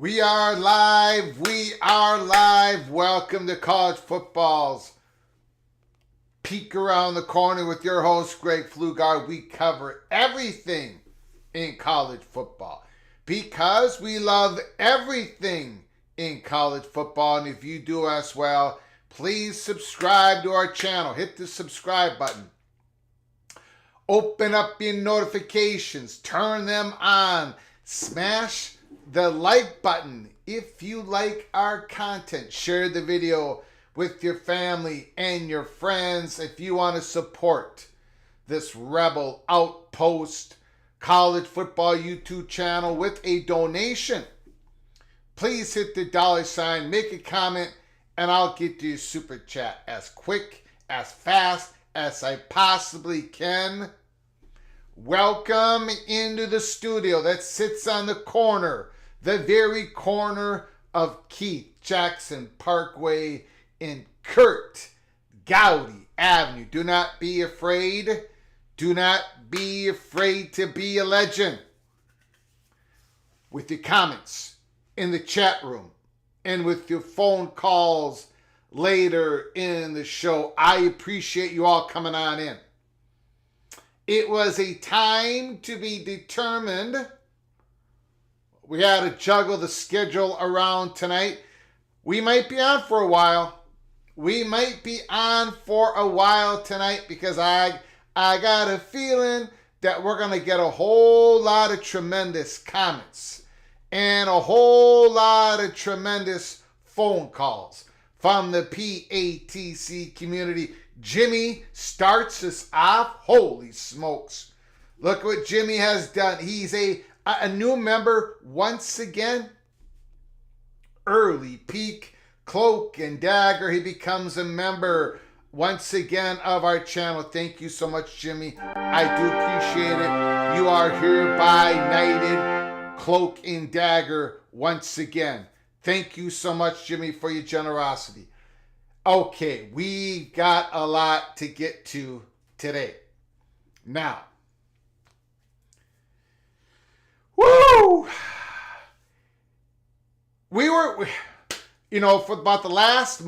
We are live. We are live. Welcome to College Football's Peek Around the Corner with your host, Greg Flugard. We cover everything in college football because we love everything in college football. And if you do as well, please subscribe to our channel. Hit the subscribe button. Open up your notifications. Turn them on. Smash the like button if you like our content. Share the video with your family and your friends if you want to support this Rebel Outpost college football YouTube channel with a donation. Please hit the $, make a comment, and I'll get to your super chat as quick, as fast as I possibly can. Welcome into the studio that sits on the corner, the very corner of Keith Jackson Parkway in Kurt Gowdy Avenue. Do not be afraid. Do not be afraid to be a legend. With your comments in the chat room and with your phone calls later in the show, I appreciate you all coming on in. It was a time to be determined. We had to juggle the schedule around tonight. We might be on for a while. We might be on for a while tonight because I got a feeling that we're going to get a whole lot of tremendous comments and a whole lot of tremendous phone calls from the PATC community. Jimmy starts us off. Holy smokes. Look what Jimmy has done. He's a new member once again. Early peak Cloak and Dagger. He becomes a member once again of our channel. Thank you so much, Jimmy. I do appreciate it. You are hereby knighted, Cloak and Dagger, once again. Thank you so much, Jimmy, for your generosity. Okay, we got a lot to get to today. Now, woo! We were, for about the last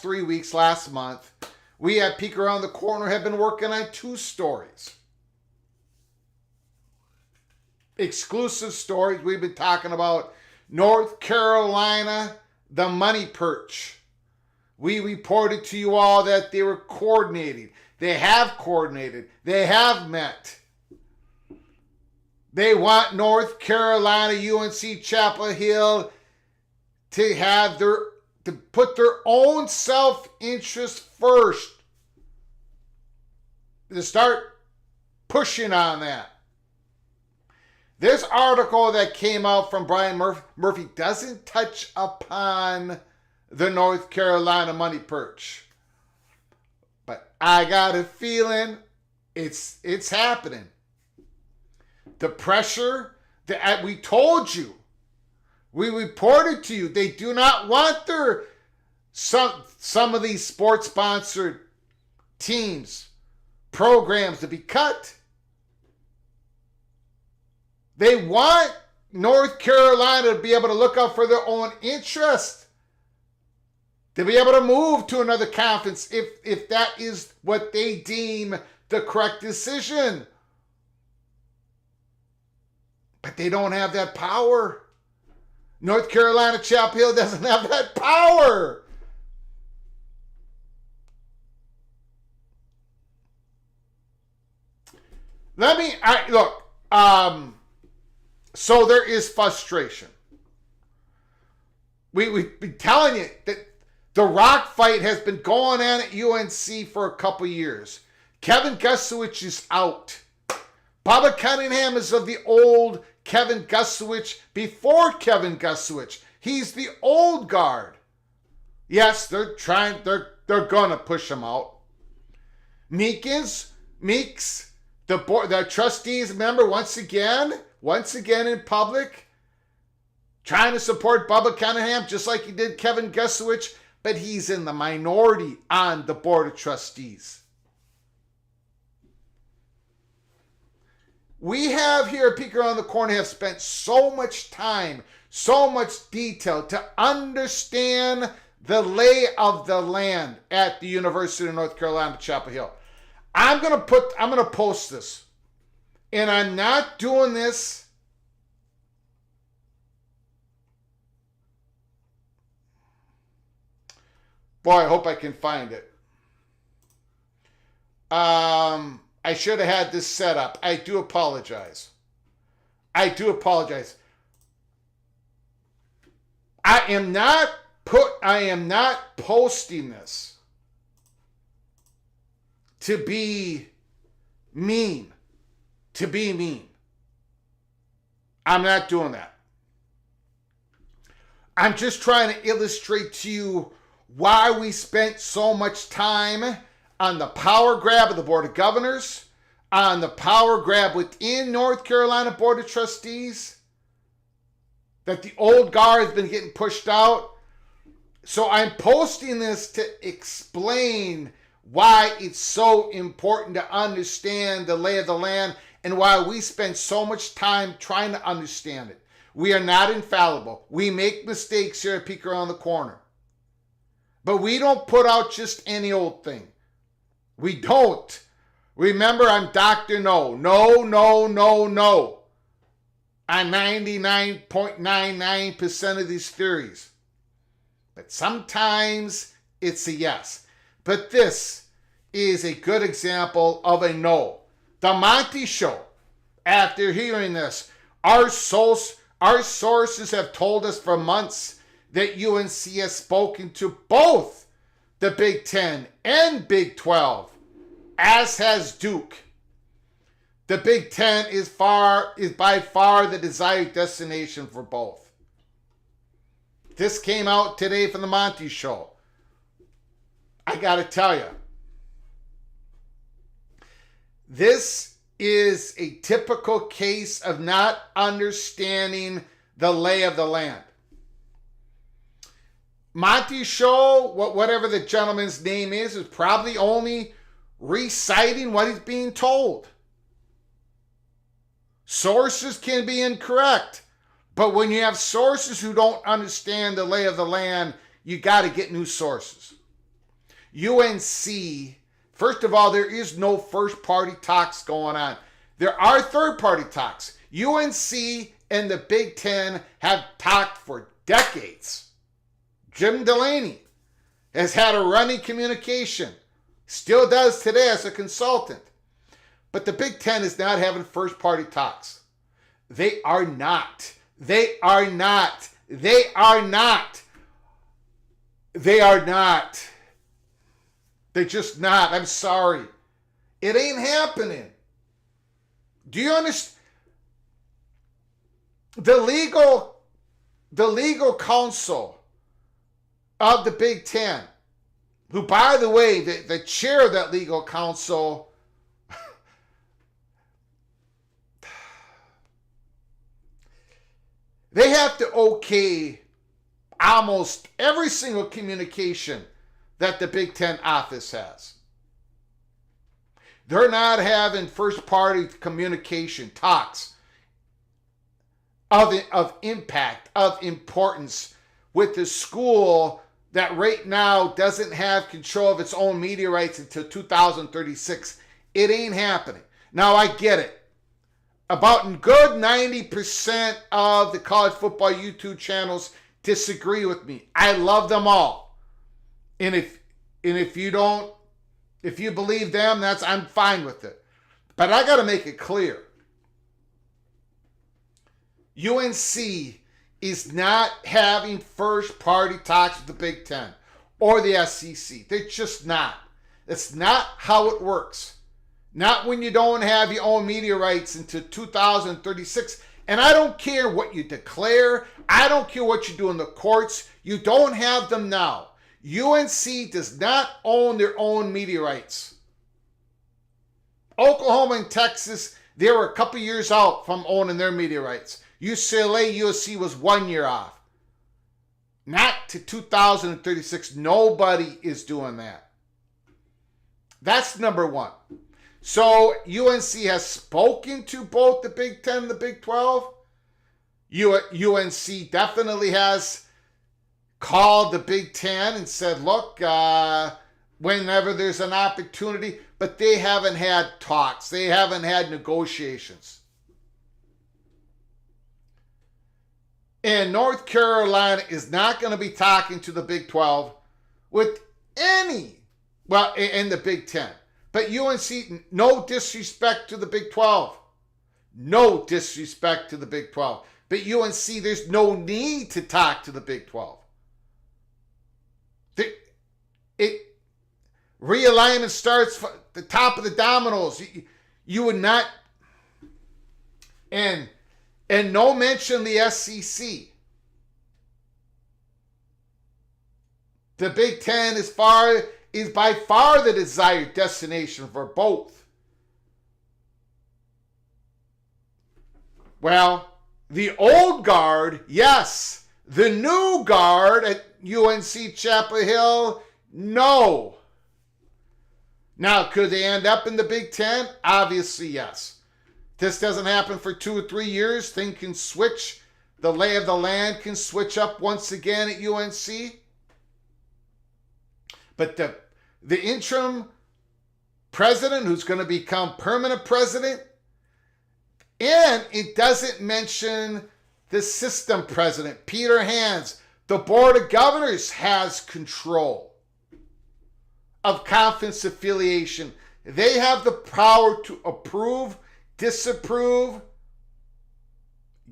3 weeks, last month, we at Peek Around the Corner have been working on 2 stories. Exclusive stories. We've been talking about North Carolina, the money perch. We reported to you all that they were coordinating. They have coordinated. They have met. They want North Carolina, UNC Chapel Hill to put their own self-interest first. To start pushing on that. This article that came out from Brian Murphy doesn't touch upon the North Carolina money perch. But I got a feeling it's happening. The pressure that we told you, we reported to you, they do not want some of these sports sponsored teams, programs to be cut. They want North Carolina to be able to look out for their own interest, to be able to move to another conference if that is what they deem the correct decision. But they don't have that power. North Carolina Chapel Hill doesn't have that power. So there is frustration. We've been telling you that the rock fight has been going on at UNC for a couple years. Kevin Gusowich is out. Bubba Cunningham is of the old Kevin Gusowich before Kevin Gusowich. He's the old guard. Yes, they're gonna push him out. Meeks, the trustees member once again in public, trying to support Bubba Cunningham just like he did Kevin Gusowich, but he's in the minority on the Board of Trustees. We have here at Peek Around the Corner have spent so much time, so much detail to understand the lay of the land at the University of North Carolina, Chapel Hill. I'm gonna post this. And I'm not doing this boy, I hope I can find it. I should have had this set up. I do apologize. I am not posting this to be mean. I'm not doing that. I'm just trying to illustrate to you why we spent so much time on the power grab of the Board of Governors, on the power grab within North Carolina Board of Trustees, that the old guard has been getting pushed out. So I'm posting this to explain why it's so important to understand the lay of the land and why we spend so much time trying to understand it. We are not infallible. We make mistakes here at Peek Around the Corner. But we don't put out just any old thing. We don't. Remember, I'm Dr. No. No. On 99.99% of these theories. But sometimes it's a yes. But this is a good example of a no. The Monty Show, after hearing this, our sources have told us for months that UNC has spoken to both the Big Ten and Big 12, as has Duke. The Big Ten is by far the desired destination for both. This came out today from the Monty Show. I got to tell you, this is a typical case of not understanding the lay of the land. Monty Show, whatever the gentleman's name is probably only reciting what he's being told. Sources can be incorrect, but when you have sources who don't understand the lay of the land, you got to get new sources. UNC, first of all, there is no first-party talks going on. There are third-party talks. UNC and the Big Ten have talked for decades. Jim Delaney has had a running communication, still does today as a consultant. But the Big Ten is not having first-party talks. They are not. They are not. They are not. They are not. They're just not. I'm sorry. It ain't happening. Do you understand? The legal counsel of the Big Ten, who, by the way, the chair of that legal counsel, they have to okay almost every single communication that the Big Ten office has. They're not having first-party communication talks of impact, of importance with the school that right now doesn't have control of its own media rights until 2036. It ain't happening. Now, I get it. About a good 90% of the college football YouTube channels disagree with me. I love them all. And if you believe them, I'm fine with it. But I got to make it clear. UNC is not having first-party talks with the Big Ten or the SEC. They're just not. It's not how it works. Not when you don't have your own media rights until 2036. And I don't care what you declare. I don't care what you do in the courts. You don't have them now. UNC does not own their own media rights. Oklahoma and Texas, they were a couple years out from owning their media rights. UCLA, USC was 1 year off. Not to 2036. Nobody is doing that. That's number one. So UNC has spoken to both the Big Ten and the Big 12. UNC definitely has called the Big Ten and said, look, whenever there's an opportunity, but they haven't had talks. They haven't had negotiations. And North Carolina is not going to be talking to the Big 12 with and the Big 10. But UNC, no disrespect to the Big 12. No disrespect to the Big 12. But UNC, there's no need to talk to the Big 12. Realignment starts from the top of the dominoes. You would not, and no mention the SEC. The Big Ten is by far the desired destination for both. Well, the old guard, yes. The new guard at UNC Chapel Hill, no. Now, could they end up in the Big Ten? Obviously, yes. This doesn't happen for 2 or 3 years. Things can switch. The lay of the land can switch up once again at UNC. But the interim president, who's going to become permanent president, and it doesn't mention the system president, Peter Hands. The Board of Governors has control of conference affiliation. They have the power to approve, disapprove,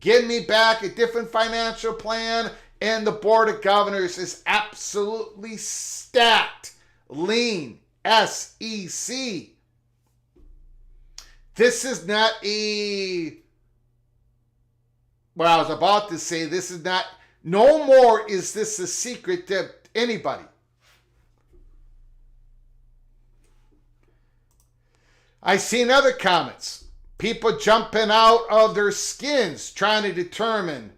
give me back a different financial plan, and the Board of Governors is absolutely stacked. Lean. SEC. This is not I was about to say, this is not No more is this a secret to anybody. I seen other comments. People jumping out of their skins trying to determine.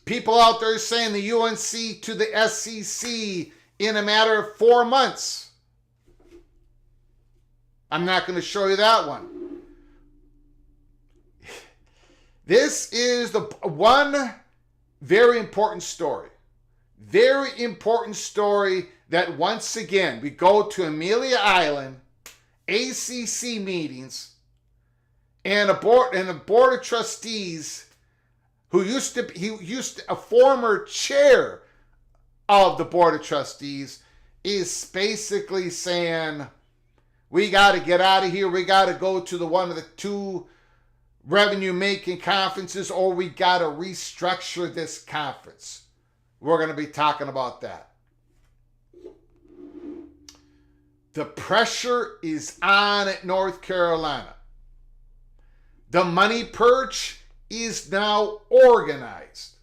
People out there saying the UNC to the SEC in a matter of 4 months. I'm not going to show you that one. This is the one very important story. Very important story that once again, we go to Amelia Island, ACC meetings, and a board of trustees who used to a former chair of the board of trustees is basically saying, we got to get out of here. We got to go to one of the 2 revenue-making conferences, or we got to restructure this conference. We're going to be talking about that. The pressure is on at North Carolina. The money purge is now organized.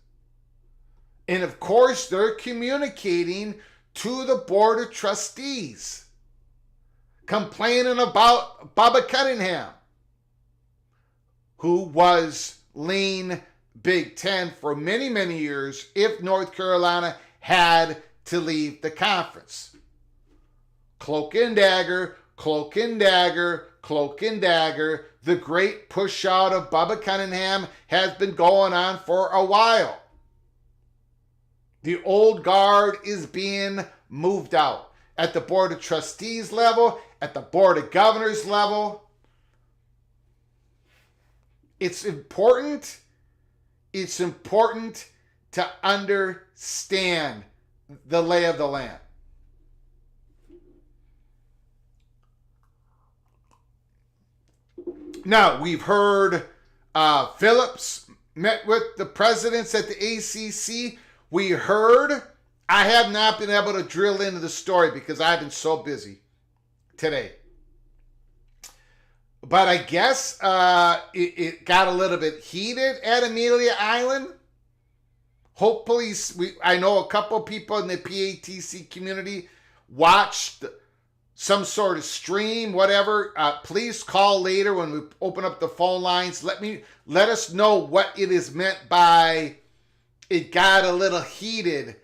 And of course, they're communicating to the Board of Trustees, complaining about Bubba Cunningham, who was lean Big Ten for many, many years if North Carolina had to leave the conference. Cloak and dagger, cloak and dagger, cloak and dagger. The great push out of Bubba Cunningham has been going on for a while. The old guard is being moved out at the Board of Trustees level, at the Board of Governors level. It's important to understand the lay of the land. Now, we've heard Phillips met with the presidents at the ACC. We heard, I have not been able to drill into the story because I've been so busy today. But I guess it got a little bit heated at Amelia Island. Hopefully, I know a couple people in the PATC community watched some sort of stream, whatever. Please call later when we open up the phone lines. Let us know what it is meant by it got a little heated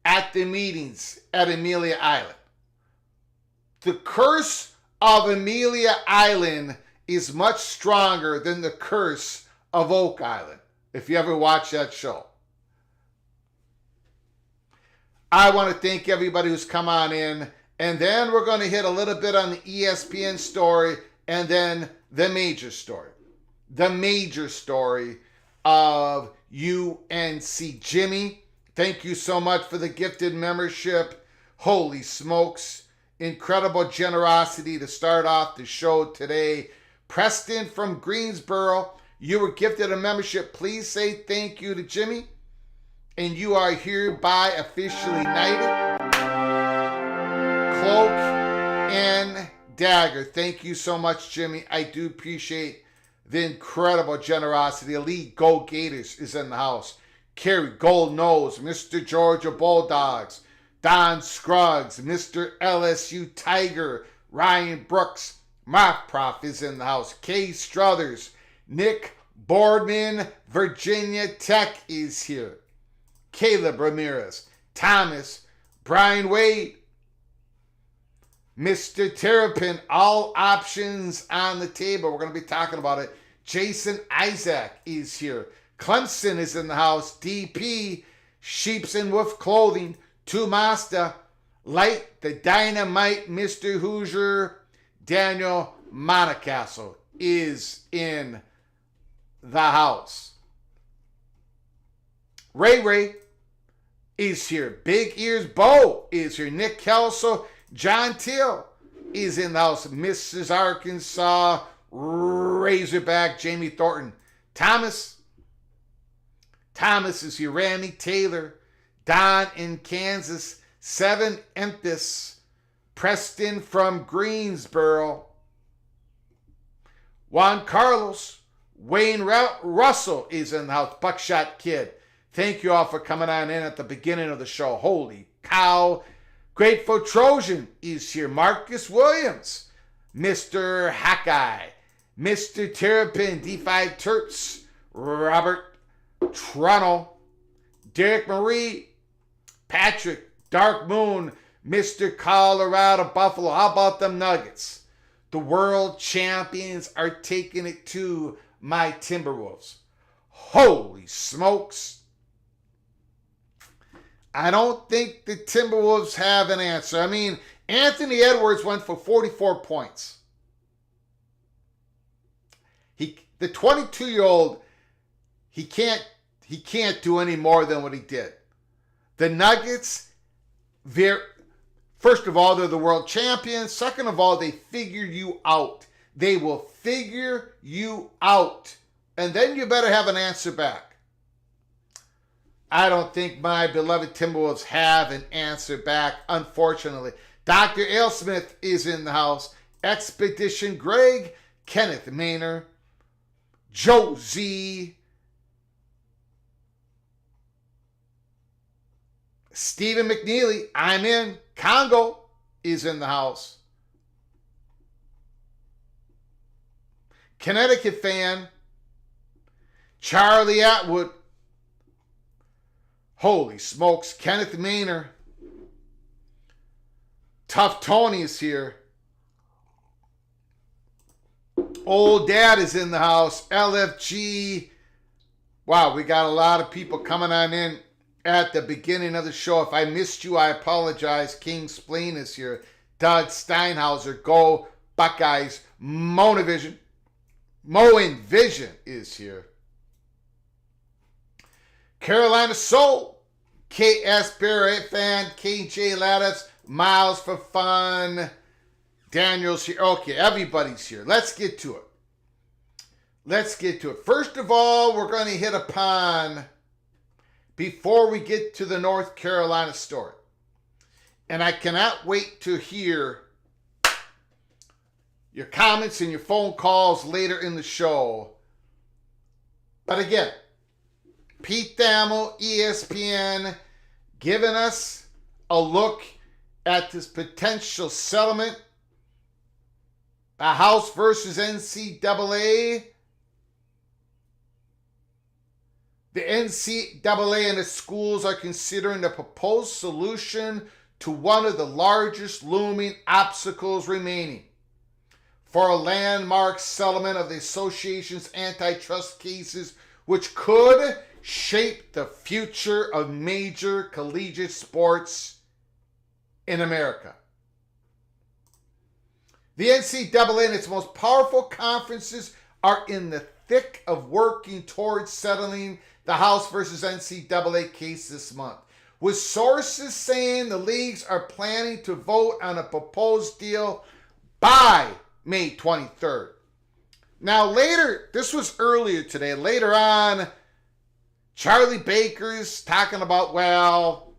at the meetings at Amelia Island. The curse of Amelia Island is much stronger than the curse of Oak Island, if you ever watch that show. I want to thank everybody who's come on in, and then we're going to hit a little bit on the ESPN story, and then the major story. The major story of UNC. Jimmy, thank you so much for the gifted membership. Holy smokes. Incredible generosity to start off the show today. Preston from Greensboro, you were gifted a membership. Please say thank you to Jimmy. And you are hereby officially knighted. Cloak and dagger. Thank you so much, Jimmy. I do appreciate the incredible generosity. Elite Go Gators is in the house. Kerry Gold Nose, Mr. Georgia Bulldogs, Don Scruggs, Mr. LSU Tiger, Ryan Brooks, Mock Prof is in the house. Kay Struthers, Nick Boardman, Virginia Tech is here. Caleb Ramirez, Thomas, Brian Wade, Mr. Terrapin, all options on the table. We're going to be talking about it. Jason Isaac is here. Clemson is in the house. DP, Sheeps and Wolf Clothing, Tumasta, Light, the Dynamite, Mr. Hoosier, Daniel Montecastle is in the house. Ray is here. Big Ears Bo is here. Nick Kelso, John Till is in the house. Mrs. Arkansas, Razorback, Jamie Thornton. Thomas is here. Randy Taylor, Don in Kansas, 7 Empis, Preston from Greensboro, Juan Carlos, Wayne Russell is in the house. Buckshot Kid. Thank you all for coming on in at the beginning of the show. Holy cow. Grateful Trojan is here. Marcus Williams. Mr. Hackeye. Mr. Terrapin. D5 Terps. Robert Trono. Derek Marie. Patrick. Dark Moon. Mr. Colorado Buffalo. How about them Nuggets? The world champions are taking it to my Timberwolves. Holy smokes. I don't think the Timberwolves have an answer. I mean, Anthony Edwards went for 44 points. The 22-year-old, he can't do any more than what he did. The Nuggets, first of all, they're the world champions. Second of all, they figure you out. They will figure you out. And then you better have an answer back. I don't think my beloved Timberwolves have an answer back, unfortunately. Dr. Alesmith is in the house. Expedition Greg, Kenneth Maynor, Joe Z, Stephen McNeely, I'm in. Congo is in the house. Connecticut fan, Charlie Atwood. Holy smokes, Kenneth Maynor. Tough Tony is here. Old Dad is in the house. LFG. Wow, we got a lot of people coming on in at the beginning of the show. If I missed you, I apologize. King Spleen is here. Doug Steinhauser. Go Buckeyes. Moen Vision is here. Carolina Soul, KS Barrett fan, KJ Lattice, Miles for Fun, Daniel's here. Okay, everybody's here. Let's get to it. First of all, we're going to hit upon, before we get to the North Carolina story, and I cannot wait to hear your comments and your phone calls later in the show. But again, Pete Thamel, ESPN, giving us a look at this potential settlement. The House versus NCAA. The NCAA and its schools are considering the proposed solution to one of the largest looming obstacles remaining for a landmark settlement of the association's antitrust cases, which could shape the future of major collegiate sports in America. The NCAA and its most powerful conferences are in the thick of working towards settling the House versus NCAA case this month, with sources saying the leagues are planning to vote on a proposed deal by May 23rd. Now later, this was earlier today, later on, Charlie Baker's talking about, well,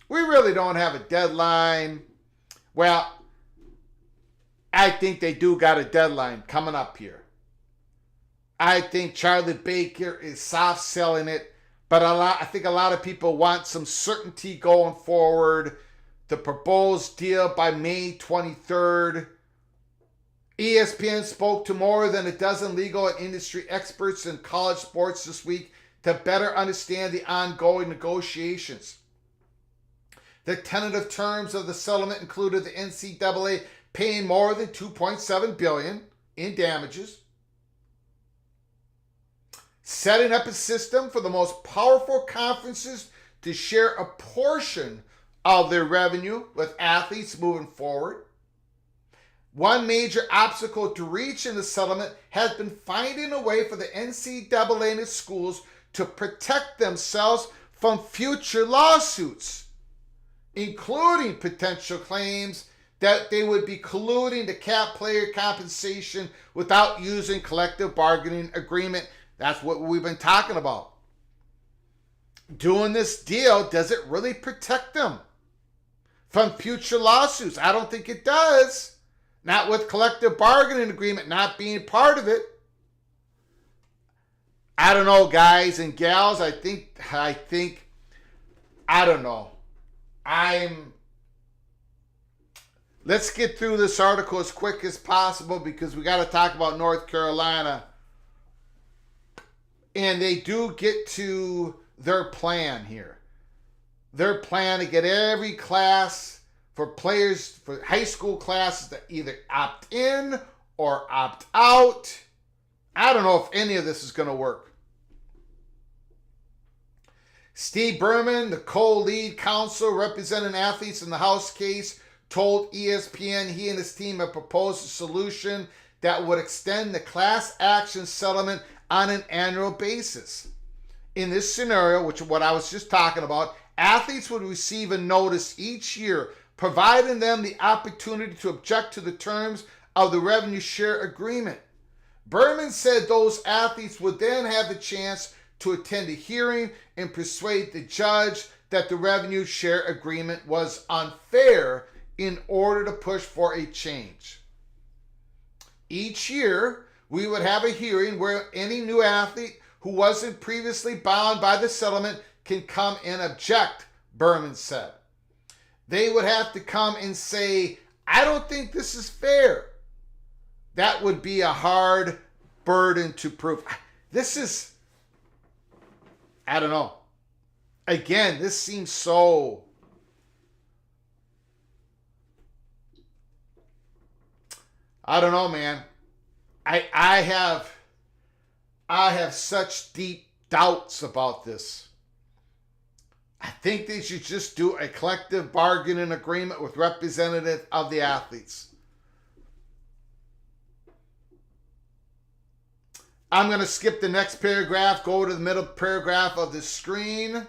we really don't have a deadline. Well, I think they do got a deadline coming up here. I think Charlie Baker is soft selling it, but I think a lot of people want some certainty going forward. The proposed deal by May 23rd. ESPN spoke to more than a dozen legal and industry experts in college sports this week to better understand the ongoing negotiations. The tentative terms of the settlement included the NCAA paying more than $2.7 billion in damages, setting up a system for the most powerful conferences to share a portion of their revenue with athletes moving forward. One major obstacle to reaching the settlement has been finding a way for the NCAA and its schools to protect themselves from future lawsuits, including potential claims that they would be colluding to cap player compensation without using collective bargaining agreement. That's what we've been talking about. Doing this deal, does it really protect them from future lawsuits? I don't think it does. Not with collective bargaining agreement not being part of it. I don't know, guys and gals. I think, I don't know. Let's get through this article as quick as possible because we got to talk about North Carolina. And they do get to their plan here. Their plan to get every class for players, for high school classes, to either opt in or opt out. I don't know if any of this is going to work. Steve Berman, the co-lead counsel representing athletes in the House case, told ESPN he and his team have proposed a solution that would extend the class action settlement on an annual basis. In this scenario, which is what I was just talking about, athletes would receive a notice each year providing them the opportunity to object to the terms of the revenue share agreement. Berman said those athletes would then have the chance to attend a hearing and persuade the judge that the revenue share agreement was unfair in order to push for a change. Each year, we would have a hearing where any new athlete who wasn't previously bound by the settlement can come and object, Berman said. They would have to come and say, I don't think this is fair. That would be a hard burden to prove. This is, I don't know. Again, this seems so... I don't know, man. I have such deep doubts about this. I think they should just do a collective bargaining agreement with representatives of the athletes. I'm going to skip the next paragraph, go to the middle paragraph of the screen.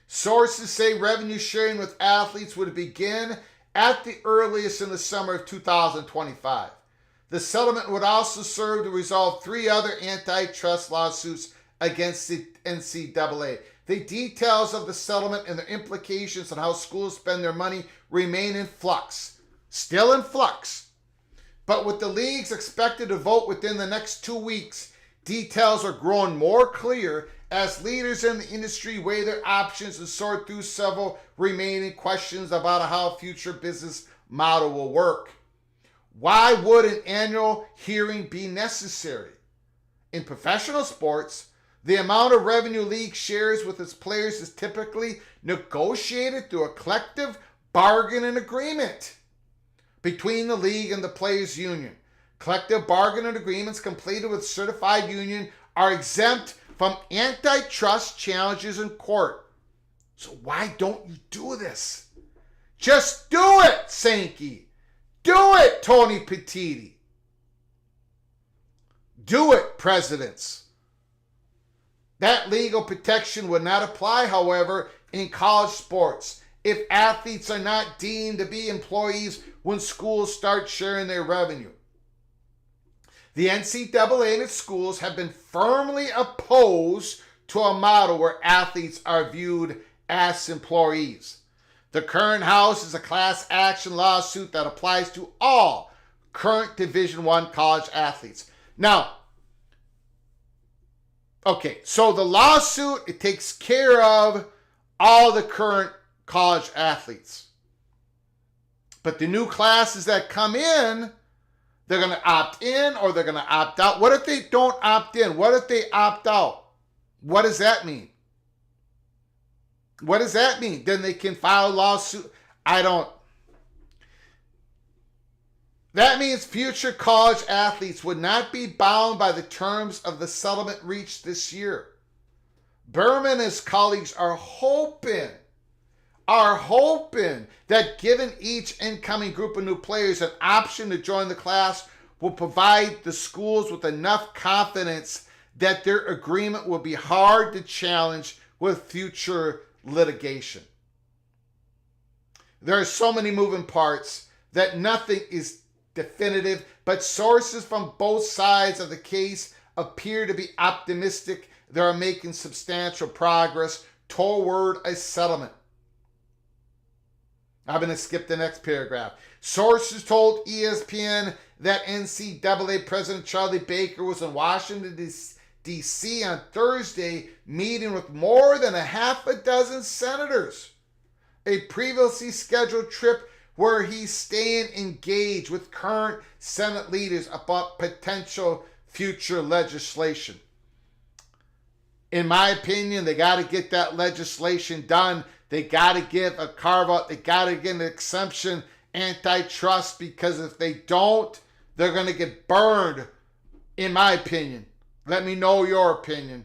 Sources say revenue sharing with athletes would begin at the earliest in the summer of 2025. The settlement would also serve to resolve 3 other antitrust lawsuits against the NCAA. The details of the settlement and the implications on how schools spend their money remain in flux. Still in flux. But with the leagues expected to vote within the next 2 weeks, details are growing more clear as leaders in the industry weigh their options and sort through several remaining questions about how a future business model will work. Why would an annual hearing be necessary? In professional sports, the amount of revenue league shares with its players is typically negotiated through a collective bargaining agreement between the league and the players' union. Collective bargaining agreements completed with certified union are exempt from antitrust challenges in court. So why don't you do this? Just do it, Sankey. Do it, Tony Petitti. Do it, presidents. That legal protection would not apply, however, in college sports if athletes are not deemed to be employees when schools start sharing their revenue. The NCAA and its schools have been firmly opposed to a model where athletes are viewed as employees. The current House is a class action lawsuit that applies to all current Division I college athletes. Now, okay, so the lawsuit, it takes care of all the current college athletes. But the new classes that come in, they're going to opt in or they're going to opt out. What if they don't opt in? What if they opt out? What does that mean? What does that mean? Then they can file a lawsuit. That means future college athletes would not be bound by the terms of the settlement reached this year. Berman and his colleagues are hoping that giving each incoming group of new players an option to join the class will provide the schools with enough confidence that their agreement will be hard to challenge with future litigation. There are so many moving parts that nothing is definitive, but sources from both sides of the case appear to be optimistic they are making substantial progress toward a settlement. I'm going to skip the next paragraph. Sources told ESPN that NCAA President Charlie Baker was in Washington, D.C. on Thursday, meeting with more than a half a dozen senators. A previously scheduled trip where he's staying engaged with current Senate leaders about potential future legislation. In my opinion, they got to get that legislation done. They got to get a carve out. They got to get an exemption, antitrust, because if they don't, they're going to get burned, in my opinion. Let me know your opinion.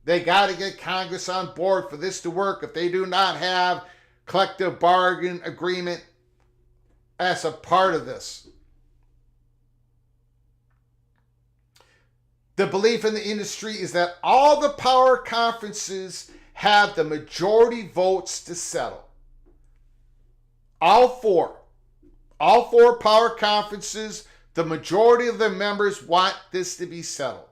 They got to get Congress on board for this to work. If they do not have collective bargain agreement as a part of this. The belief in the industry is that all the power conferences have the majority votes to settle. All four power conferences, the majority of their members want this to be settled,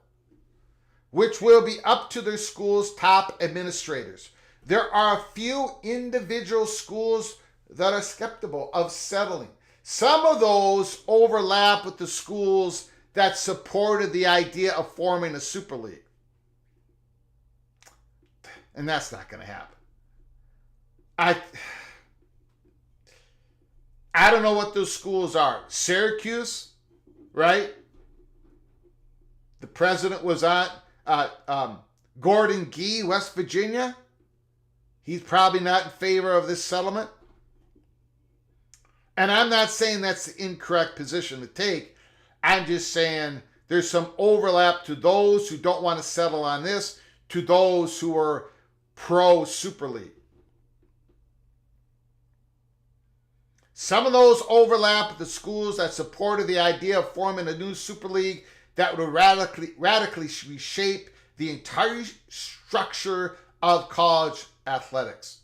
which will be up to their school's top administrators. There are a few individual schools that are skeptical of settling. Some of those overlap with the schools that supported the idea of forming a super league. And that's not going to happen. I don't know what those schools are. Syracuse, right? The president was on Gordon Gee, West Virginia. He's probably not in favor of this settlement. And I'm not saying that's the incorrect position to take. I'm just saying there's some overlap to those who don't want to settle on this, to those who are pro-Super League. Some of those overlap with the schools that supported the idea of forming a new Super League that would radically reshape the entire structure of college athletics.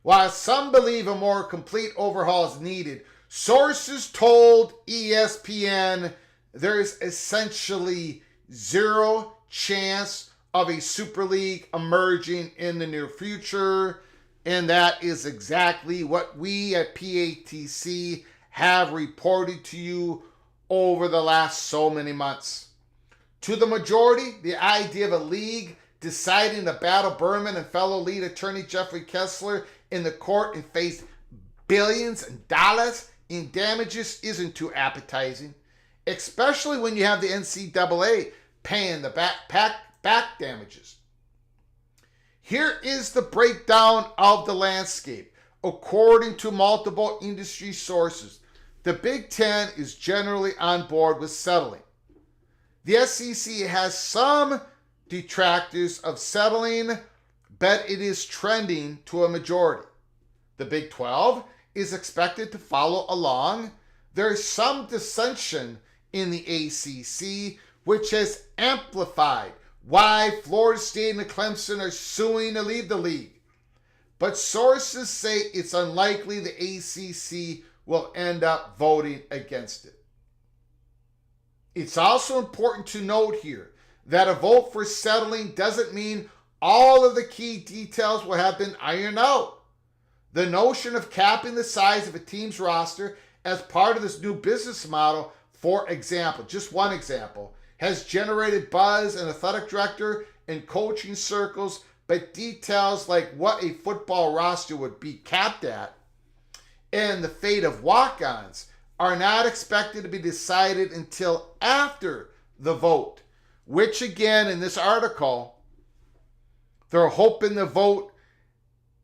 While some believe a more complete overhaul is needed, sources told ESPN there's essentially zero chance of a Super League emerging in the near future, and that is exactly what we at PATC have reported to you over the last so many months. To the majority, the idea of a league deciding to battle Berman and fellow lead attorney Jeffrey Kessler in the court and face billions of dollars in damages isn't too appetizing, especially when you have the NCAA paying the back damages. Here is the breakdown of the landscape. According to multiple industry sources, the Big Ten is generally on board with settling. The SEC has some detractors of settling, but it is trending to a majority. The Big 12 is expected to follow along. There is some dissension in the ACC, which has amplified why Florida State and Clemson are suing to leave the league. But sources say it's unlikely the ACC will end up voting against it. It's also important to note here that a vote for settling doesn't mean all of the key details will have been ironed out. The notion of capping the size of a team's roster as part of this new business model, for example, just one example, has generated buzz in athletic director and coaching circles, but details like what a football roster would be capped at and the fate of walk-ons are not expected to be decided until after the vote, which again in this article, they're hoping the vote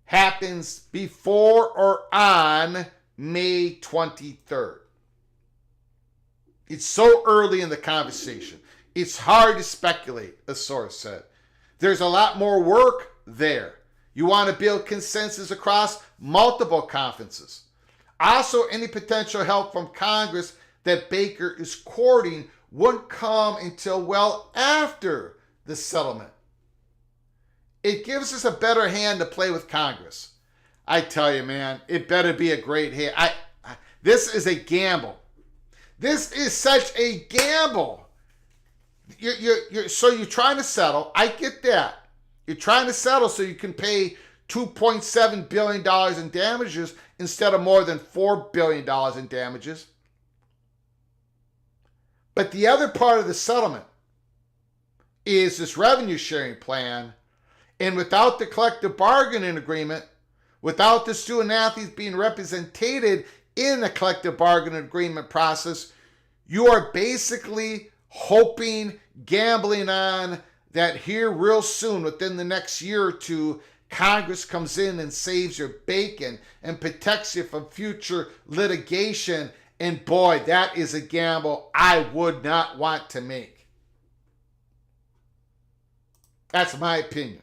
happens before or on May 23rd. It's so early in the conversation. It's hard to speculate, a source said. There's a lot more work there. You want to build consensus across multiple conferences. Also, any potential help from Congress that Baker is courting wouldn't come until well after the settlement. It gives us a better hand to play with Congress. I tell you, man, it better be a great hand. This is a gamble. This is such a gamble. So you're trying to settle. I get that. You're trying to settle so you can pay $2.7 billion in damages instead of more than $4 billion in damages. But the other part of the settlement is this revenue sharing plan. And without the collective bargaining agreement, without the student athletes being represented in the collective bargaining agreement process, you are basically hoping, gambling on that here real soon, within the next year or two, Congress comes in and saves your bacon and protects you from future litigation. And boy, that is a gamble I would not want to make. That's my opinion.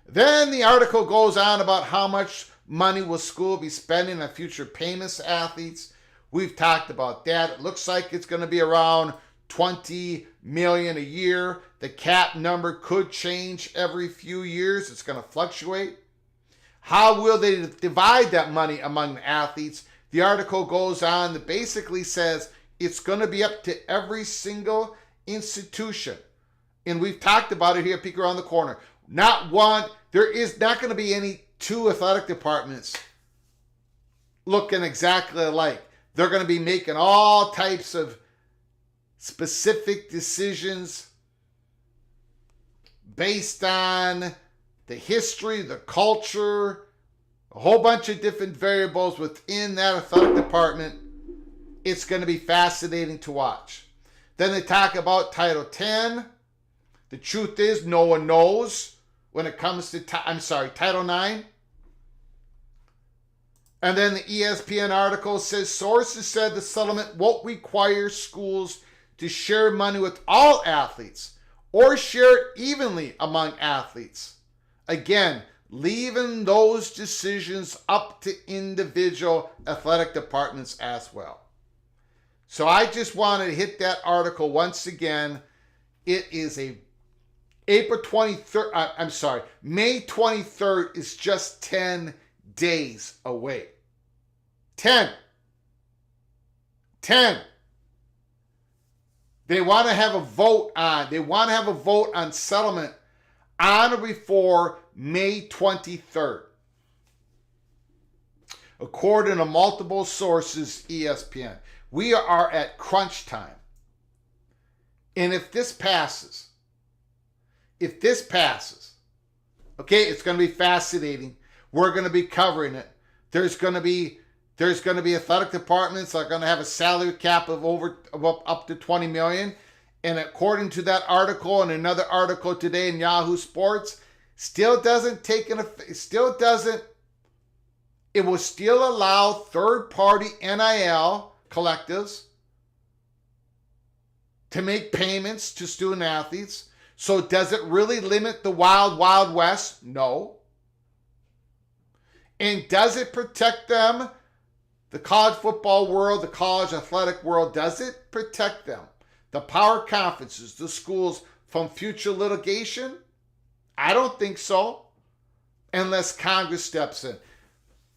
Then the article goes on about how much money will school be spending on future payments to athletes. We've talked about that. It looks like it's going to be around $20 million a year. The cap number could change every few years. It's going to fluctuate. How will they divide that money among the athletes? The article goes on that basically says it's going to be up to every single institution. And we've talked about it here at Peek Around the Corner. Not one, there is not going to be any two athletic departments looking exactly alike. They're going to be making all types of specific decisions based on the history, the culture, a whole bunch of different variables within that athletic department. It's going to be fascinating to watch. Then they talk about Title X. The truth is, no one knows when it comes to, Title IX. And then the ESPN article says, sources said the settlement won't require schools to share money with all athletes or share it evenly among athletes. Again, leaving those decisions up to individual athletic departments as well. So I just wanted to hit that article once again. It is May 23rd is just 10 days away. 10. They want to have a vote on settlement on or before May 23rd. According to multiple sources, ESPN. We are at crunch time. And if this passes, okay, it's going to be fascinating. We're going to be covering it. There's going to be athletic departments that are going to have a salary cap of up to $20 million. And according to that article and another article today in Yahoo Sports, it will still allow third-party NIL collectives to make payments to student athletes. So does it really limit the wild, wild west? No. And does it protect them? The college football world, the college athletic world, does it protect them? The power conferences, the schools, from future litigation? I don't think so, unless Congress steps in.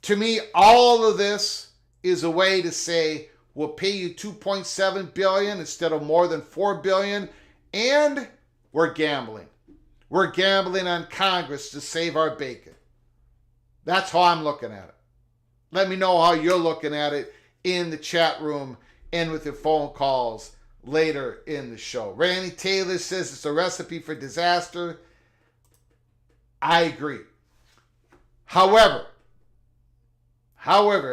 To me, all of this is a way to say, we'll pay you $2.7 billion instead of more than $4 billion, and we're gambling. We're gambling on Congress to save our bacon. That's how I'm looking at it. Let me know how you're looking at it in the chat room and with your phone calls later in the show. Randy Taylor says it's a recipe for disaster. I agree. However,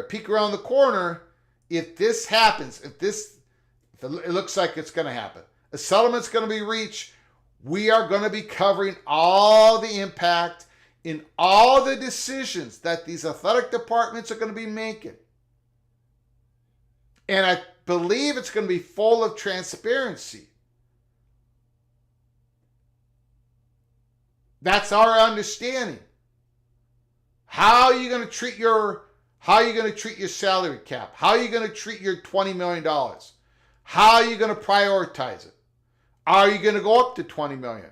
peek around the corner, if this happens, if it looks like it's going to happen, a settlement's going to be reached, we are going to be covering all the impact in all the decisions that these athletic departments are going to be making. And I believe it's going to be full of transparency. That's our understanding. How are you going to treat your salary cap? How are you going to treat your $20 million? How are you going to prioritize it? Are you going to go up to $20 million?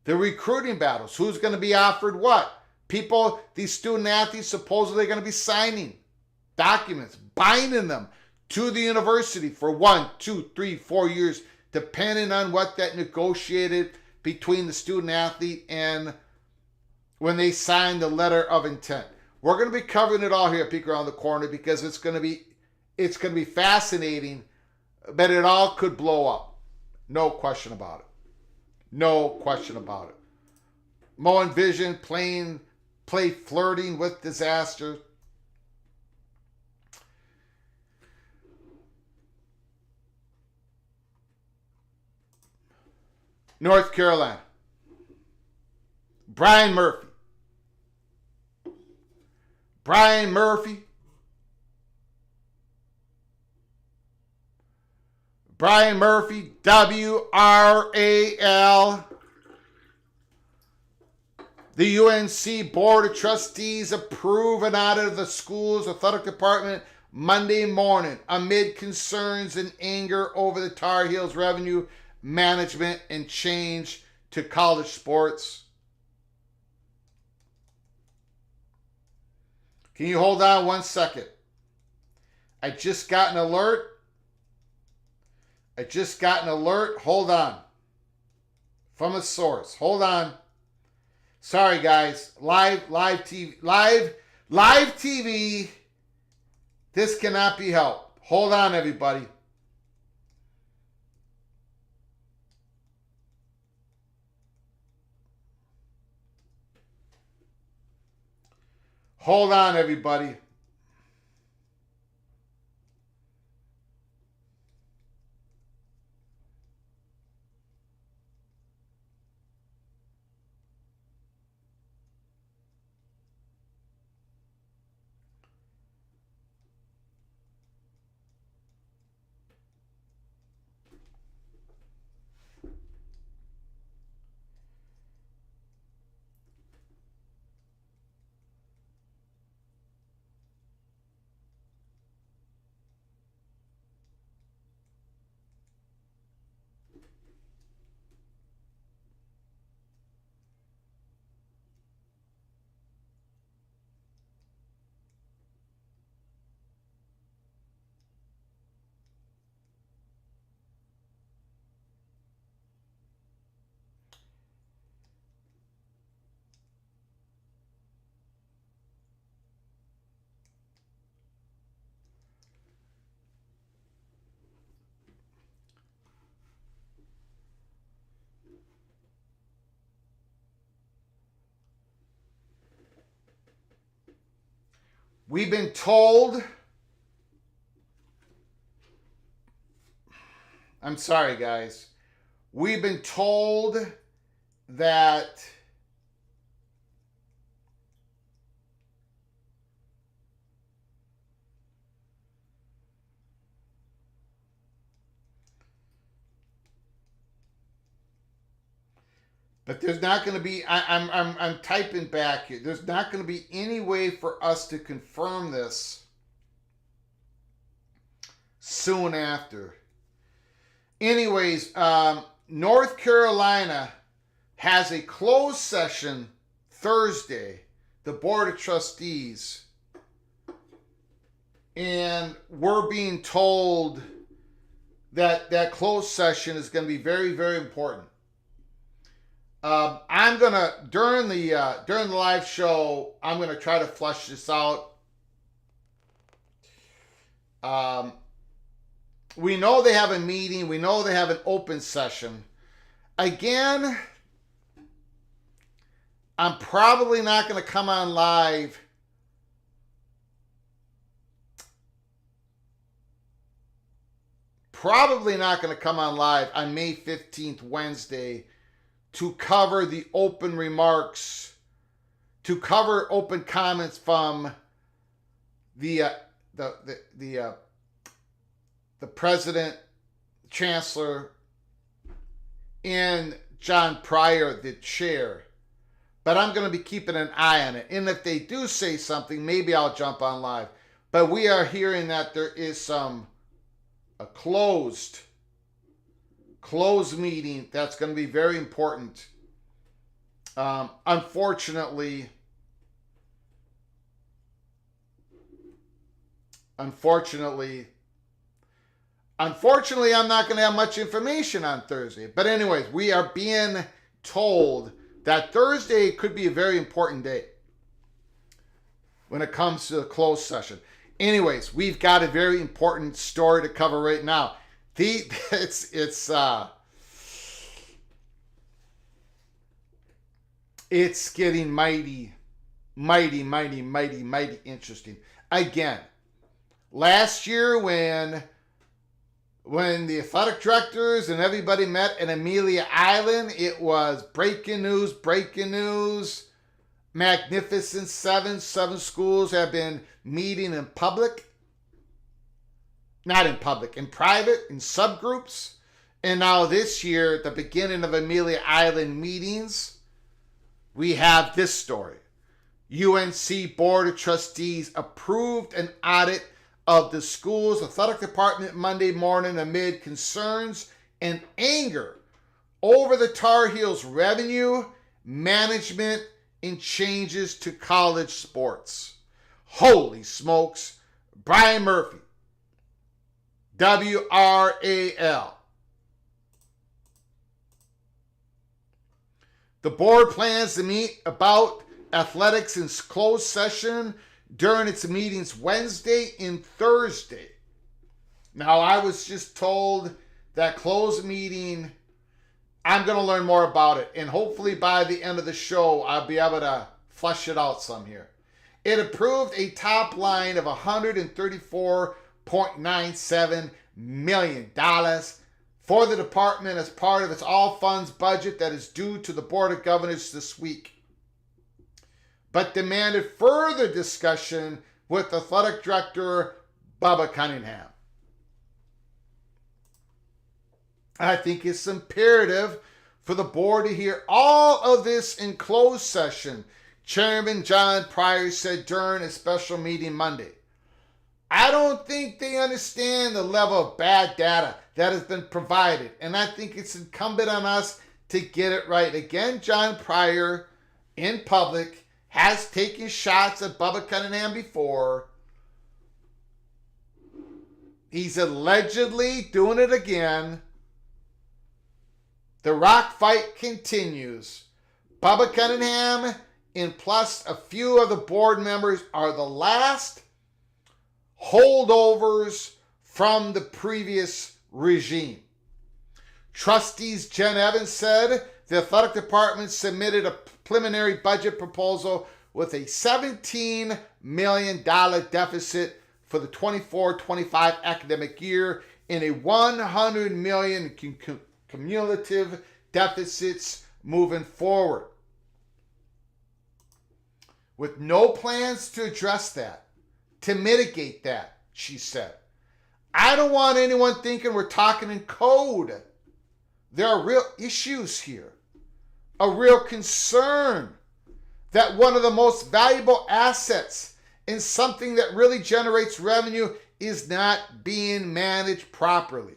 The recruiting battles. Who's going to be offered what? People, these student athletes supposedly going to be signing documents, binding them to the university for 1, 2, 3, 4 years, depending on what that negotiated between the student athlete and when they signed the letter of intent. We're going to be covering it all here at Peek Around the Corner because it's going to be fascinating, but it all could blow up. No question about it. No question about it. Mo and Vision play flirting with disaster. North Carolina. Brian Murphy. Brian Murphy. Brian Murphy, WRAL. The UNC Board of Trustees approve an audit of the school's athletic department Monday morning amid concerns and anger over the Tar Heels revenue management and change to college sports. Can you hold on 1 second? I just got an alert. Hold on. From a source. Hold on. Sorry, guys. Live TV. This cannot be helped. Hold on, everybody. Hold on, everybody. We've been told, I'm sorry, guys. We've been told that but there's not going to be, I'm typing back here. There's not going to be any way for us to confirm this soon after. Anyways, North Carolina has a closed session Thursday, the Board of Trustees. And we're being told that that closed session is going to be very, very important. I'm gonna during the live show, I'm gonna try to flush this out. We know they have a meeting. We know they have an open session. Again, I'm probably not gonna come on live. Probably not gonna come on live on May 15th, Wednesday, to cover the open remarks, to cover open comments from the president, chancellor, and John Pryor, the chair. But I'm going to be keeping an eye on it. And if they do say something, maybe I'll jump on live. But we are hearing that there is a closed meeting that's going to be very important. Unfortunately, I'm not going to have much information on Thursday. But anyways, we are being told that Thursday could be a very important day when it comes to the closed session. Anyways, we've got a very important story to cover right now. It's getting mighty interesting. Again, last year when the athletic directors and everybody met in Amelia Island, it was breaking news. Magnificent Seven schools have been meeting in public. Not in public, in private, in subgroups. And now this year, at the beginning of Amelia Island meetings, we have this story. UNC Board of Trustees approved an audit of the school's athletic department Monday morning amid concerns and anger over the Tar Heels' revenue, management, and changes to college sports. Holy smokes. Brian Murphy, WRAL. The board plans to meet about athletics in closed session during its meetings Wednesday and Thursday. Now, I was just told that closed meeting, I'm going to learn more about it. And hopefully by the end of the show, I'll be able to flush it out some here. It approved a top line of $134.97 million for the department as part of its all funds budget that is due to the Board of Governors this week, but demanded further discussion with athletic director Bubba Cunningham. I think it's imperative for the board to hear all of this in closed session, Chairman John Pryor said during a special meeting Monday. I don't think they understand the level of bad data that has been provided, and I think it's incumbent on us to get it right. Again, John Pryor, in public, has taken shots at Bubba Cunningham before. He's allegedly doing it again. The rock fight continues. Bubba Cunningham and plus a few of the board members are the last holdovers from the previous regime. Trustees Jen Evans said the athletic department submitted a preliminary budget proposal with a $17 million deficit for the 24-25 academic year and a $100 million cumulative deficits moving forward, with no plans to address that, to mitigate that, she said. I don't want anyone thinking we're talking in code. There are real issues here, a real concern that one of the most valuable assets in something that really generates revenue is not being managed properly.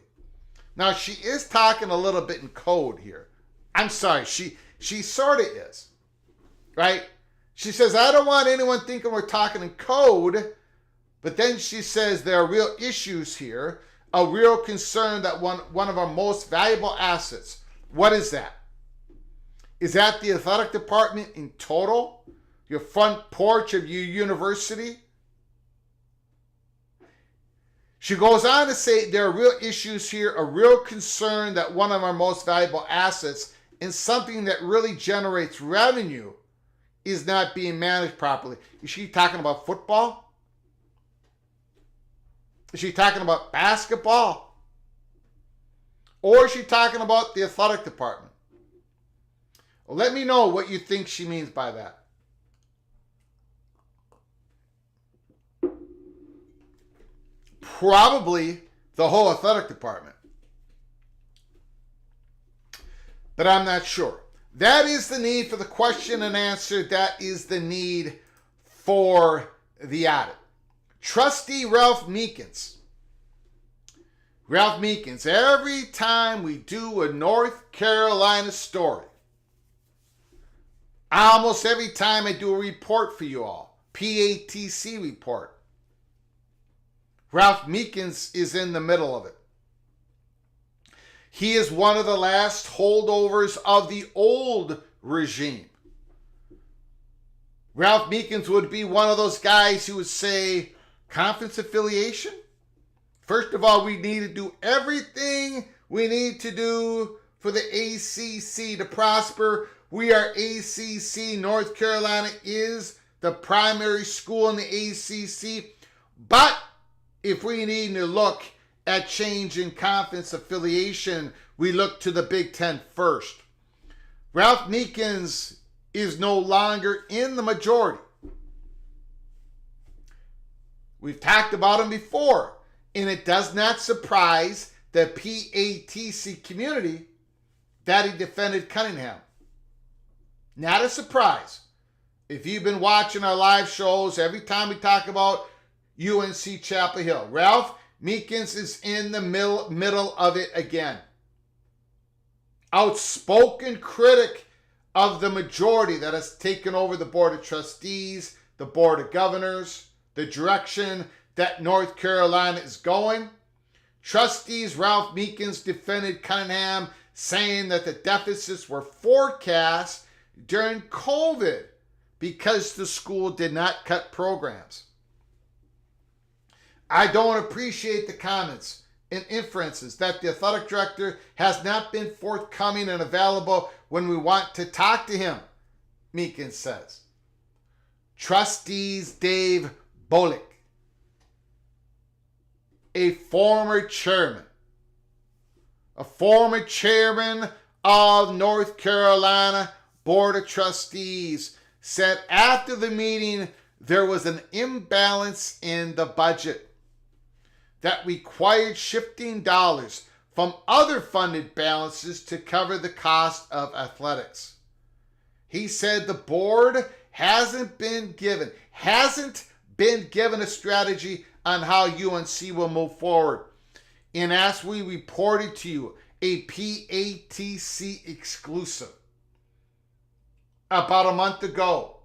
Now, she is talking a little bit in code here. I'm sorry, she sort of is, right? She says, I don't want anyone thinking we're talking in code, but then she says there are real issues here, a real concern that one of our most valuable assets. What is that? Is that the athletic department in total? Your front porch of your university? She goes on to say there are real issues here, a real concern that one of our most valuable assets and something that really generates revenue is not being managed properly. Is she talking about football? Is she talking about basketball? Or is she talking about the athletic department? Well, let me know what you think she means by that. Probably the whole athletic department. But I'm not sure. That is the need for the question and answer. That is the need for the audit. Trustee Ralph Meekins. Ralph Meekins, every time we do a North Carolina story, almost every time I do a report for you all, PATC report, Ralph Meekins is in the middle of it. He is one of the last holdovers of the old regime. Ralph Meekins would be one of those guys who would say, conference affiliation? First of all, we need to do everything we need to do for the ACC to prosper. We are ACC. North Carolina is the primary school in the ACC. But if we need to look at change in conference affiliation, we look to the Big Ten first. Ralph Meekins is no longer in the majority. We've talked about him before, and it does not surprise the PATC community that he defended Cunningham. Not a surprise. If you've been watching our live shows, every time we talk about UNC Chapel Hill, Ralph Meekins is in the middle of it again. Outspoken critic of the majority that has taken over the Board of Trustees, the Board of Governors, the direction that North Carolina is going. Trustees Ralph Meekins defended Cunningham, saying that the deficits were forecast during COVID because the school did not cut programs. I don't appreciate the comments and inferences that the athletic director has not been forthcoming and available when we want to talk to him, Meekins says. Trustees Dave Bolick, a former chairman of North Carolina Board of Trustees, said after the meeting there was an imbalance in the budget that required shifting dollars from other funded balances to cover the cost of athletics. He said the board hasn't been given a strategy on how UNC will move forward. And as we reported to you, a PATC exclusive about a month ago.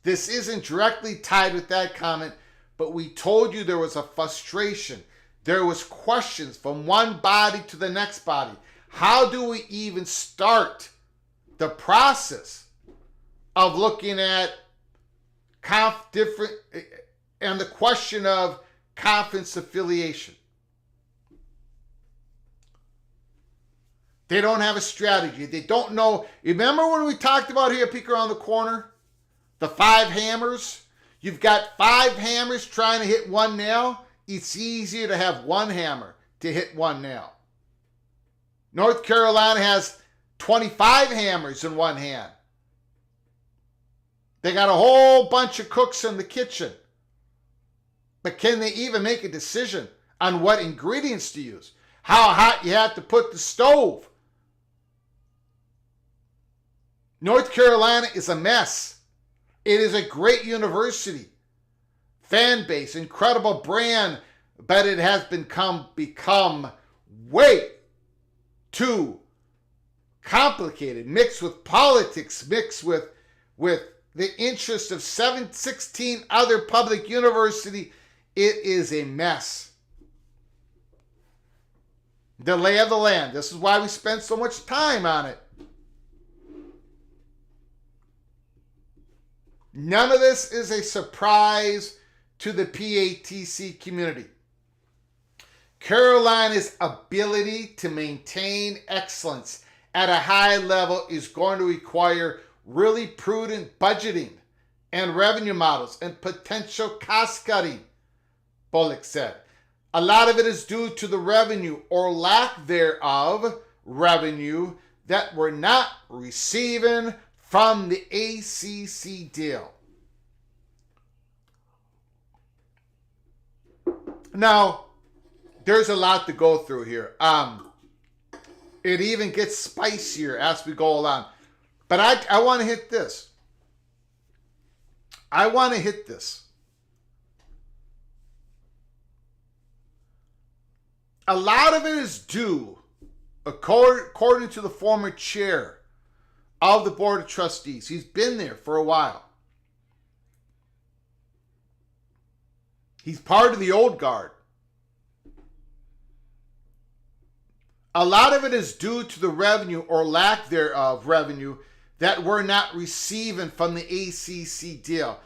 This isn't directly tied with that comment, but we told you there was a frustration. There was questions from one body to the next body. How do we even start the process of looking at and the question of conference affiliation? They don't have a strategy. They don't know. Remember when we talked about here, peek around the corner? The 5 hammers? You've got 5 hammers trying to hit one nail. It's easier to have one hammer to hit one nail. North Carolina has 25 hammers in one hand. They got a whole bunch of cooks in the kitchen. But can they even make a decision on what ingredients to use? How hot you have to put the stove? North Carolina is a mess. It is a great university, fan base, incredible brand, but it has become way too complicated, mixed with politics, mixed with the interest of 16 other public universities. It is a mess. The lay of the land. This is why we spend so much time on it. None of this is a surprise to the PATC community. Carolina's ability to maintain excellence at a high level is going to require really prudent budgeting and revenue models and potential cost cutting, Bullock said. A lot of it is due to the revenue or lack thereof revenue that we're not receiving from the ACC deal. Now, there's a lot to go through here. It even gets spicier as we go along. But I want to hit this. A lot of it is due, according to the former chair of the Board of Trustees. He's been there for a while. He's part of the old guard. A lot of it is due to the revenue or lack thereof revenue that we're not receiving from the ACC deal.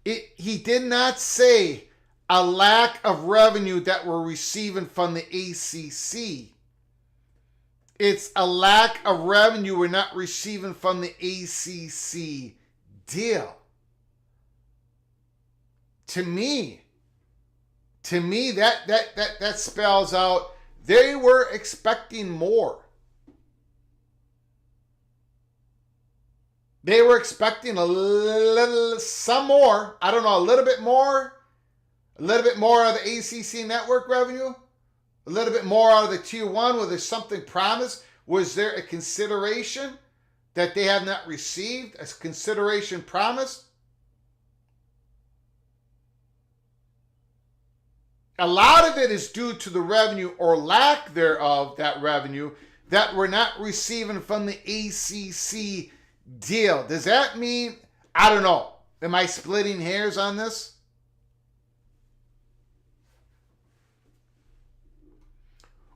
He did not say a lack of revenue that we're receiving from the ACC. It's a lack of revenue we're not receiving from the ACC deal. To me, that spells out they were expecting more. They were expecting some more. I don't know, a little bit more of the ACC network revenue, a little bit more out of the Tier 1. Was there something promised? Was there a consideration that they have not received? A consideration promised? A lot of it is due to the revenue or lack thereof, that revenue that we're not receiving from the ACC deal. Does that mean, I don't know, am I splitting hairs on this?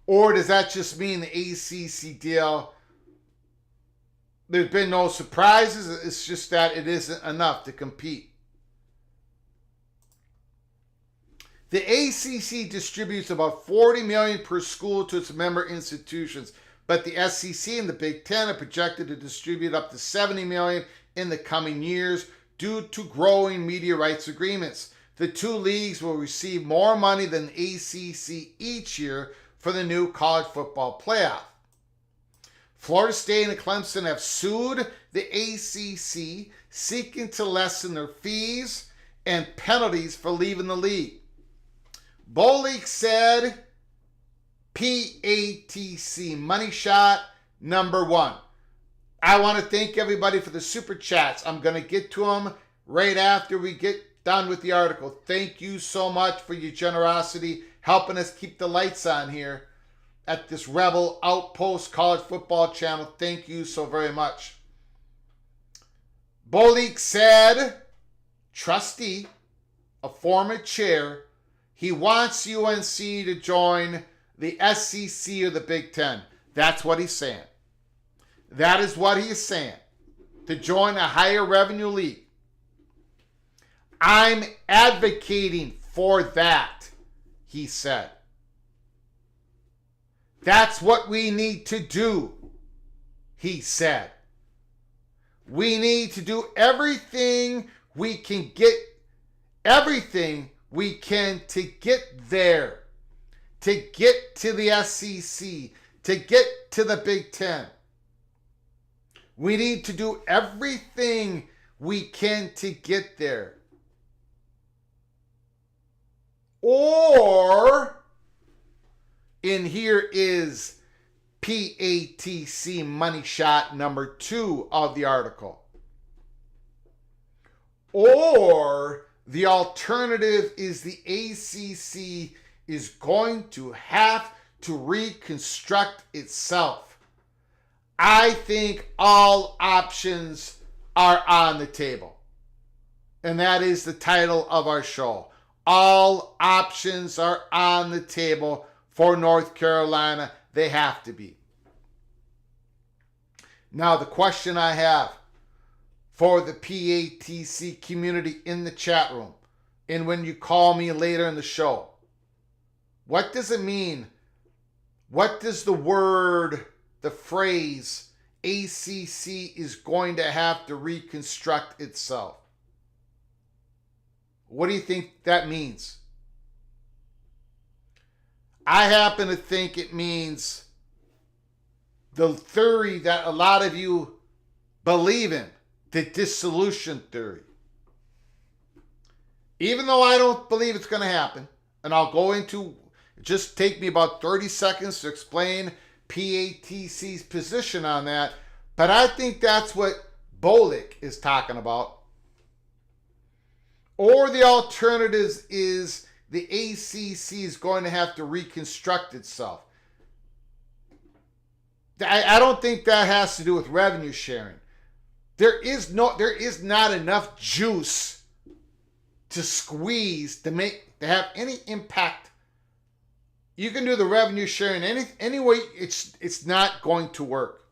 Or does that just mean the ACC deal, there's been no surprises, it's just that it isn't enough to compete? The ACC distributes about $40 million per school to its member institutions, but the SEC and the Big Ten are projected to distribute up to $70 million in the coming years due to growing media rights agreements. The two leagues will receive more money than the ACC each year for the new college football playoff. Florida State and Clemson have sued the ACC, seeking to lessen their fees and penalties for leaving the league. Bolik said, PATC, money shot number one. I want to thank everybody for the super chats. I'm going to get to them right after we get done with the article. Thank you so much for your generosity, helping us keep the lights on here at this Rebel Outpost College Football channel. Thank you so very much. Bolik said, trustee, a former chair, he wants UNC to join the SEC or the Big Ten. That's what he's saying. That is what he is saying. To join a higher revenue league. I'm advocating for that, he said. That's what we need to do, he said. We need to do everything we can get, everything we can to get there, to get to the SEC, to get to the Big Ten. We need to do everything we can to get there. Or, and here is PATC money shot number 2 of the article. Or the alternative is the ACC is going to have to reconstruct itself. I think all options are on the table. And that is the title of our show. All options are on the table for North Carolina. They have to be. Now, the question I have for the PATC community in the chat room, and when you call me later in the show, what does it mean? What does the word, the phrase, ACC is going to have to reconstruct itself? What do you think that means? I happen to think it means the theory that a lot of you believe in, the dissolution theory. Even though I don't believe it's going to happen, and I'll go into, just take me about 30 seconds to explain PATC's position on that, but I think that's what Bolik is talking about. Or the alternatives is the ACC is going to have to reconstruct itself. I don't think that has to do with revenue sharing. There is not enough juice to squeeze to have any impact. You can do the revenue sharing any way, it's not going to work.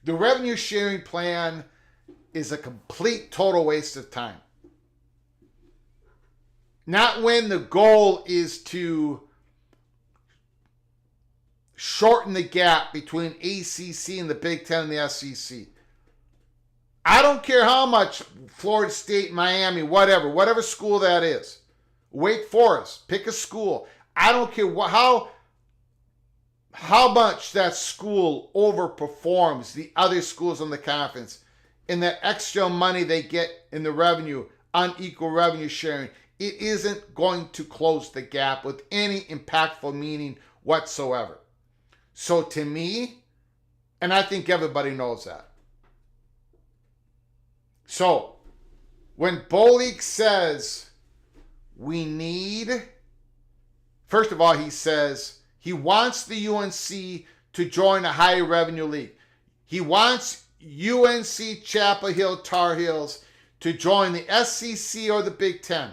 The revenue sharing plan is a complete total waste of time. Not when the goal is to shorten the gap between ACC and the Big Ten and the SEC. I don't care how much Florida State, Miami, whatever school that is. Wake Forest, pick a school. I don't care how much that school overperforms the other schools in the conference and that extra money they get in the revenue, unequal revenue sharing. It isn't going to close the gap with any impactful meaning whatsoever. So to me, and I think everybody knows that. So when Bolik says we need, first of all, he says he wants the UNC to join a high revenue league. He wants UNC Chapel Hill Tar Heels to join the SEC or the Big Ten.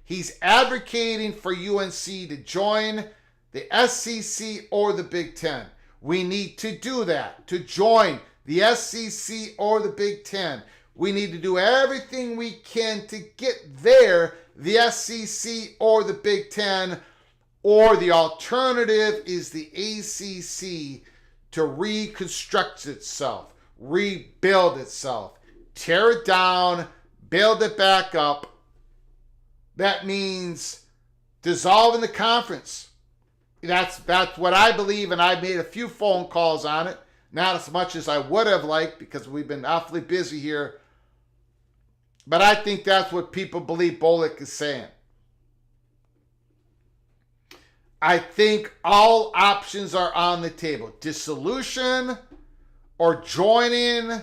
He's advocating for UNC to join the SEC or the Big Ten. We need to do that, to join the SEC or the Big Ten. We need to do everything we can to get there, the SEC or the Big Ten, or the alternative is the ACC to reconstruct itself, rebuild itself, tear it down, build it back up. That means dissolving the conference. That's what I believe, and I've made a few phone calls on it. Not as much as I would have liked because we've been awfully busy here. But I think that's what people believe Bolik is saying. I think all options are on the table. Dissolution or joining,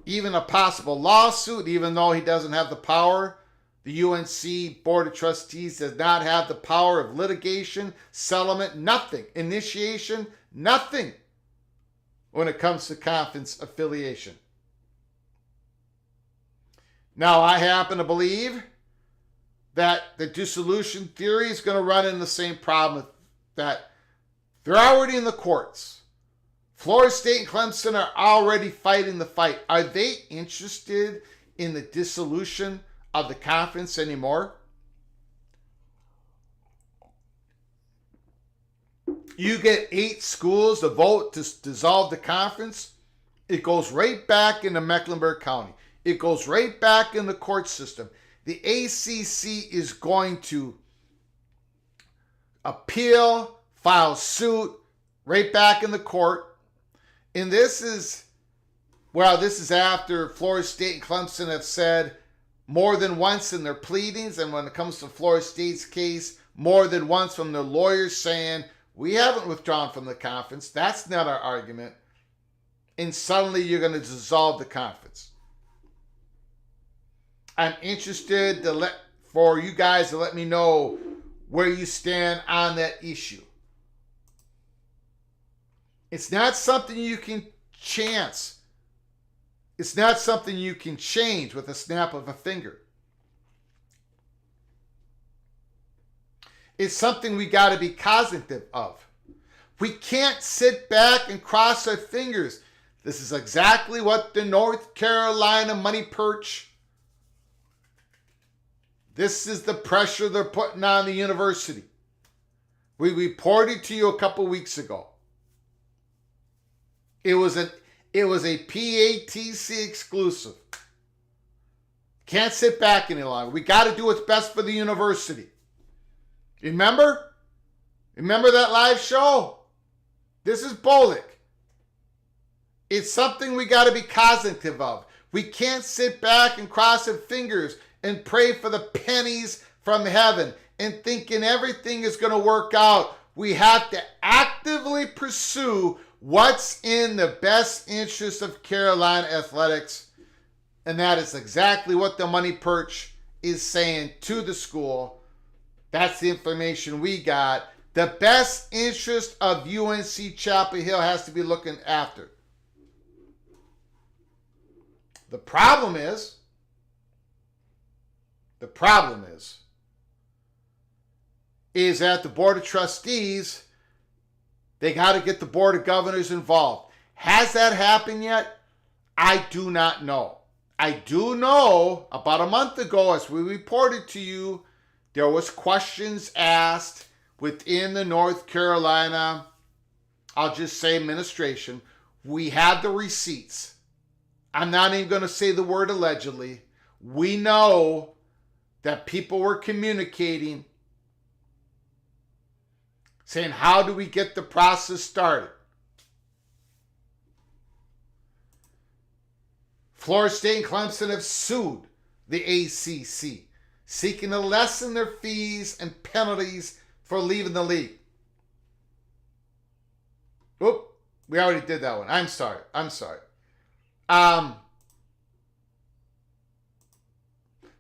even a possible lawsuit, even though he doesn't have the power. The UNC Board of Trustees does not have the power of litigation, settlement, nothing. Initiation, nothing when it comes to conference affiliation. Now, I happen to believe that the dissolution theory is going to run into the same problem that they're already in the courts. Florida State and Clemson are already fighting the fight. Are they interested in the dissolution of the conference anymore? You get 8 schools to vote to dissolve the conference. It goes right back into Mecklenburg County. It goes right back in the court system. The ACC is going to appeal, file suit, right back in the court. And this is after Florida State and Clemson have said more than once in their pleadings, and when it comes to Florida State's case, more than once from their lawyers saying, we haven't withdrawn from the conference. That's not our argument. And suddenly you're going to dissolve the conference. I'm interested for you guys to let me know where you stand on that issue. It's not something you can chance. It's not something you can change with a snap of a finger. It's something we got to be cognizant of. We can't sit back and cross our fingers. This is exactly what the North Carolina money perch. This is the pressure they're putting on the university. We reported to you a couple weeks ago. It was a PATC exclusive. Can't sit back any longer. We got to do what's best for the university. Remember? Remember that live show? This is Bolik. It's something we got to be cognizant of. We can't sit back and cross our fingers and pray for the pennies from heaven and thinking everything is going to work out. We have to actively pursue what's in the best interest of Carolina athletics. And that is exactly what the money perch is saying to the school. That's the information we got. The best interest of UNC Chapel Hill has to be looking after. The problem is that the Board of Trustees, they got to get the Board of Governors involved. Has that happened yet? I do not know. I do know about a month ago, as we reported to you, there was questions asked within the North Carolina I'll just say administration. We have the receipts. I'm not even going to say the word allegedly. We know that people were communicating, saying, how do we get the process started? Florida State and Clemson have sued the ACC, seeking to lessen their fees and penalties for leaving the league. Oop, we already did that one. I'm sorry.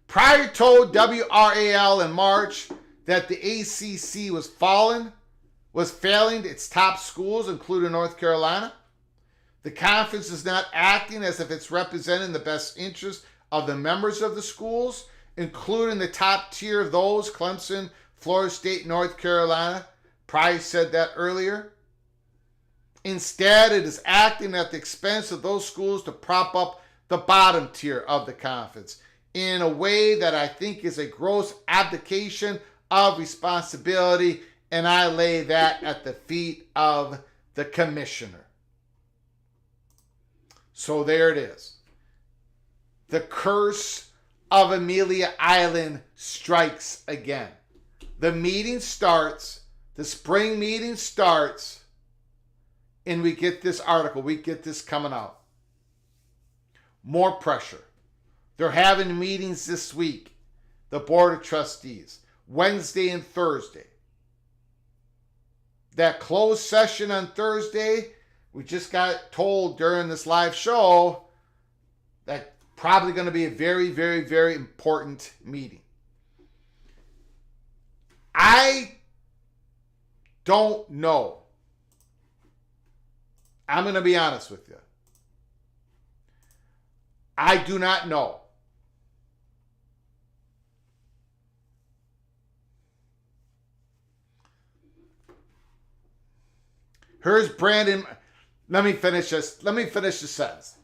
Pryor told WRAL in March that the ACC was failing its top schools, including North Carolina. The conference is not acting as if it's representing the best interest of the members of the schools, including the top tier of those, Clemson, Florida State, North Carolina. Price said that earlier. Instead, it is acting at the expense of those schools to prop up the bottom tier of the conference in a way that I think is a gross abdication of responsibility, and I lay that at the feet of the commissioner. So there it is. The curse of Amelia Island strikes again. The meeting starts, the spring meeting starts, and we get this article, we get this coming out. More pressure. They're having meetings this week, the Board of Trustees, Wednesday and Thursday. That closed session on Thursday, we just got told during this live show that probably going to be a very, very, very important meeting. I don't know. I'm going to be honest with you. I do not know. Here's Brandon. Let me finish this sentence.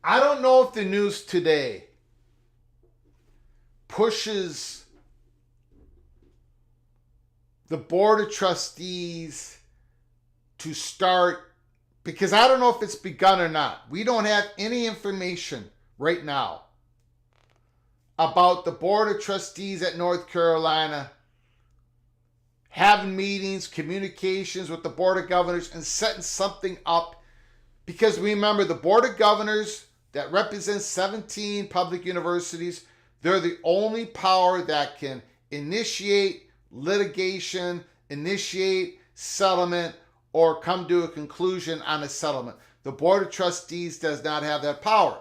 I don't know if the news today pushes the Board of Trustees to start, because I don't know if it's begun or not. We don't have any information right now about the Board of Trustees at North Carolina having meetings, communications with the Board of Governors, and setting something up. Because remember, the Board of Governors that represents 17 public universities, they're the only power that can initiate litigation, initiate settlement, or come to a conclusion on a settlement. The Board of Trustees does not have that power.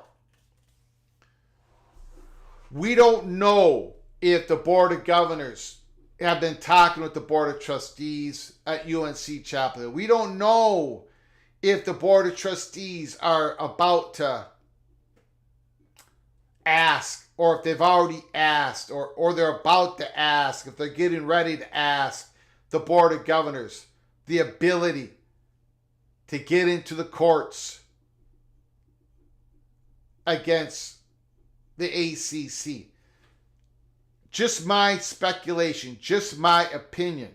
We don't know if the Board of Governors have been talking with the Board of Trustees at UNC Chapel Hill. We don't know if the Board of Trustees are about to ask, or if they've already asked, or they're about to ask, if they're getting ready to ask the Board of Governors the ability to get into the courts against the ACC. Just my speculation, just my opinion.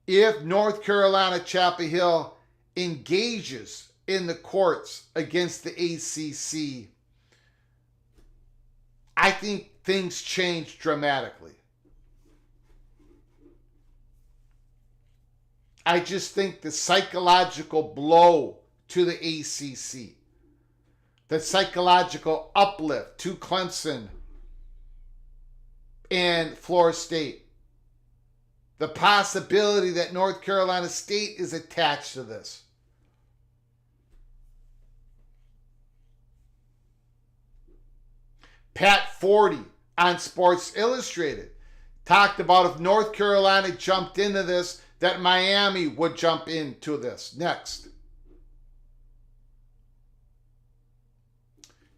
If North Carolina Chapel Hill engages in the courts against the ACC, I think things change dramatically. I just think the psychological blow to the ACC, the psychological uplift to Clemson and Florida State, the possibility that North Carolina State is attached to this. Pat Forty on Sports Illustrated talked about if North Carolina jumped into this, that Miami would jump into this next.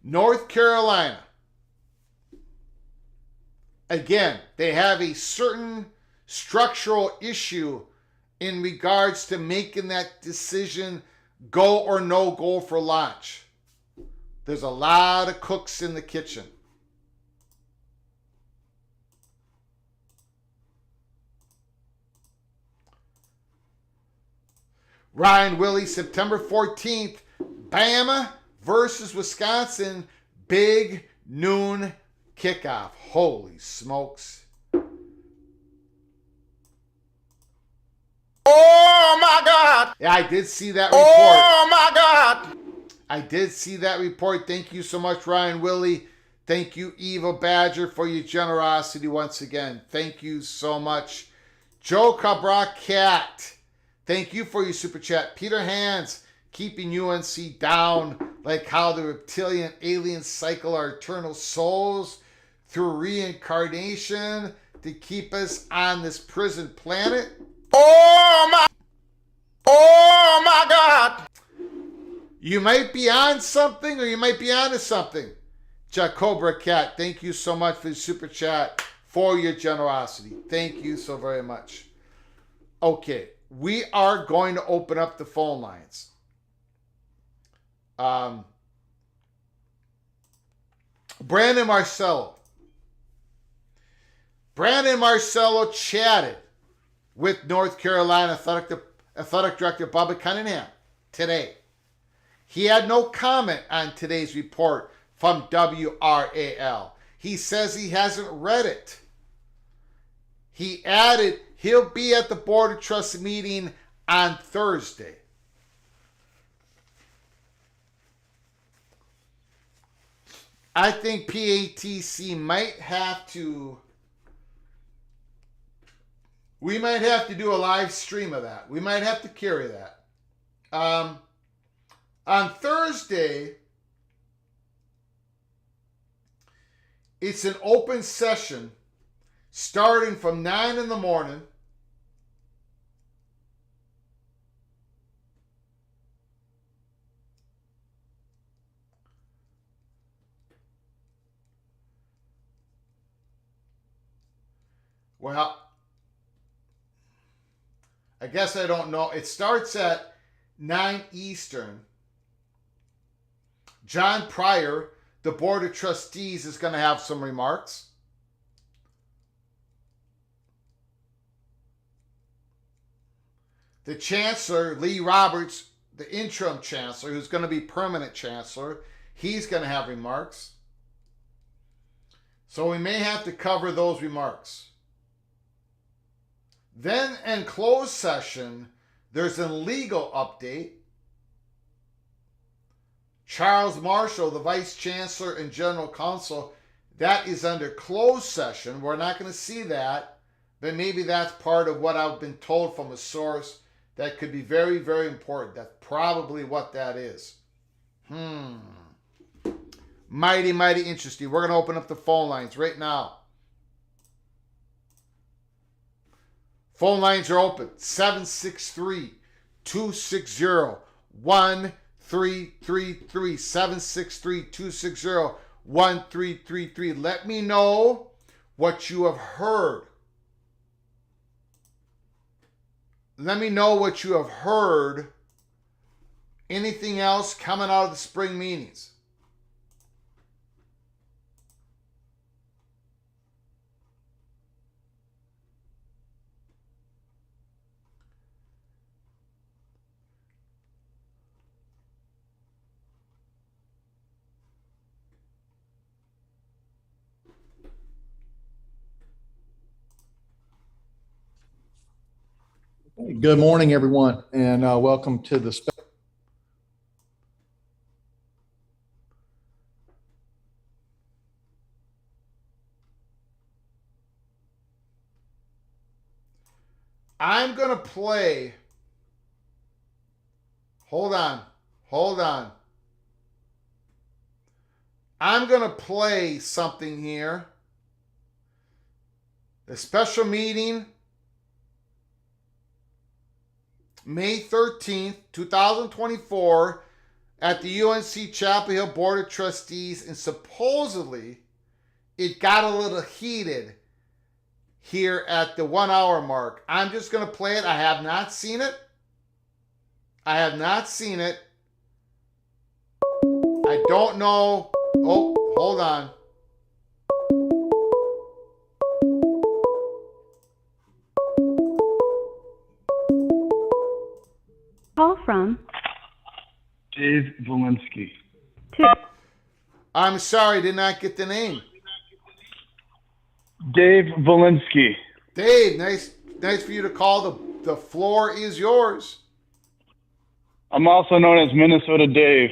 North Carolina, again, they have a certain structural issue in regards to making that decision go or no go for launch. There's a lot of cooks in the kitchen. Ryan Willie, September 14th, Bama versus Wisconsin, big noon kickoff. Holy smokes. Oh my God. Yeah, I did see that report. Oh my God. I did see that report. Thank you so much, Ryan Willie. Thank you, Eva Badger, for your generosity once again. Thank you so much. Joe Cabra Cat, thank you for your super chat. Peter Hans, keeping UNC down, like how the reptilian aliens cycle our eternal souls through reincarnation to keep us on this prison planet. Oh my God. You might be on something or you might be onto something. Jacobra Cat, thank you so much for the super chat, for your generosity. Thank you so very much. Okay, we are going to open up the phone lines. Brandon Marcello. Brandon Marcello chatted with North Carolina Athletic Director Bubba Cunningham today. He had no comment on today's report from WRAL. He says he hasn't read it. He added he'll be at the Board of Trustee meeting on Thursday. I think PATC might have to... We might have to do a live stream of that. We might have to carry that. On Thursday, it's an open session starting from 9 in the morning well, I guess I don't know. It starts at 9 Eastern. John Pryor, the Board of Trustees, is going to have some remarks. The Chancellor, Lee Roberts, the interim Chancellor, who's going to be permanent Chancellor, he's going to have remarks. So we may have to cover those remarks. Then in closed session, there's a legal update. Charles Marshall, the Vice Chancellor and General Counsel, that is under closed session. We're not going to see that, but maybe that's part of what I've been told from a source that could be very, very important. That's probably what that is. Mighty, mighty interesting. We're going to open up the phone lines right now. Phone lines are open. 763-260-1333. 763-260-1333. Let me know what you have heard. Let me know what you have heard. Anything else coming out of the spring meetings? Good morning, everyone, and welcome to the I'm going to play. Hold on. I'm going to play something here. The special meeting, May 13th, 2024, at the UNC Chapel Hill Board of Trustees, and supposedly it got a little heated here at the 1 hour mark. I'm just going to play it. I have not seen it. I don't know. Oh, hold on. Call from? Dave Valinsky. 2. I'm sorry, did not get the name. Dave Valinsky. Dave, nice for you to call. The floor is yours. I'm also known as Minnesota Dave.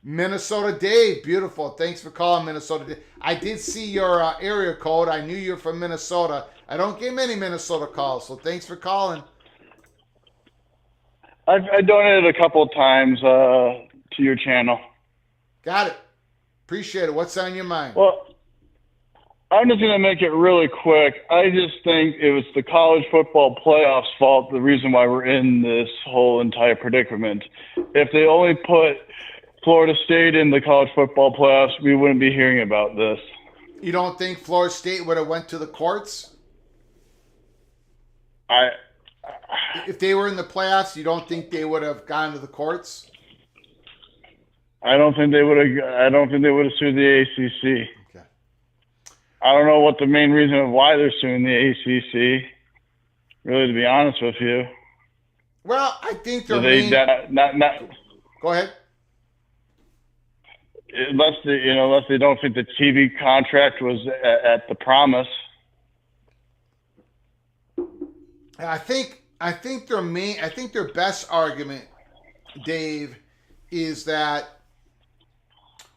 Minnesota Dave, beautiful. Thanks for calling, Minnesota Dave. I did see your area code. I knew you're from Minnesota. I don't get many Minnesota calls, so thanks for calling. I donated a couple of times to your channel. Got it. Appreciate it. What's on your mind? Well, I'm just going to make it really quick. I just think it was the college football playoffs' fault, the reason why we're in this whole entire predicament. If they only put Florida State in the college football playoffs, we wouldn't be hearing about this. You don't think Florida State would have went to the courts? If they were in the playoffs, you don't think they would have gone to the courts? I don't think they would have sued the ACC. Okay. I don't know what the main reason of why they're suing the ACC. Really, to be honest with you. Well, I think Go ahead. Unless they don't think the TV contract was at the promise. I think their best argument, Dave, is that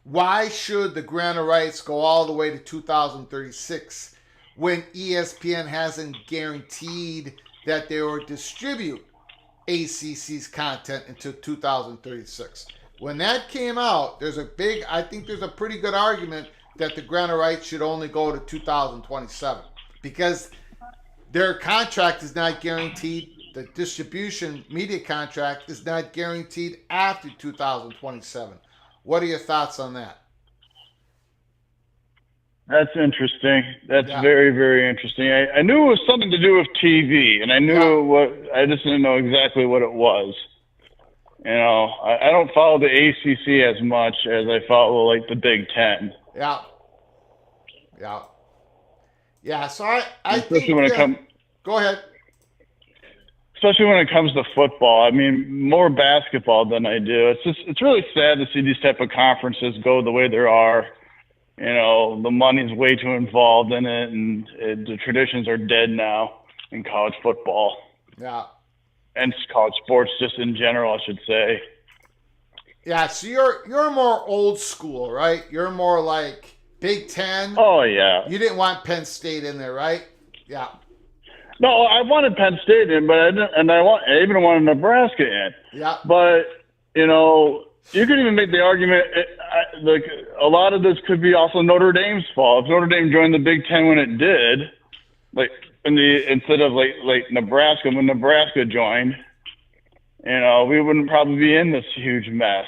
why should the grant of rights go all the way to 2036 when ESPN hasn't guaranteed that they will distribute ACC's content until 2036? When that came out, I think there's a pretty good argument that the grant of rights should only go to 2027 because their contract is not guaranteed. The distribution media contract is not guaranteed after 2027. What are your thoughts on that? That's interesting. That's very, very interesting. I knew it was something to do with TV, and I just didn't know exactly what it was. You know, I don't follow the ACC as much as I follow like the Big Ten. Yeah. So I especially think when it comes. Go ahead. Especially when it comes to football. I mean, more basketball than I do. It's really sad to see these type of conferences go the way they are. You know, the money's way too involved in it, and the traditions are dead now in college football. Yeah. And college sports just in general, I should say. Yeah, so you're more old school, right? You're more like Big Ten. Oh, yeah. You didn't want Penn State in there, right? Yeah. No, I wanted Penn State in, but I even wanted Nebraska in. Yeah. But, you know, you could even make the argument, like a lot of this could be also Notre Dame's fault. If Notre Dame joined the Big Ten when it did, like instead of like Nebraska, when Nebraska joined, you know, we wouldn't probably be in this huge mess.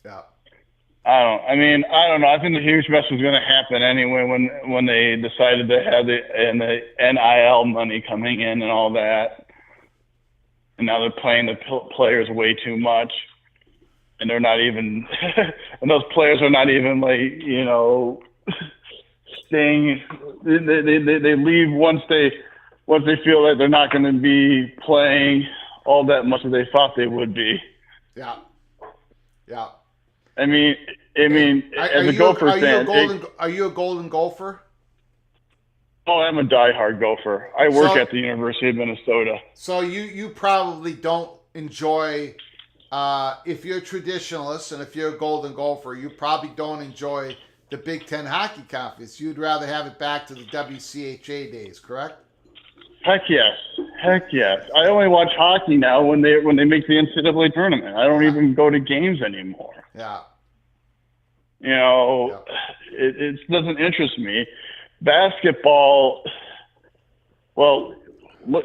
Yeah. I don't know. I think the huge mess was going to happen anyway when they decided to have the NIL money coming in and all that. And now they're playing the players way too much. And they're not even – and those players are not even, like, you know, staying – they leave once they feel like they're not going to be playing all that much as they thought they would be. Yeah. Yeah. I mean, as a Gopher fan, are you a Golden Gopher? Oh, I'm a diehard Gopher. I work at the University of Minnesota. So you probably don't enjoy, if you're a traditionalist and if you're a Golden Gopher, you probably don't enjoy the Big Ten Hockey Conference. You'd rather have it back to the WCHA days, correct? Heck yes. I only watch hockey now when they make the NCAA tournament. I don't even go to games anymore. Yeah. You know, it doesn't interest me. Basketball, well,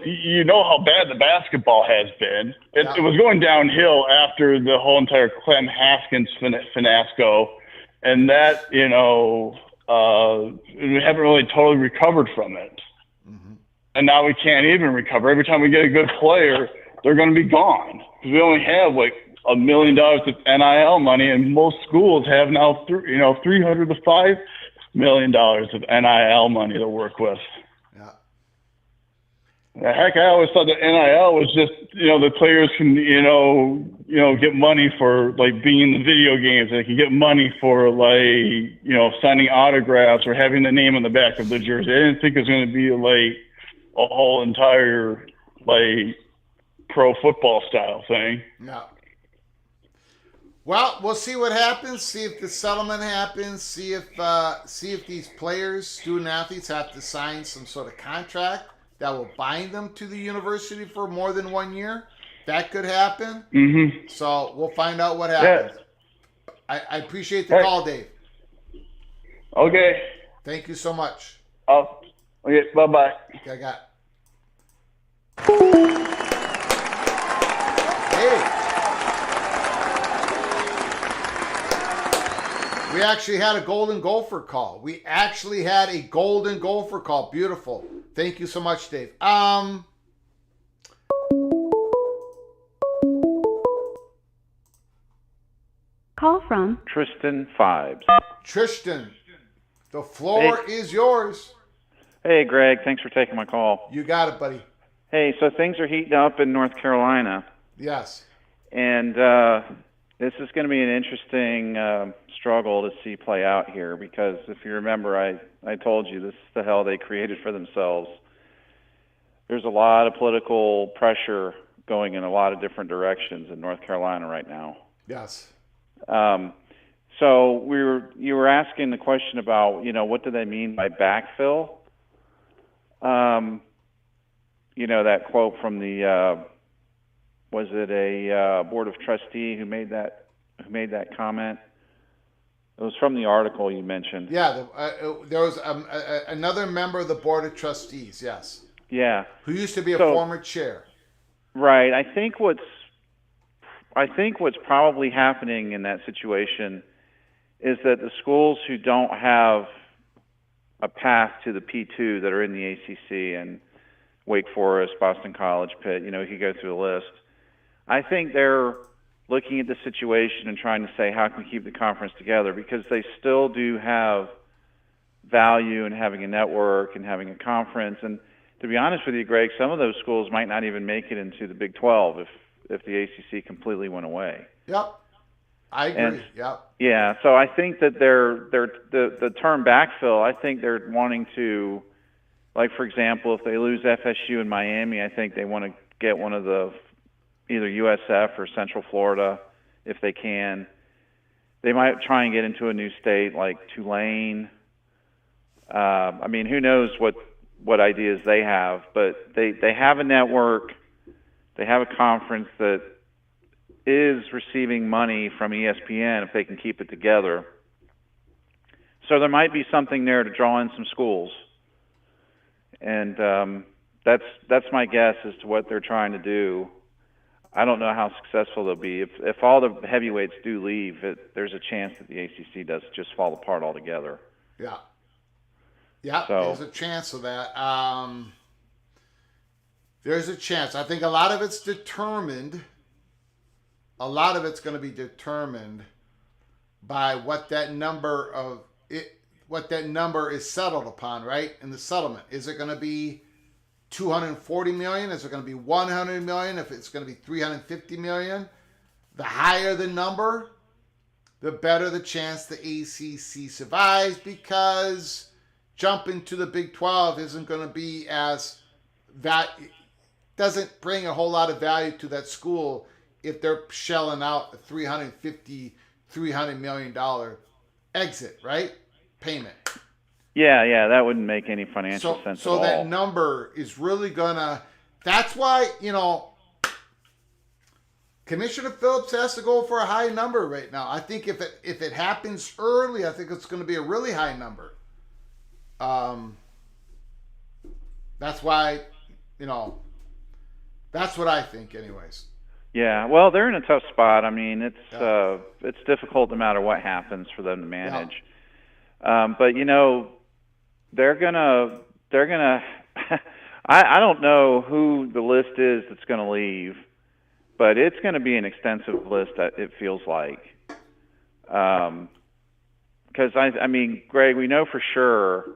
you know how bad the basketball has been. It was going downhill after the whole entire Clem Haskins fiasco, and that, you know, we haven't really totally recovered from it. Mm-hmm. And now we can't even recover. Every time we get a good player, they're going to be gone. Because we only have like $1 million of NIL money, and most schools have now, $300 to $5 million of NIL money to work with. Yeah. Heck, I always thought that NIL was just, the players can, get money for like being in the video games. They can get money for like, signing autographs or having the name on the back of the jersey. I didn't think it was going to be like a whole entire like pro football style thing. No. Well, we'll see what happens. See if the settlement happens. See if these players, student athletes, have to sign some sort of contract that will bind them to the university for more than 1 year. That could happen. Mm-hmm. So we'll find out what happens. Yeah. I appreciate the call, Dave. Okay. Thank you so much. Okay. Bye-bye. Okay, I got. Hey. We actually had a Golden Gopher call. Beautiful. Thank you so much, Dave. Call from Tristan Fibes. Tristan, the floor is yours. Hey, Greg. Thanks for taking my call. You got it, buddy. Hey, so things are heating up in North Carolina. Yes. And this is going to be an interesting struggle to see play out here because if you remember, I told you this is the hell they created for themselves. There's a lot of political pressure going in a lot of different directions in North Carolina right now. Yes. So you were asking the question about, what do they mean by backfill? That quote from the was it a Board of Trustee who made that comment? It was from the article you mentioned. Yeah, there was another member of the Board of Trustees, yes. Yeah. Who used to be a former chair. Right. I think what's probably happening in that situation is that the schools who don't have a path to the P2 that are in the ACC and Wake Forest, Boston College, Pitt, you could go through the list. I think they're looking at the situation and trying to say, how can we keep the conference together? Because they still do have value in having a network and having a conference. And to be honest with you, Greg, some of those schools might not even make it into the Big 12 if the ACC completely went away. Yep. I agree. Yep. Yeah, so I think that the term backfill, I think they're wanting to, like, for example, if they lose FSU and Miami, I think they want to get one of the either USF or Central Florida if they can. They might try and get into a new state like Tulane. Who knows what ideas they have, but they have a network. They have a conference that is receiving money from ESPN if they can keep it together. So there might be something there to draw in some schools. And that's my guess as to what they're trying to do. I don't know how successful they'll be. If all the heavyweights do leave, there's a chance that the ACC does just fall apart altogether. Yeah. Yeah, so there's a chance of that. There's a chance. I think a lot of it's determined. A lot of it's going to be determined by what that number is settled upon, right? In the settlement, is it going to be $240 million? Is it going to be $100 million? If it's going to be $350 million, the higher the number, the better the chance the ACC survives, because jumping to the Big 12 isn't going to be doesn't bring a whole lot of value to that school if they're shelling out a $300 million exit, right? Payment. Yeah, that wouldn't make any financial sense at all. So that number is really gonna. That's why Commissioner Phillips has to go for a high number right now. I think if it happens early, I think it's going to be a really high number. That's why, that's what I think, anyways. Yeah, well, they're in a tough spot. I mean, it's difficult no matter what happens for them to manage. Yeah. But they're gonna. I don't know who the list is that's going to leave, but it's going to be an extensive list. It feels like, because Greg, we know for sure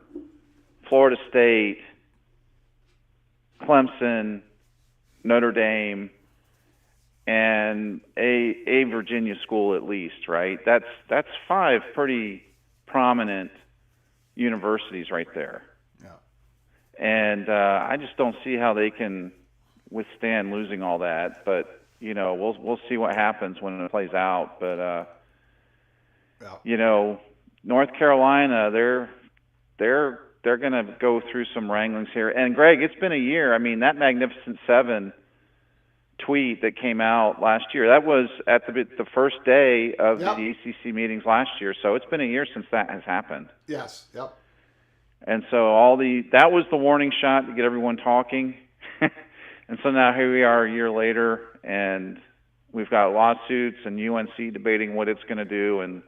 Florida State, Clemson, Notre Dame, and a Virginia school at least, right? That's 5 pretty prominent universities right there. Yeah. And I just don't see how they can withstand losing all that. But we'll see what happens when it plays out. But North Carolina, they're going to go through some wranglings here. And Greg, it's been a year. I mean, that Magnificent Seven tweet that came out last year, that was at the first day of the ACC meetings last year. So it's been a year since that has happened. Yes. Yep. And so that was the warning shot to get everyone talking. And so now here we are a year later, and we've got lawsuits and UNC debating what it's going to do, and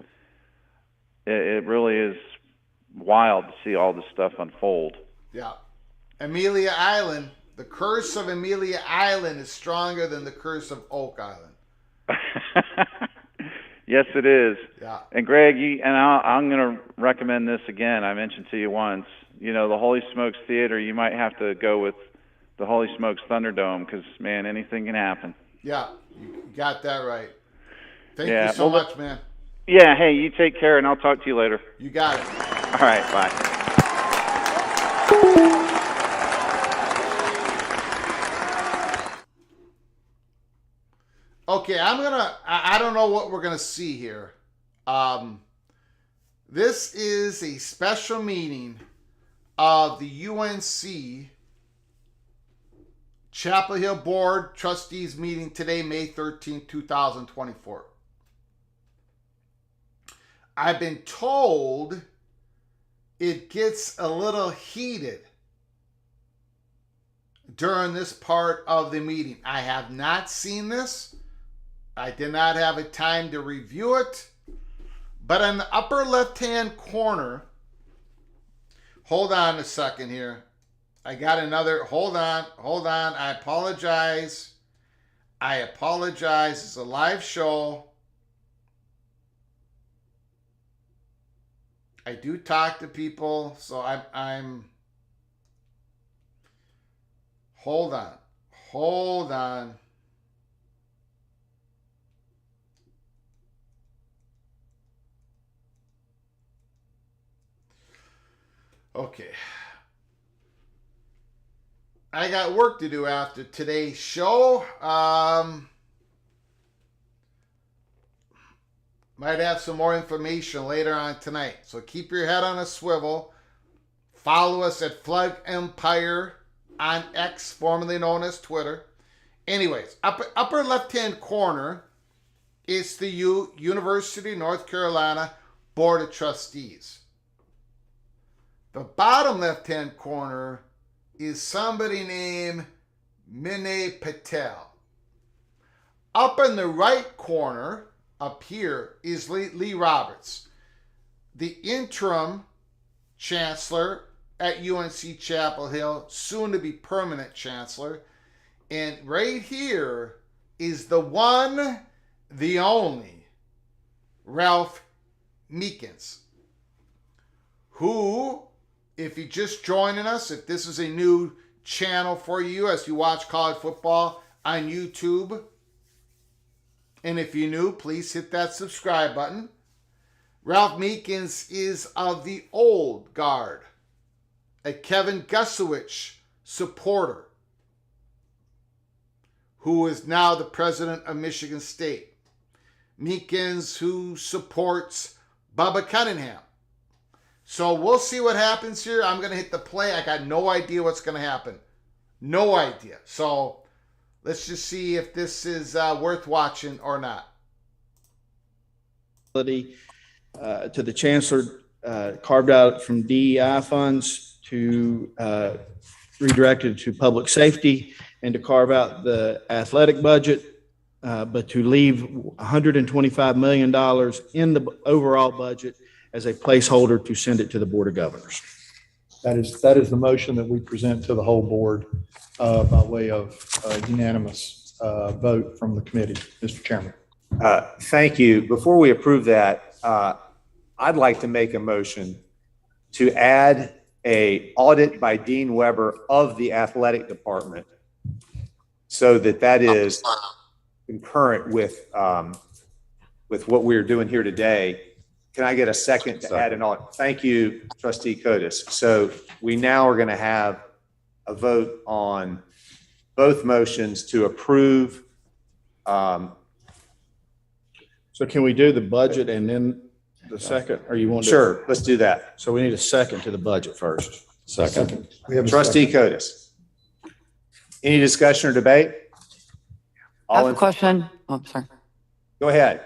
it really is wild to see all this stuff unfold. Yeah. Amelia Island, the curse of Amelia Island is stronger than the curse of Oak Island. Yes, it is. Yeah. And Greg, I'm going to recommend this again. I mentioned to you once, the Holy Smokes Theater, you might have to go with the Holy Smokes Thunderdome because, man, anything can happen. Yeah, you got that right. Thank you so much, man. Yeah, hey, you take care, and I'll talk to you later. You got it. All right, bye. Okay, I don't know what we're gonna see here. This is a special meeting of the UNC Chapel Hill Board Trustees meeting today, May 13, 2024. I've been told it gets a little heated during this part of the meeting. I have not seen this. I did not have a time to review it. But in the upper left-hand corner, hold on a second here. I got another, hold on. I apologize. It's a live show. I do talk to people, so I'm hold on. Okay. I got work to do after today's show. Might have some more information later on tonight. So keep your head on a swivel. Follow us at Flood Empire on X, formerly known as Twitter. Anyways, upper left-hand corner is the University of North Carolina Board of Trustees. The bottom left-hand corner is somebody named Minay Patel. Up in the right corner, up here, is Lee Roberts, the interim chancellor at UNC Chapel Hill, soon to be permanent chancellor. And right here is the one, the only, Ralph Meekins, who, if you're just joining us, if this is a new channel for you as you watch college football on YouTube, and if you're new, please hit that subscribe button. Ralph Meekins is of the old guard, a Kevin Gusowich supporter, who is now the president of Michigan State. Meekins, who supports Bubba Cunningham. So we'll see what happens here. I'm going to hit the play. I got no idea what's going to happen. No idea. So let's just see if this is worth watching or not. To the chancellor, carved out from DEI funds to redirected to public safety, and to carve out the athletic budget, but to leave $125 million in the overall budget as a placeholder to send it to the Board of Governors. That is the motion that we present to the whole board by way of unanimous vote from the committee, Mr. Chairman. Thank you. Before we approve that, I'd like to make a motion to add a audit by Dean Weber of the athletic department, so that is concurrent with what we're doing here today. Can I get a second to add an audit? Thank you, Trustee Cotis. So we now are going to have a vote on both motions to approve. So can we do the budget and then the second, or you want to? Sure, let's do that. So we need a second to the budget first. Second. We have a Trustee Cotis. Any discussion or debate? I have a question. Oh, sorry. Go ahead.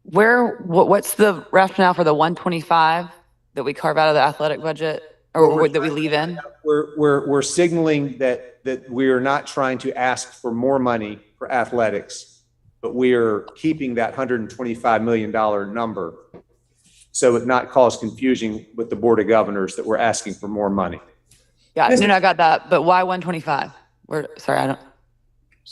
What's the rationale for the 125 that we carve out of the athletic budget, or that we leave in? We're signaling that we are not trying to ask for more money for athletics, but we are keeping that $125 million number, so it not cause confusion with the Board of Governors that we're asking for more money. Yeah, no, I got that. But why 125? Sorry, I don't.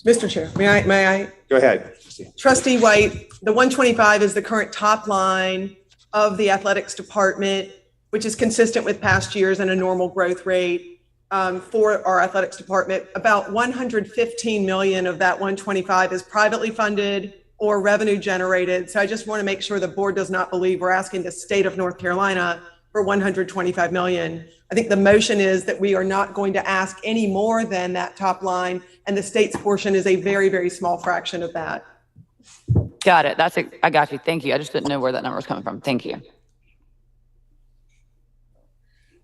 Mr. Chair, may I? Go ahead. Trustee White, the 125 is the current top line of the athletics department, which is consistent with past years and a normal growth rate for our athletics department. About 115 million of that 125 is privately funded or revenue generated. So I just want to make sure the board does not believe we're asking the state of North Carolina for 125 million. I think the motion is that we are not going to ask any more than that top line, and the state's portion is a very, very small fraction of that. Got it. I got you. Thank you. I just didn't know where that number was coming from. Thank you.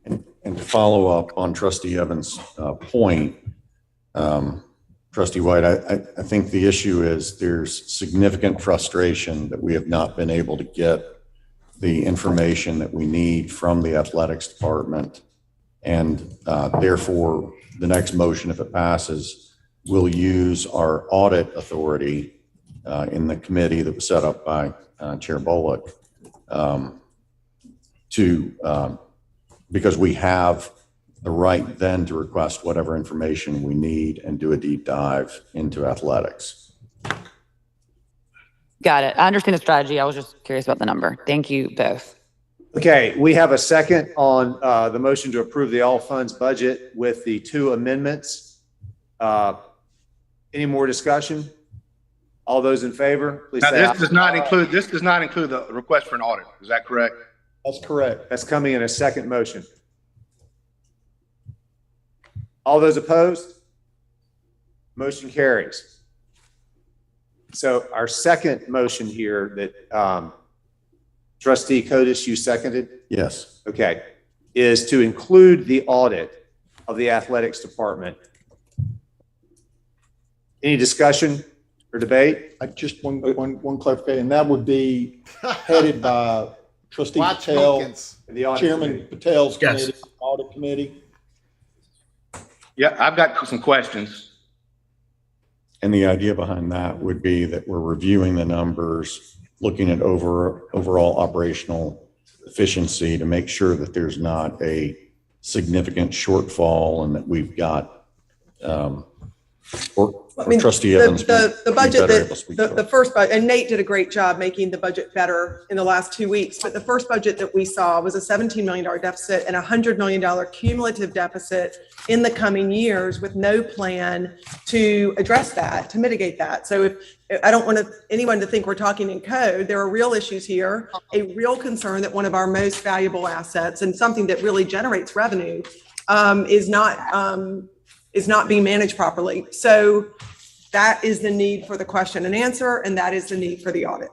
And to follow up on Trustee Evans' point, Trustee White, I think the issue is there's significant frustration that we have not been able to get the information that we need from the athletics department. And therefore, the next motion, if it passes, will use our audit authority in the committee that was set up by Chair Bullock because we have the right then to request whatever information we need and do a deep dive into athletics. Got it. I understand the strategy. I was just curious about the number. Thank you both. Okay, we have a second on the motion to approve the all funds budget with the two amendments. Any more discussion? All those in favor, please say aye. This does not include the request for an audit. Is that correct? That's correct. That's coming in a second motion. All those opposed? Motion carries. So our second motion here that Trustee Cotis, you seconded? Yes. Okay, is to include the audit of the athletics department. Any discussion or debate? I just one clarification, and that would be headed by Trustee Patel, The audit Chairman committee. Patel's Yes. committee, audit committee. Yeah, I've got some questions. And the idea behind that would be that we're reviewing the numbers, looking at overall operational efficiency to make sure that there's not a significant shortfall and that we've got, Trustee Evans. The budget the first budget, and Nate did a great job making the budget better in the last 2 weeks, but the first budget that we saw was a $17 million deficit and a $100 million cumulative deficit in the coming years with no plan to address that, to mitigate that. So if I don't want anyone to think we're talking in code, there are real issues here, a real concern that one of our most valuable assets and something that really generates revenue is not being managed properly. So that is the need for the question and answer, and that is the need for the audit.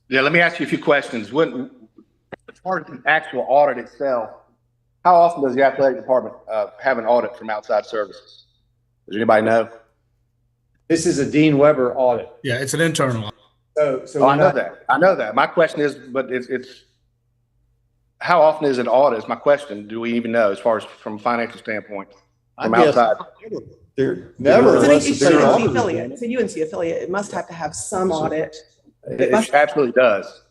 Yeah, let me ask you a few questions. As far as the actual audit itself, how often does the athletic department have an audit from outside services? Does anybody know? This is a Dean Weber audit. Yeah, it's an internal. So I know that. I know that. My question is, but it's how often is an audit? Is my question. Do we even know as far as from a financial standpoint from outside? Never. It's a UNC affiliate. It's a UNC affiliate. It must have to have some audit. It absolutely does.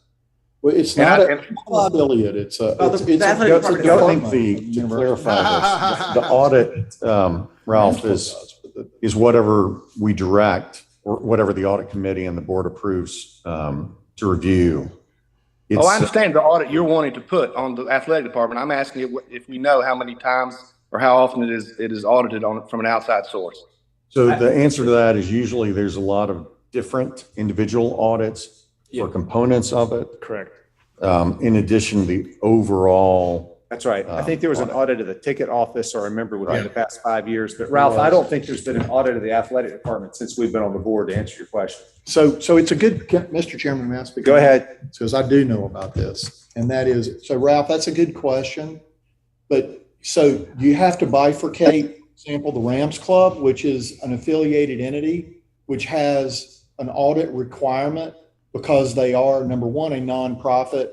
Well, it's not an affiliate. It's a. Well, the athletic department I think to clarify this, the audit, Ralph, is whatever we direct or whatever the audit committee and the board approves to review. It's, I understand the audit you're wanting to put on the athletic department. I'm asking you if we know how many times or how often it is audited from an outside source. So the answer to that is usually there's a lot of different individual audits for components of it. Correct. In addition, the overall. That's right. I think there was an audit of the ticket office, or I remember within the past 5 years. But Ralph, I don't think there's been an audit of the athletic department since we've been on the board, to answer your question. So it's a good, Mr. Chairman, may I speak? Go ahead. Because I do know about this. And that is, so Ralph, that's a good question. But so you have to bifurcate, for example, the Rams Club, which is an affiliated entity, which has an audit requirement because they are, number one, a nonprofit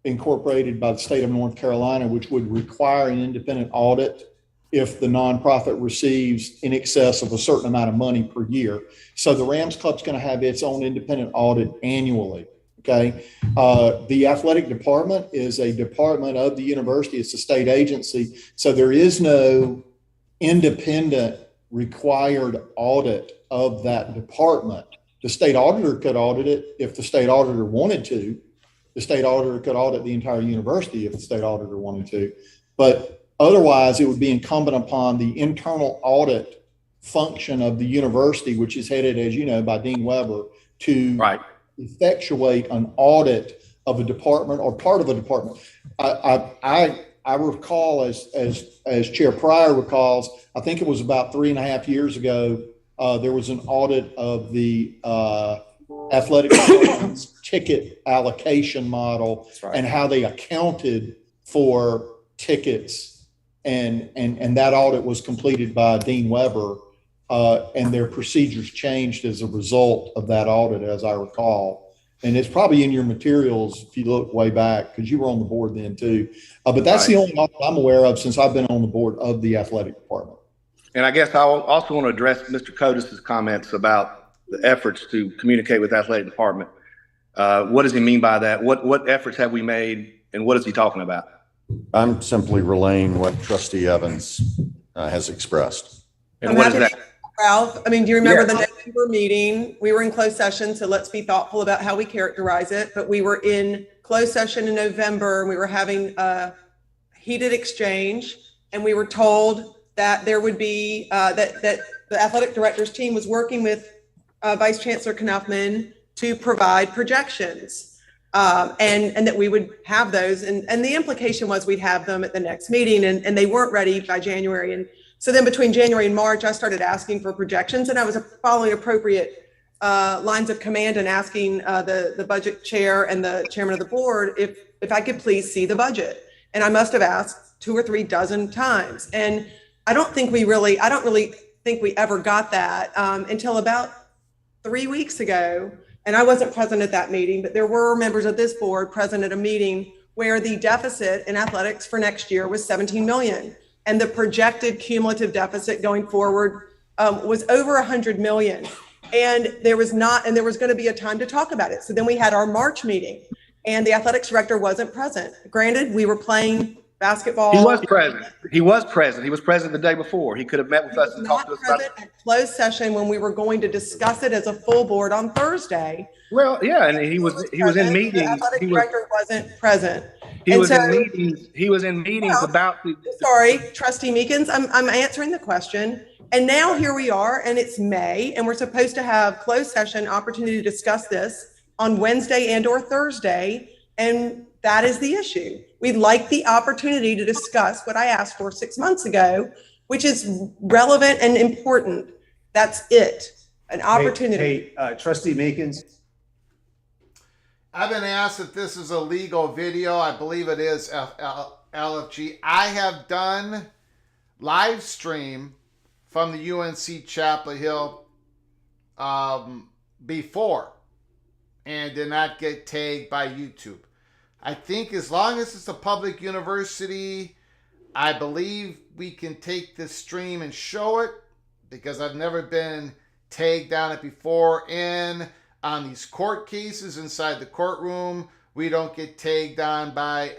incorporated by the state of North Carolina, which would require an independent audit if the nonprofit receives in excess of a certain amount of money per year. So the Rams Club's going to have its own independent audit annually. Okay. The athletic department is a department of the university. It's a state agency. So there is no independent required audit of that department. The state auditor could audit it if the state auditor wanted to. The state auditor could audit the entire university if the state auditor wanted to. But otherwise, it would be incumbent upon the internal audit function of the university, which is headed, as you know, by Dean Weber, to effectuate an audit of a department or part of a department. I recall, as Chair Pryor recalls, I think it was about 3.5 years ago, there was an audit of the athletic department's ticket allocation model and how they accounted for tickets. And that audit was completed by Dean Weber, and their procedures changed as a result of that audit, as I recall. And it's probably in your materials if you look way back, because you were on the board then too. But that's the only audit I'm aware of since I've been on the board of the athletic department. And I guess I also want to address Mr. Codis's comments about the efforts to communicate with the athletic department. What does he mean by that? What efforts have we made, and what is he talking about? I'm simply relaying what Trustee Evans has expressed. And what is that? Ralph, I mean, do you remember the November meeting? We were in closed session, so let's be thoughtful about how we characterize it. But we were in closed session in November, and we were having a heated exchange, and we were told that there would be, that the athletic director's team was working with Vice Chancellor Knaufman to provide projections, and that we would have those. And the implication was we'd have them at the next meeting, and they weren't ready by January. And so then between January and March, I started asking for projections, and I was following appropriate lines of command and asking the budget chair and the chairman of the board if I could please see the budget. And I must have asked 2 or 3 dozen times. And I don't really think we ever got that until about 3 weeks ago. And I wasn't present at that meeting, but there were members of this board present at a meeting where the deficit in athletics for next year was 17 million. And the projected cumulative deficit going forward was over 100 million. And there was going to be a time to talk about it. So then we had our March meeting, and the athletics director wasn't present. Granted, we were playing basketball. He was present. He was present the day before. He could have met with us and talked to us about it. At closed session when we were going to discuss it as a full board on Thursday. Well, yeah, and he was in meetings. The athletic director wasn't present. He was in meetings about the. Sorry, Trustee Meekins, I'm answering the question. And now here we are, and it's May, and we're supposed to have closed session opportunity to discuss this on Wednesday and or Thursday. And that is the issue. We'd like the opportunity to discuss what I asked for 6 months ago, which is relevant and important. That's it. An opportunity. Hey, Trustee Meekins. I've been asked if this is a legal video. I believe it is, LFG. I have done live stream from the UNC Chapel Hill before and did not get tagged by YouTube. I think as long as it's a public university, I believe we can take this stream and show it, because I've never been tagged on it before. And on these court cases inside the courtroom, we don't get tagged on by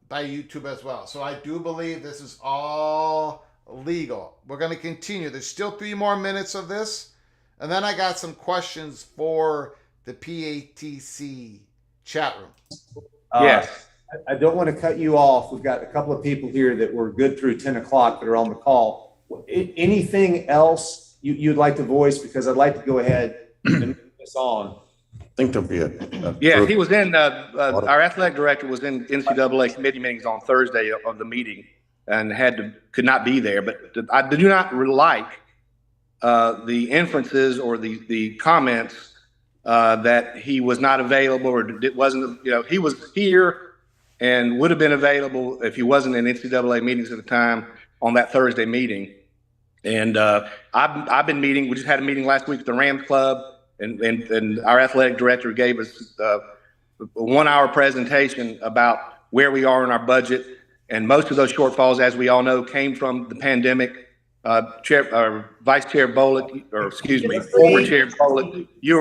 YouTube as well. So I do believe this is all legal. We're going to continue. There's still 3 more minutes of this. And then I got some questions for the PATC chat room. Yes. I don't want to cut you off. We've got a couple of people here that were good through 10 o'clock that are on the call. Anything else you'd like to voice? Because I'd like to go ahead and move this on. I think there'll be Yeah, he was in, our athletic director was in NCAA committee meetings on Thursday of the meeting and could not be there. But I do not like the inferences or the comments that he was not available or it wasn't, he was here and would have been available if he wasn't in NCAA meetings at the time on that Thursday meeting. And I've been meeting, we just had a meeting last week at the Rams Club, and our athletic director gave us a 1 hour presentation about where we are in our budget. And most of those shortfalls, as we all know, came from the pandemic. Vice Chair Bolick, or excuse me, former Chair Bolick, you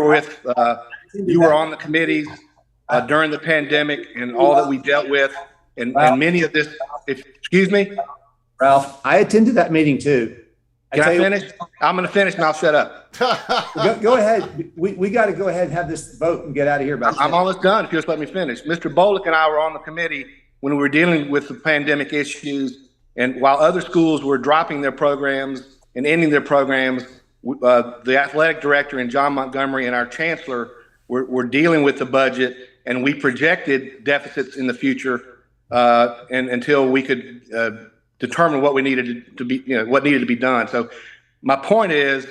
were on the committees during the pandemic and all that we dealt with, and many of this. Excuse me, Ralph, I attended that meeting too. Can I finish? I'm going to finish and I'll shut up. Go ahead. We got to go ahead and have this vote and get out of here. I'm almost done. If you just let me finish. Mr. Bolick and I were on the committee when we were dealing with the pandemic issues, and while other schools were dropping their programs and ending their programs, the athletic director and John Montgomery and our chancellor were dealing with the budget, and we projected deficits in the future and until we could determine what we needed to be, what needed to be done. So my point is,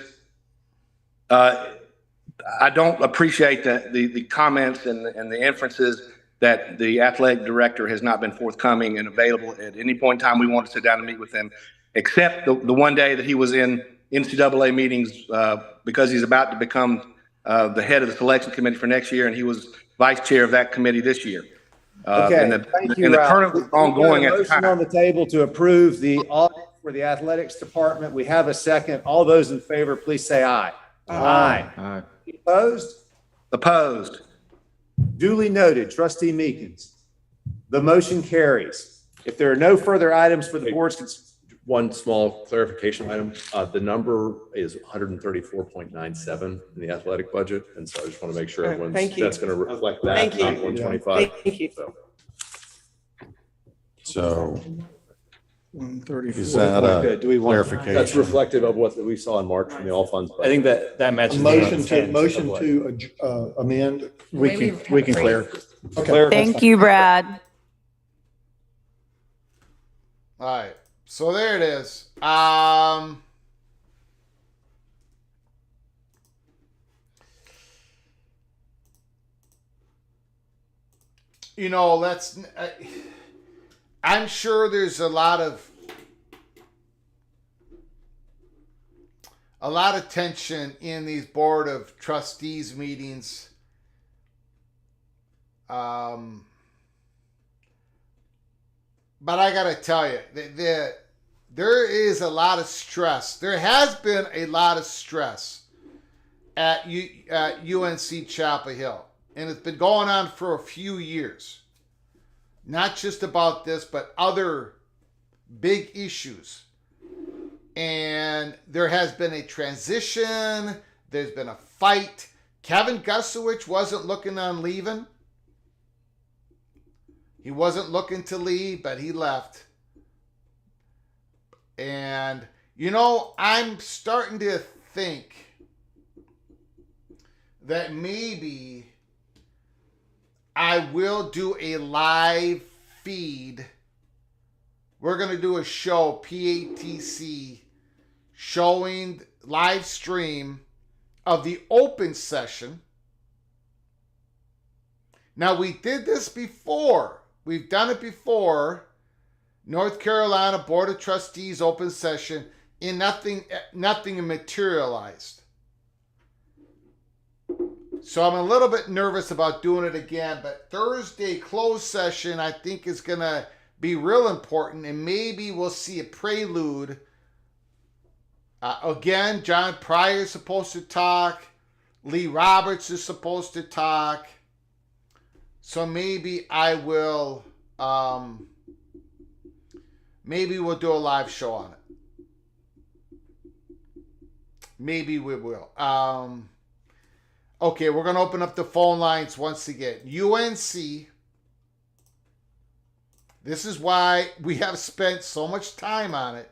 I don't appreciate the comments and the inferences that the athletic director has not been forthcoming and available at any point in time. We want to sit down and meet with him, except the one day that he was in NCAA meetings because he's about to become the head of the selection committee for next year, and he was vice chair of that committee this year. Okay, thank you, Ralph. tournament was ongoing at the time. Motion on the table to approve the audit for the athletics department. We have a second. All those in favor, please say aye. Aye. Opposed? Opposed. Duly noted. Trustee Meekins. The motion carries. If there are no further items for the board's one small clarification item. The number is 134.97 in the athletic budget. And so I just want to make sure everyone's, that's going to reflect that, not 125. Thank you. So 134. is that a clarification? That's reflective of what we saw in March from the all funds budget. I think that matches. Motion to amend. We can clear. Okay. Thank you, Brad. All right. So there it is. I'm sure there's a lot of tension in these board of trustees meetings. But I gotta tell you, there is a lot of stress. There has been a lot of stress at UNC Chapel Hill, and it's been going on for a few years. Not just about this, but other big issues. And there has been a transition. There's been a fight. Kevin Gusowich wasn't looking on leaving. He wasn't looking to leave, but he left. And, I'm starting to think that maybe I will do a live feed. We're going to do a show, PATC, showing live stream of the open session. Now, we did this before. We've done it before. North Carolina Board of Trustees open session, and nothing materialized. So I'm a little bit nervous about doing it again, but Thursday closed session I think is going to be real important, and maybe we'll see a prelude. Again, John Pryor is supposed to talk. Lee Roberts is supposed to talk. So maybe I will, maybe we'll do a live show on it. Maybe we will. Okay, we're going to open up the phone lines once again. UNC, this is why we have spent so much time on it.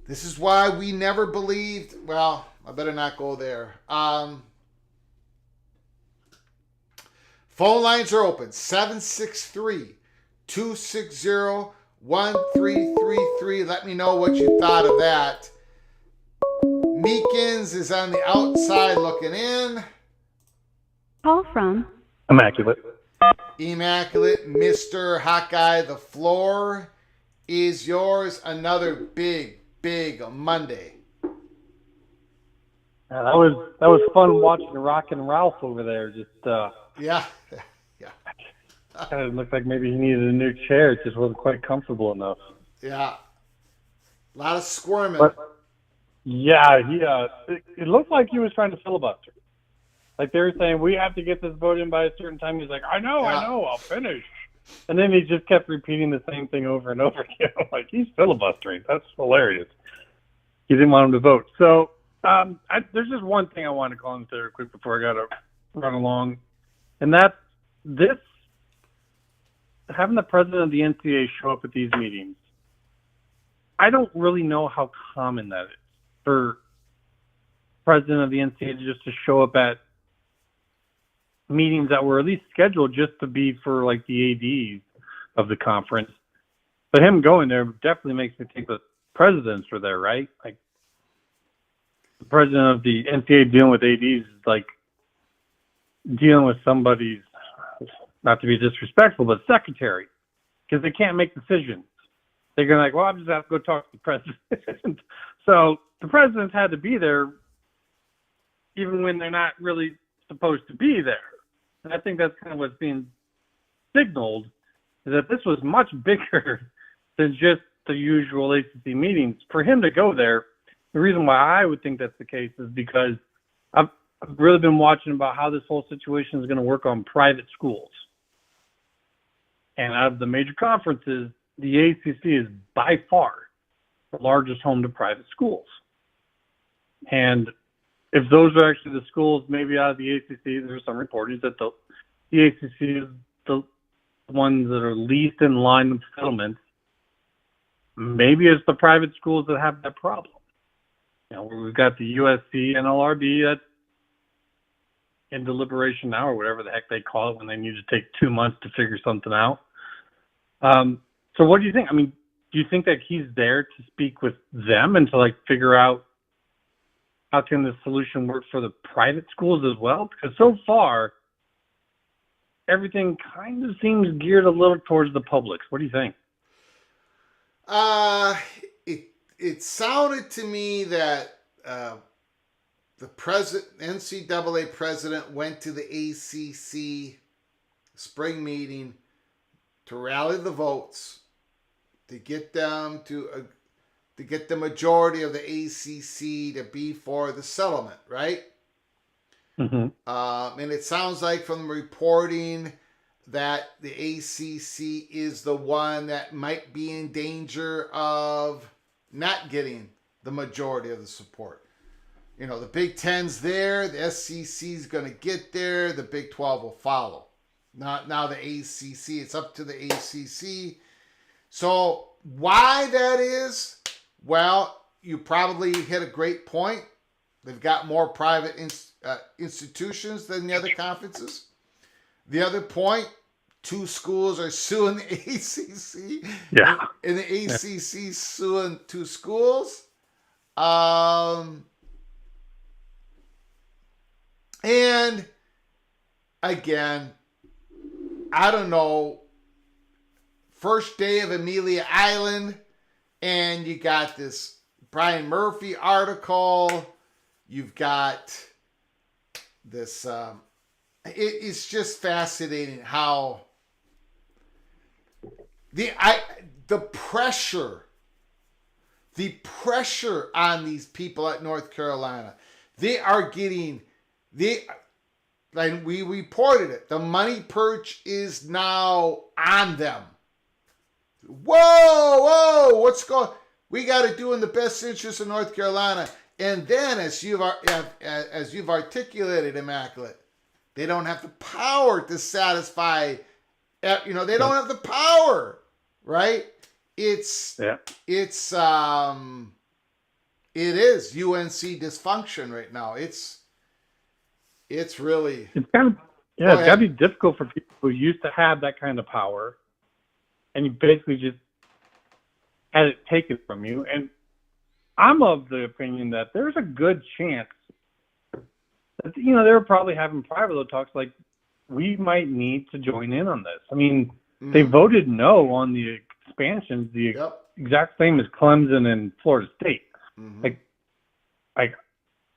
This is why we never believed, well, I better not go there. Phone lines are open, 763-260-1333. Let me know what you thought of that. Meekins is on the outside looking in. Call from Immaculate. Immaculate. Mr. Hawkeye, the floor is yours. Another big Monday. Yeah, that was fun watching Rock and Ralph over there. Just yeah. Kind of looked like maybe he needed a new chair. It just wasn't quite comfortable enough. Yeah. A lot of squirming. But, yeah, it looked like he was trying to filibuster. Like they were saying, we have to get this vote in by a certain time. He's like, I know, I'll finish. And then he just kept repeating the same thing over and over again. Like, he's filibustering. That's hilarious. He didn't want him to vote. So there's just one thing I want to call him there quick before I got to run along. And that's this, having the president of the NCAA show up at these meetings. I don't really know how common that is for president of the NCAA just to show up at meetings that were at least scheduled just to be for like the ADs of the conference. But him going there definitely makes me think the presidents were there, right? Like the president of the NCAA dealing with ADs is like dealing with somebody's, not to be disrespectful, but secretary, because they can't make decisions. They're going to like, well, I just have to go talk to the president. So the presidents had to be there even when they're not really supposed to be there. And I think that's kind of what's being signaled, is that this was much bigger than just the usual ACC meetings. For him to go there, the reason why I would think that's the case is because I've really been watching about how this whole situation is going to work on private schools. And out of the major conferences, the ACC is by far the largest home to private schools. And if those are actually the schools, maybe out of the ACC, there's some reporting that the ACC is the ones that are least in line with settlements. Maybe it's the private schools that have that problem. You know, we've got the USC NLRB that's in deliberation now, or whatever the heck they call it when they need to take 2 months to figure something out. So what do you think? I mean, do you think that he's there to speak with them and to like figure out how can the solution work for the private schools as well? Because so far, everything kind of seems geared a little towards the publics. What do you think? It sounded to me that the NCAA president went to the ACC spring meeting to rally the votes to get them to get the majority of the ACC to be for the settlement, right? Mm-hmm. And it sounds like from the reporting that the ACC is the one that might be in danger of not getting the majority of the support. You know, the Big Ten's there, the SEC's going to get there, the Big 12 will follow. Now the ACC, it's up to the ACC. So why that is, well, you probably hit a great point. They've got more private institutions than the other conferences. The other point, 2 schools are suing the ACC. Yeah. And the ACC suing 2 schools. And again, I don't know, first day of Amelia Island, and you got this Brian Murphy article. You've got this, it's just fascinating how the pressure on these people at North Carolina, they are getting, like we reported it, the money perch is now on them. Whoa, what's going? We got to do in the best interest of North Carolina. And then, as you've articulated, Immaculate, they don't have the power to satisfy. They don't have the power, right? It is UNC dysfunction right now. It's really. It's kind of it's got to be difficult for people who used to have that kind of power, and you basically just had it taken from you. And I'm of the opinion that there's a good chance that, they were probably having private little talks like, we might need to join in on this. I mean, they voted no on the expansions, the exact same as Clemson and Florida State. Like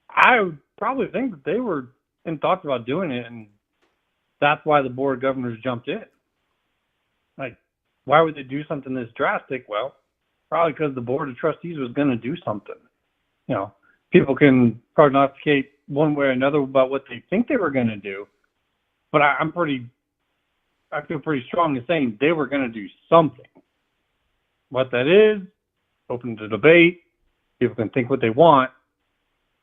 I would probably think that they were in thoughts about doing it, and that's why the Board of Governors jumped in. Like, why would they do something this drastic? Well, probably because the Board of Trustees was going to do something. People can prognosticate one way or another about what they think they were going to do, but I feel pretty strong in saying they were going to do something. What that is, open to debate. People can think what they want.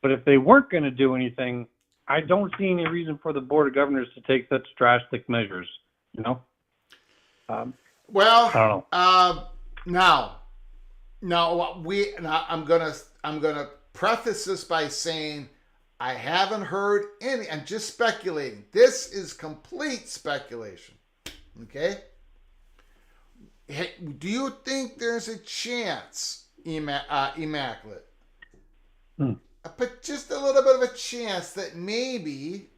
But if they weren't going to do anything, I don't see any reason for the Board of Governors to take such drastic measures. I don't know. I'm gonna preface this by saying I haven't heard any. I'm just speculating. This is complete speculation. Okay. Hey, do you think there's a chance, Immaculate? But just a little bit of a chance that maybe,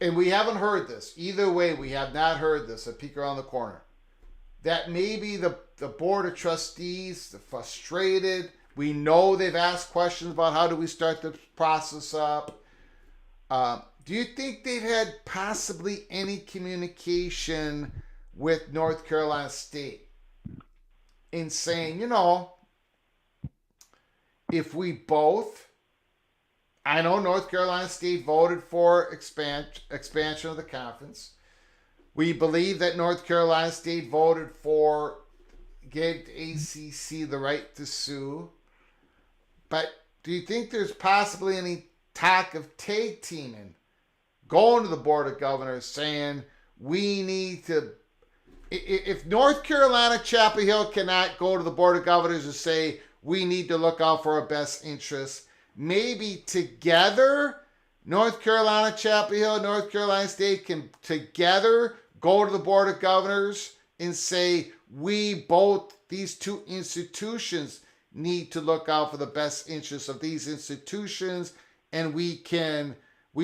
and we haven't heard this. Either way, we have not heard this, a peek around the corner, that maybe the Board of Trustees, the frustrated, we know they've asked questions about how do we start the process up. Do you think they've had possibly any communication with North Carolina State in saying, if we both, I know North Carolina State voted for expansion of the conference. We believe that North Carolina State voted for gave the ACC the right to sue. But do you think there's possibly any talk of tag teaming, going to the Board of Governors saying we need to, if North Carolina Chapel Hill cannot go to the Board of Governors and say we need to look out for our best interests, maybe together North Carolina Chapel Hill, North Carolina State can together go to the Board of Governors and say these two institutions need to look out for the best interests of these institutions, and we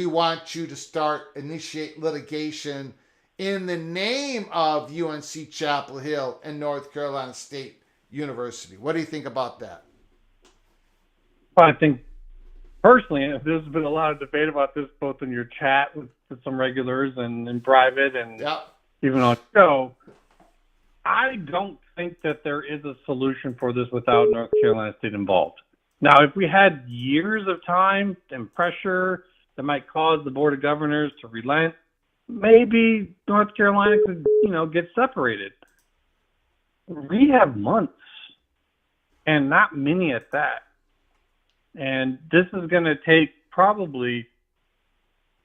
want you to initiate litigation in the name of UNC Chapel Hill and North Carolina State University. What do you think about that? Well, I think personally, there's been a lot of debate about this both in your chat with some regulars and in private and even on show. I don't think that there is a solution for this without North Carolina State involved. Now, if we had years of time and pressure that might cause the Board of Governors to relent, maybe North Carolina could, get separated. We have months, and not many at that. And this is going to take probably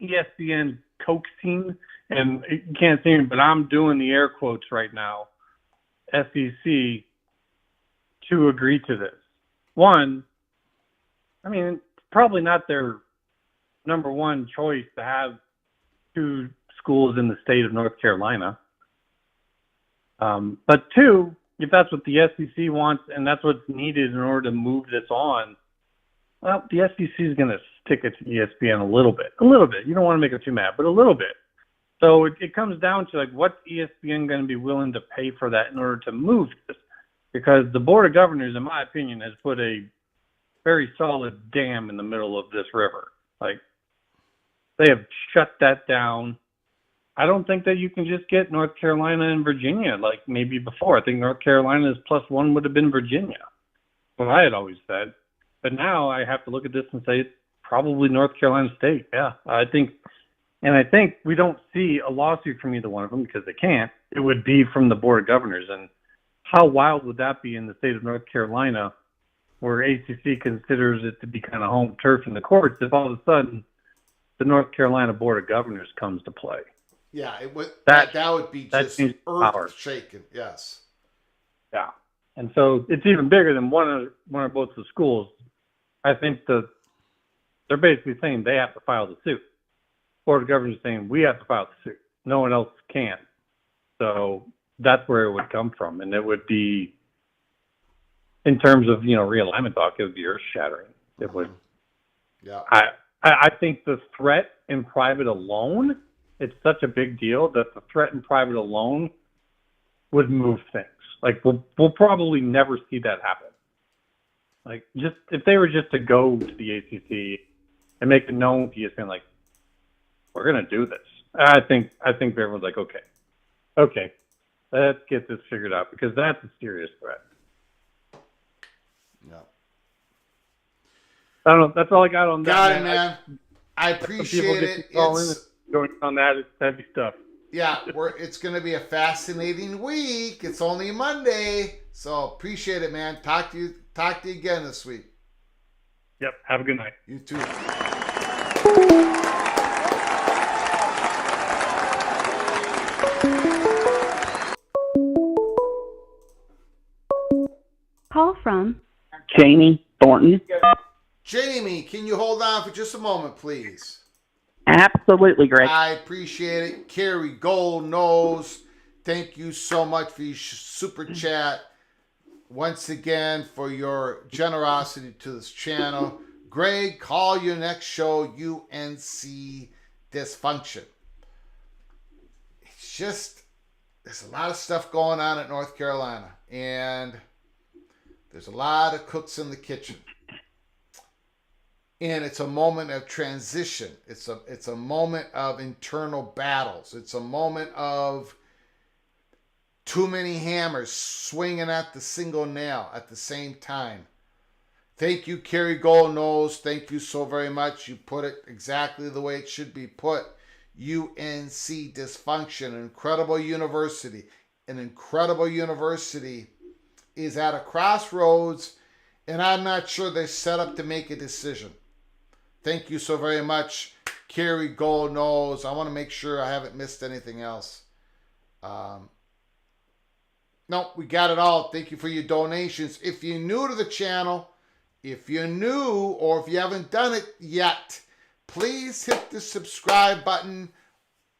ESPN coaxing, and you can't see me, but I'm doing the air quotes right now, SEC to agree to this. One, I mean, it's probably not their number one choice to have two schools in the state of North Carolina. But two, if that's what the SEC wants and that's what's needed in order to move this on, well, the SEC is going to stick it to ESPN a little bit. You don't want to make it too mad, but a little bit. So it comes down to what's ESPN going to be willing to pay for that in order to move this? Because the Board of Governors, in my opinion, has put a very solid dam in the middle of this river. They have shut that down. I don't think that you can just get North Carolina and Virginia like maybe before. I think North Carolina's +1 would have been Virginia. What I had always said. But now I have to look at this and say it's probably North Carolina State. Yeah, I think we don't see a lawsuit from either one of them because they can't. It would be from the Board of Governors. And how wild would that be in the state of North Carolina where ACC considers it to be kind of home turf in the courts, if all of a sudden the North Carolina Board of Governors comes to play. Yeah, it would, that would be just earth shaking. Yes. Yeah. And so it's even bigger than one or both the schools. I think they're basically saying they have to file the suit. Board of Governors saying we have to file the suit. No one else can. So that's where it would come from. And it would be, in terms of, realignment talk, it would be earth shattering. It would. Yeah. I think the threat in private alone, it's such a big deal that the threat in private alone would move things. Like we'll probably never see that happen. Like just if they were just to go to the ACC and make it known to ESPN, like we're gonna do this. I think everyone's like, okay, let's get this figured out because that's a serious threat. Yeah. I don't know. That's all I got on that. Got it, man. I appreciate it. It's going on that. It's heavy stuff. Yeah, it's going to be a fascinating week. It's only Monday, so appreciate it, man. Talk to you again this week. Yep. Have a good night. You too. Call from Jamie Thornton. Jamie, can you hold on for just a moment, please? Absolutely, Greg. I appreciate it. Carrie Gold knows. Thank you so much for your super chat. Once again, for your generosity to this channel. Greg, call your next show UNC Dysfunction. It's just, there's a lot of stuff going on at North Carolina. And there's a lot of cooks in the kitchen. And it's a moment of transition. It's a moment of internal battles. It's a moment of too many hammers swinging at the single nail at the same time. Thank you, Carrie Gold knows. Thank you so very much. You put it exactly the way it should be put. UNC Dysfunction, an incredible university. An incredible university is at a crossroads, and I'm not sure they're set up to make a decision. Thank you so very much, Carrie Gold knows. I want to make sure I haven't missed anything else. No, we got it all. Thank you for your donations. If you're new to the channel, if you're new or if you haven't done it yet, please hit the subscribe button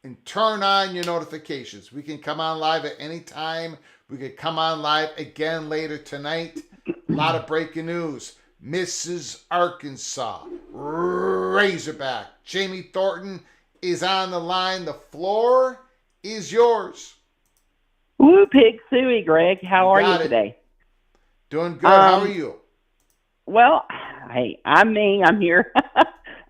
and turn on your notifications. We can come on live at any time. We could come on live again later tonight. A lot of breaking news. Mrs. Arkansas, Razorback, Jamie Thornton is on the line. The floor is yours. Woo, Pig Suey, Greg. How are you today? Doing good. How are you? Well, hey, I'm me. I'm here.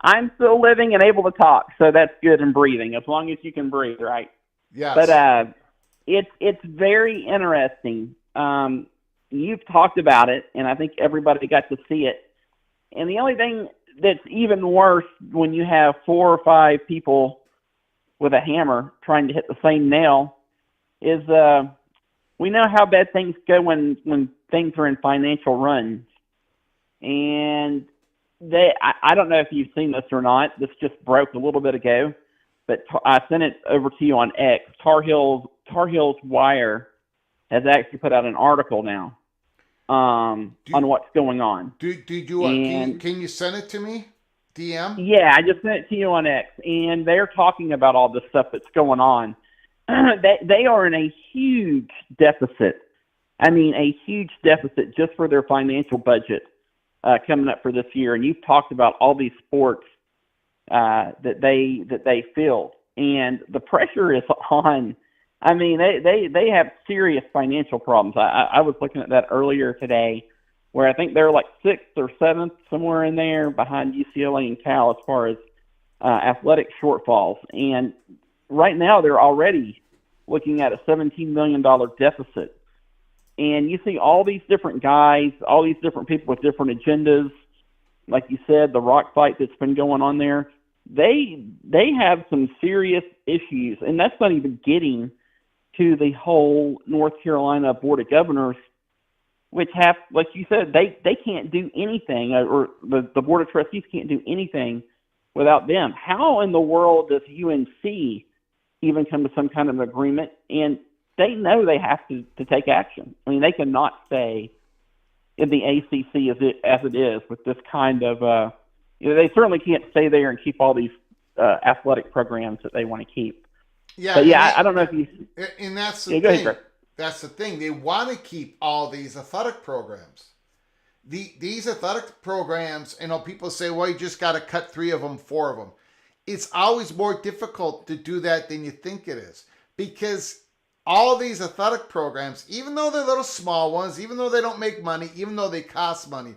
I'm still living and able to talk, so that's good and breathing, as long as you can breathe, right? Yes. But it's very interesting. You've talked about it, and I think everybody got to see it. And the only thing that's even worse when you have 4 or 5 people with a hammer trying to hit the same nail is we know how bad things go when things are in financial runs. And I don't know if you've seen this or not. This just broke a little bit ago, but I sent it over to you on X. Tar Heels Wire has actually put out an article now on what's going on. Can you send it to me? DM? Yeah, I just sent it to you on X, and they're talking about all this stuff that's going on. They are in a huge deficit. I mean, a huge deficit just for their financial budget coming up for this year. And you've talked about all these sports that they field, and the pressure is on. I mean, they have serious financial problems. I was looking at that earlier today, where I think they're like 6th or 7th, somewhere in there, behind UCLA and Cal as far as athletic shortfalls. And right now, they're already looking at a $17 million deficit. And you see all these different guys, all these different people with different agendas. Like you said, the rock fight that's been going on there. They have some serious issues, and that's not even getting to the whole North Carolina Board of Governors which have, like you said, they can't do anything, or the Board of Trustees can't do anything without them. How in the world does UNC even come to some kind of agreement? And they know they have to take action. I mean, they cannot stay in the ACC as it is with this kind of, they certainly can't stay there and keep all these athletic programs that they want to keep. Yeah, but yeah, I don't know if you. And that's the thing. Go ahead, that's the thing. They want to keep all these athletic programs. These athletic programs, people say, well, you just got to cut 3 of them, 4 of them. It's always more difficult to do that than you think it is, because all these athletic programs, even though they're little small ones, even though they don't make money, even though they cost money,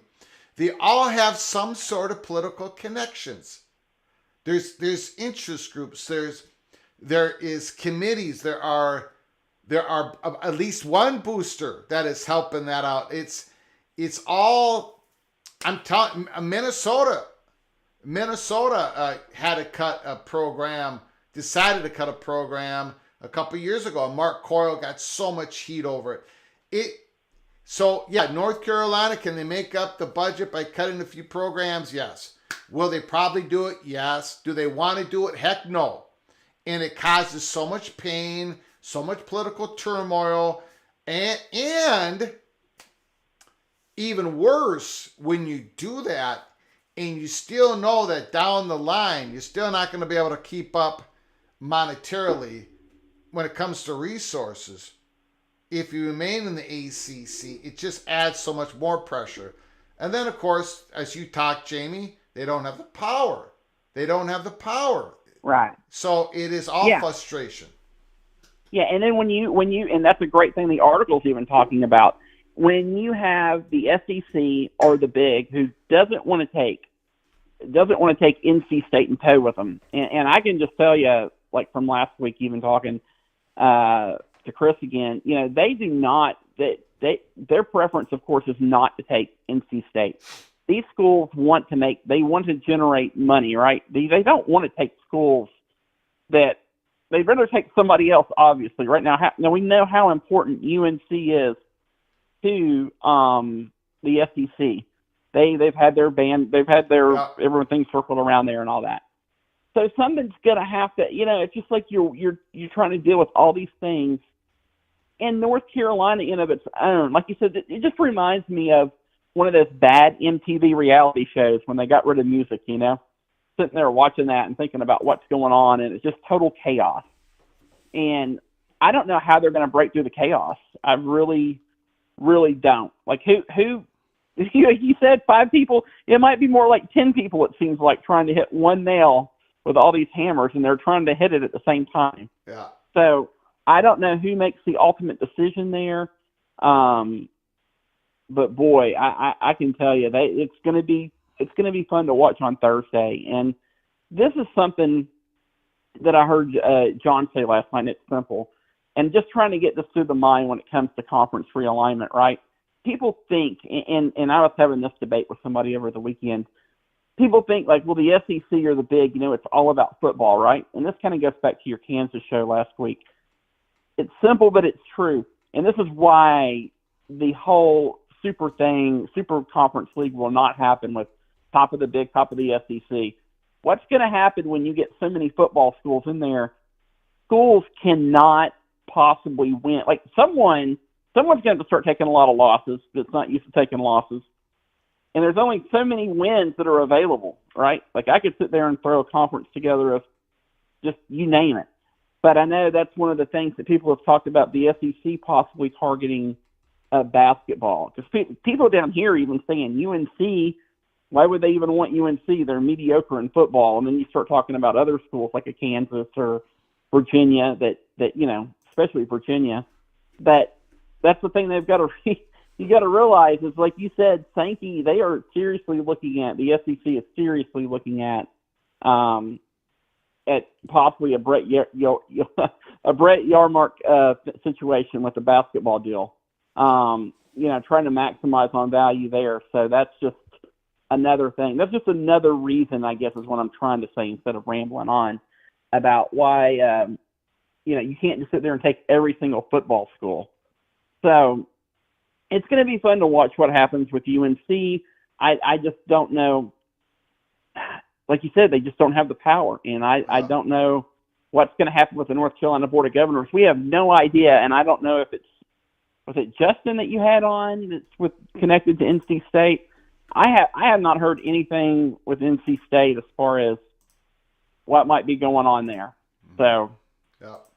they all have some sort of political connections. There's interest groups. There is committees. There are at least one booster that is helping that out. It's all, I'm telling, Minnesota had to cut a program, decided to cut a program a couple years ago. And Mark Coyle got so much heat over it. So yeah, North Carolina, can they make up the budget by cutting a few programs? Yes. Will they probably do it? Yes. Do they want to do it? Heck no. And it causes so much pain, so much political turmoil, and even worse, when you do that and you still know that down the line, you're still not going to be able to keep up monetarily when it comes to resources. If you remain in the ACC, it just adds so much more pressure. And then, of course, as you talk, Jamie, they don't have the power. They don't have the power. Right. So it is all frustration. Yeah, and then when you, and that's a great thing the article's even talking about, when you have the SEC or the Big who doesn't want to take NC State in tow with them, and I can just tell you, like from last week, even talking to Chris again, they do not, their preference, of course, is not to take NC State. These schools want to generate money, right? They don't want to take schools that, they'd rather take somebody else, obviously. Right now, we know how important UNC is to the SEC. They've had their band, everything circled around there and all that. So something's gonna have to, it's just like you're trying to deal with all these things. And North Carolina, in of its own, like you said, it just reminds me of one of those bad MTV reality shows when they got rid of music, sitting there watching that and thinking about what's going on, and it's just total chaos. And I don't know how they're going to break through the chaos. I really, really don't. Like who you said 5 people, it might be more like 10 people, it seems like, trying to hit one nail with all these hammers, and they're trying to hit it at the same time. Yeah. So I don't know who makes the ultimate decision there. But boy, I can tell you that it's going to be fun to watch on Thursday. And this is something that I heard John say last night. It's simple, and just trying to get this through the mind when it comes to conference realignment. Right? People think, and I was having this debate with somebody over the weekend. People think like, well, the SEC or the Big, it's all about football, right? And this kind of goes back to your Kansas show last week. It's simple, but it's true. And this is why the whole super conference league will not happen with top of the Big, top of the SEC. What's going to happen when you get so many football schools in there? Schools cannot possibly win. Like someone's going to have to start taking a lot of losses that's not used to taking losses. And there's only so many wins that are available, right? Like I could sit there and throw a conference together of just you name it. But I know that's one of the things that people have talked about, the SEC possibly targeting basketball. Because people down here even saying UNC, why would they even want UNC? They're mediocre in football. And then you start talking about other schools like a Kansas or Virginia that especially Virginia, that's the thing they've got to you got to realize is, like you said, Sankey, they are seriously looking at, the SEC is seriously looking at possibly a Brett Yarmark situation with the basketball deal. Trying to maximize on value there. So that's just another thing. That's just another reason, I guess, is what I'm trying to say instead of rambling on about why, you can't just sit there and take every single football school. So it's going to be fun to watch what happens with UNC. I just don't know. Like you said, they just don't have the power, and I don't know what's going to happen with the North Carolina Board of Governors. We have no idea, and I don't know if was it Justin that you had on that's connected to NC State. I have not heard anything with NC State as far as what might be going on there. So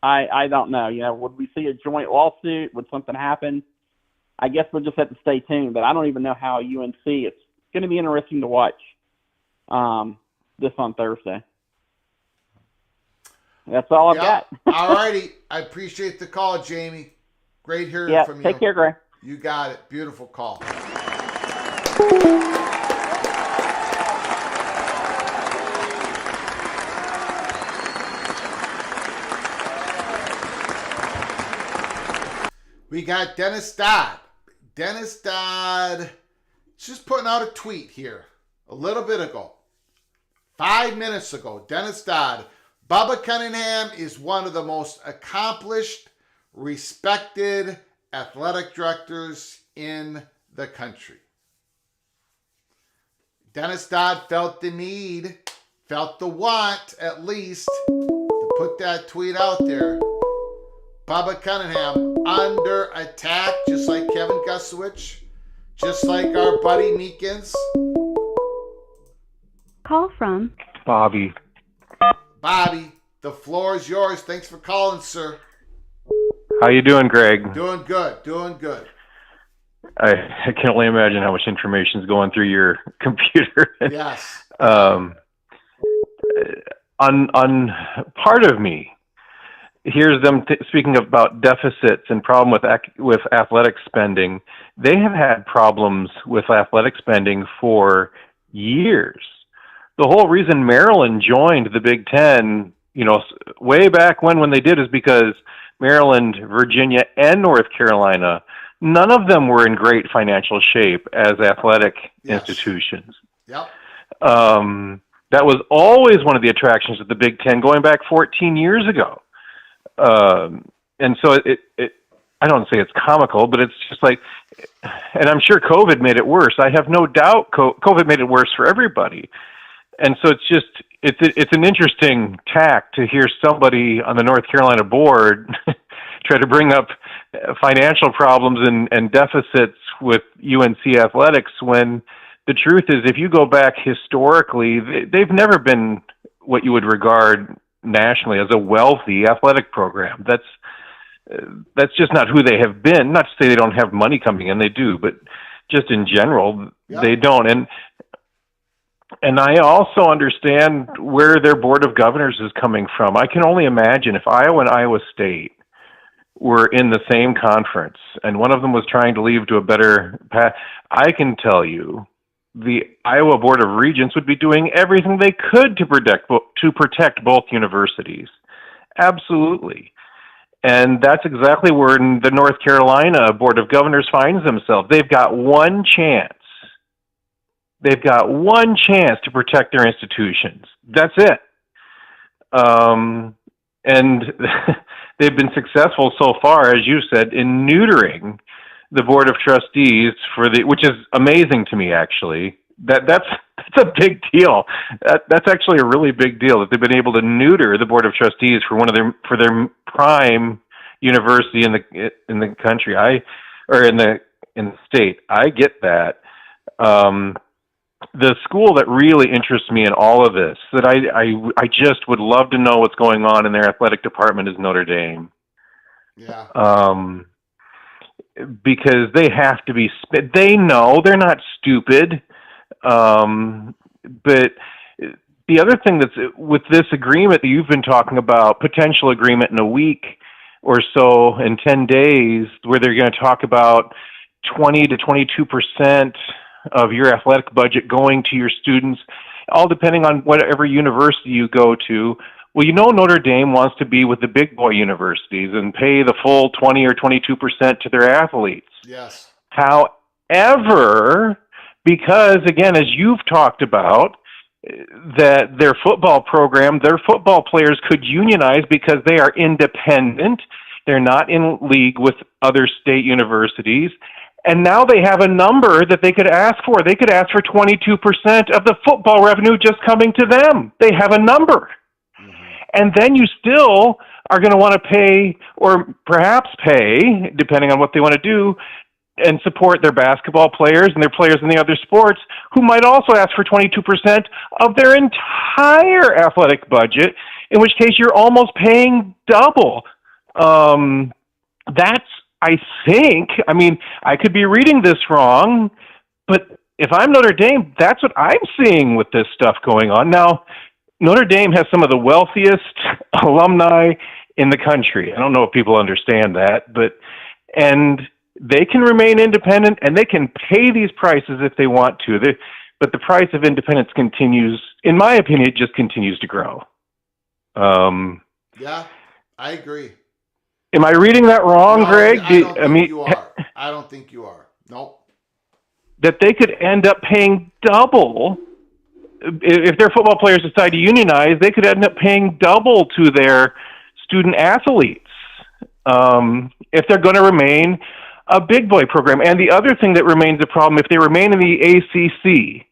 I don't know. Would we see a joint lawsuit? Would something happen? I guess we'll just have to stay tuned. But I don't even know how UNC. It's going to be interesting to watch this on Thursday. That's all I've got. All righty. I appreciate the call, Jamie. Great hearing from you. Take care, Greg. You got it. Beautiful call. We got Dennis Dodd. Dennis Dodd just putting out a tweet here a little bit ago. 5 minutes ago, Dennis Dodd. Bubba Cunningham is one of the most accomplished, respected athletic directors in the country. Dennis Dodd felt the need, felt the want at least, to put that tweet out there. Bubba Cunningham under attack, just like Kevin Gusowich, just like our buddy Meekins. Call from Bobby. Bobby, the floor is yours. Thanks for calling, sir. How you doing, Greg? Doing good, doing good. I can only imagine how much information is going through your computer. Yes. On part of me hears them speaking about deficits and problem with athletic spending. They have had problems with athletic spending for years. The whole reason Maryland joined the Big Ten, way back when they did, is because Maryland, Virginia, and North Carolina, none of them were in great financial shape as athletic institutions. Yep. That was always one of the attractions of the Big Ten going back 14 years ago. And so I don't say it's comical, but it's just like, and I'm sure COVID made it worse. I have no doubt COVID made it worse for everybody. And so it's an interesting tack to hear somebody on the North Carolina board try to bring up financial problems and deficits with UNC athletics, when the truth is, if you go back historically, they've never been what you would regard nationally as a wealthy athletic program. That's just not who they have been. Not to say they don't have money coming in, they do, but just in general, they don't. And I also understand where their board of governors is coming from. I can only imagine if Iowa and Iowa State were in the same conference and one of them was trying to leave to a better path, I can tell you the Iowa Board of Regents would be doing everything they could to protect both universities. Absolutely. And that's exactly where the North Carolina Board of Governors finds themselves. They've got one chance. They've got one chance to protect their institutions. That's it. And they've been successful so far, as you said, in neutering the Board of Trustees which is amazing to me, actually. That's a big deal. That's actually a really big deal that they've been able to neuter the Board of Trustees for their prime university in the country. In the state. I get that. The school that really interests me in all of this, that I just would love to know what's going on in their athletic department, is Notre Dame. Yeah. Because they have to be. They know they're not stupid. But the other thing that's with this agreement that you've been talking about, potential agreement in a week or so, in 10 days, where they're going to talk about 20 to 22% of your athletic budget going to your students, all depending on whatever university you go to. Well, Notre Dame wants to be with the big boy universities and pay the full 20 or 22% to their athletes. Yes. However, because again, as you've talked about, that their football program, their football players could unionize because they are independent. They're not in league with other state universities. And now they have a number that they could ask for. They could ask for 22% of the football revenue just coming to them. They have a number. And then you still are going to want to pay, or perhaps pay, depending on what they want to do, and support their basketball players and their players in the other sports who might also ask for 22% of their entire athletic budget, in which case you're almost paying double. That's, I think, I mean, I could be reading this wrong, but if I'm Notre Dame, that's what I'm seeing with this stuff going on. Now, Notre Dame has some of the wealthiest alumni in the country. I don't know if people understand that, and they can remain independent and they can pay these prices if they want to. But the price of independence continues, in my opinion, it just continues to grow. Yeah, I agree. Am I reading that wrong, No, Greg? I don't think you are. I don't think you are. Nope. That they could end up paying double. If their football players decide to unionize, they could end up paying double to their student athletes if they're going to remain a big boy program. And the other thing that remains a problem, if they remain in the ACC,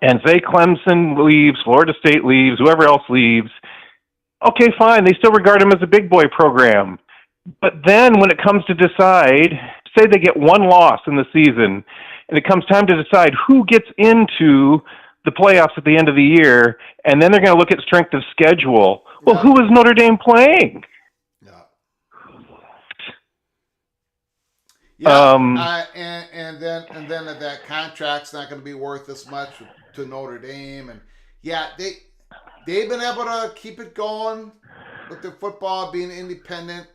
and say Clemson leaves, Florida State leaves, whoever else leaves, okay, fine, they still regard them as a big boy program. But then when it comes to decide, say they get one loss in the season, and it comes time to decide who gets into the playoffs at the end of the year, and then they're going to look at strength of schedule. Well, who is Notre Dame playing? Yeah, and then that contract's not going to be worth as much to Notre Dame, and yeah, they've been able to keep it going with their football being independent,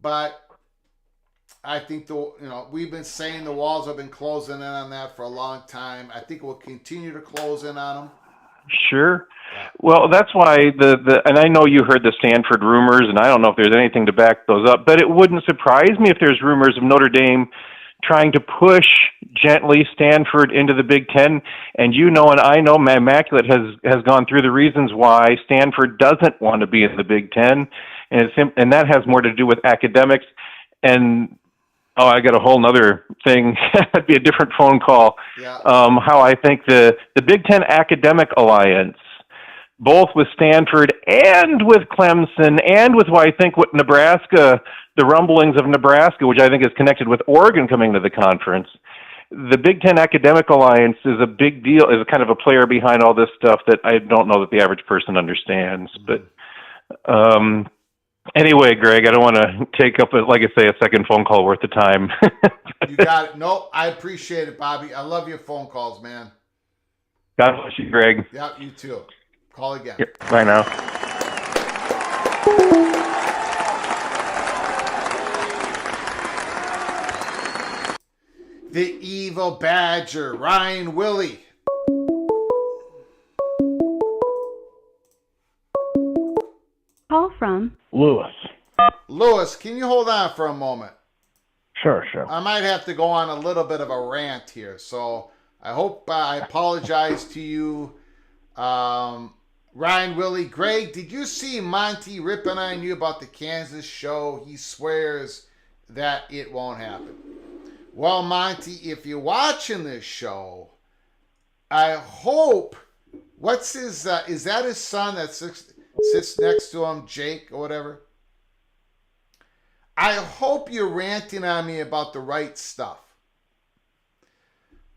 but I think we've been saying the walls have been closing in on that for a long time. I think we'll continue to close in on them. Sure. Well, that's why and I know you heard the Stanford rumors, and I don't know if there's anything to back those up, but it wouldn't surprise me if there's rumors of Notre Dame trying to push gently Stanford into the Big Ten. And and I know Matt Immaculate has gone through the reasons why Stanford doesn't want to be in the Big Ten, and that has more to do with academics. And I got a whole nother thing. That'd be a different phone call. Yeah. How I think the Big Ten Academic Alliance, both with Stanford and with Clemson, and with what I think what Nebraska, the rumblings of Nebraska, which I think is connected with Oregon coming to the conference. The Big Ten Academic Alliance is a big deal, is kind of a player behind all this stuff that I don't know that the average person understands. But anyway, Greg, I don't want to take up, like I say, a second phone call worth of time. You got it. No, I appreciate it, Bobby. I love your phone calls, man. God bless you, Greg. Yeah, you too. Call again. Yep. Bye now. The Evil Badger, Ryan Willie. Call from Lewis. Lewis, can you hold on for a moment? Sure. I might have to go on a little bit of a rant here, so I hope I apologize to you. Ryan Willie, Greg, did you see Monty ripping on you about the Kansas show? He swears that it won't happen. Well, Monty, if you're watching this show, I hope, what's his, is that his son that sits next to him, Jake or whatever? I hope you're ranting on me about the right stuff.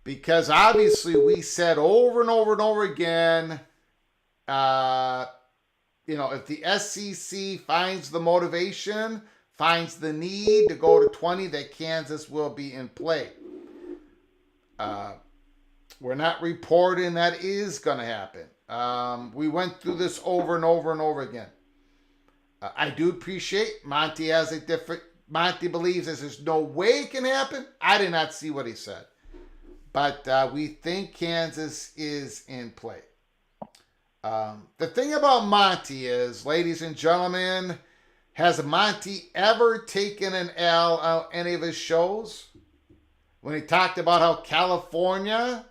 Because obviously we said over and over and over again, if the SEC finds the motivation, finds the need to go to 20, that Kansas will be in play. We're not reporting that is going to happen. We went through this over and over and over again. I do appreciate Monty Monty believes there's no way it can happen. I did not see what he said. But we think Kansas is in play. The thing about Monty is, ladies and gentlemen, has Monty ever taken an L on any of his shows? When he talked about how California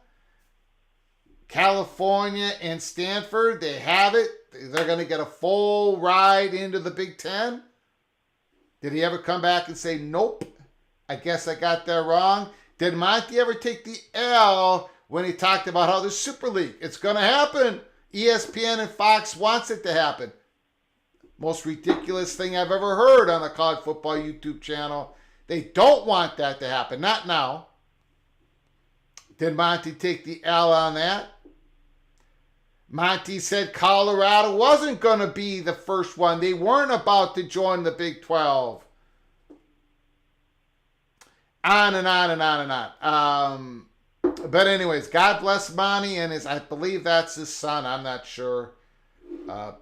and Stanford, they have it. They're going to get a full ride into the Big Ten. Did he ever come back and say, nope, I guess I got that wrong. Did Monty ever take the L when he talked about how the Super League, it's going to happen? ESPN and Fox wants it to happen. Most ridiculous thing I've ever heard on the college football YouTube channel. They don't want that to happen. Not now. Did Monty take the L on that? Monty said Colorado wasn't going to be the first one. They weren't about to join the Big 12. On and on and on and on. But anyways, God bless Monty and I believe that's his son. I'm not sure.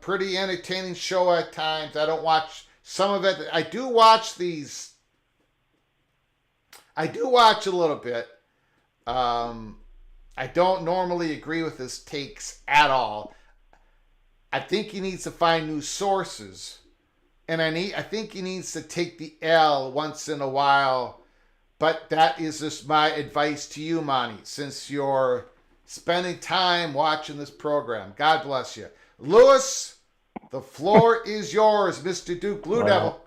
Pretty entertaining show at times. I don't watch some of it. I do watch these. I do watch a little bit. I don't normally agree with his takes at all. I think he needs to find new sources. And I think he needs to take the L once in a while. But that is just my advice to you, Monty, since you're spending time watching this program. God bless you. Lewis, the floor is yours, Mr. Duke Blue Devil.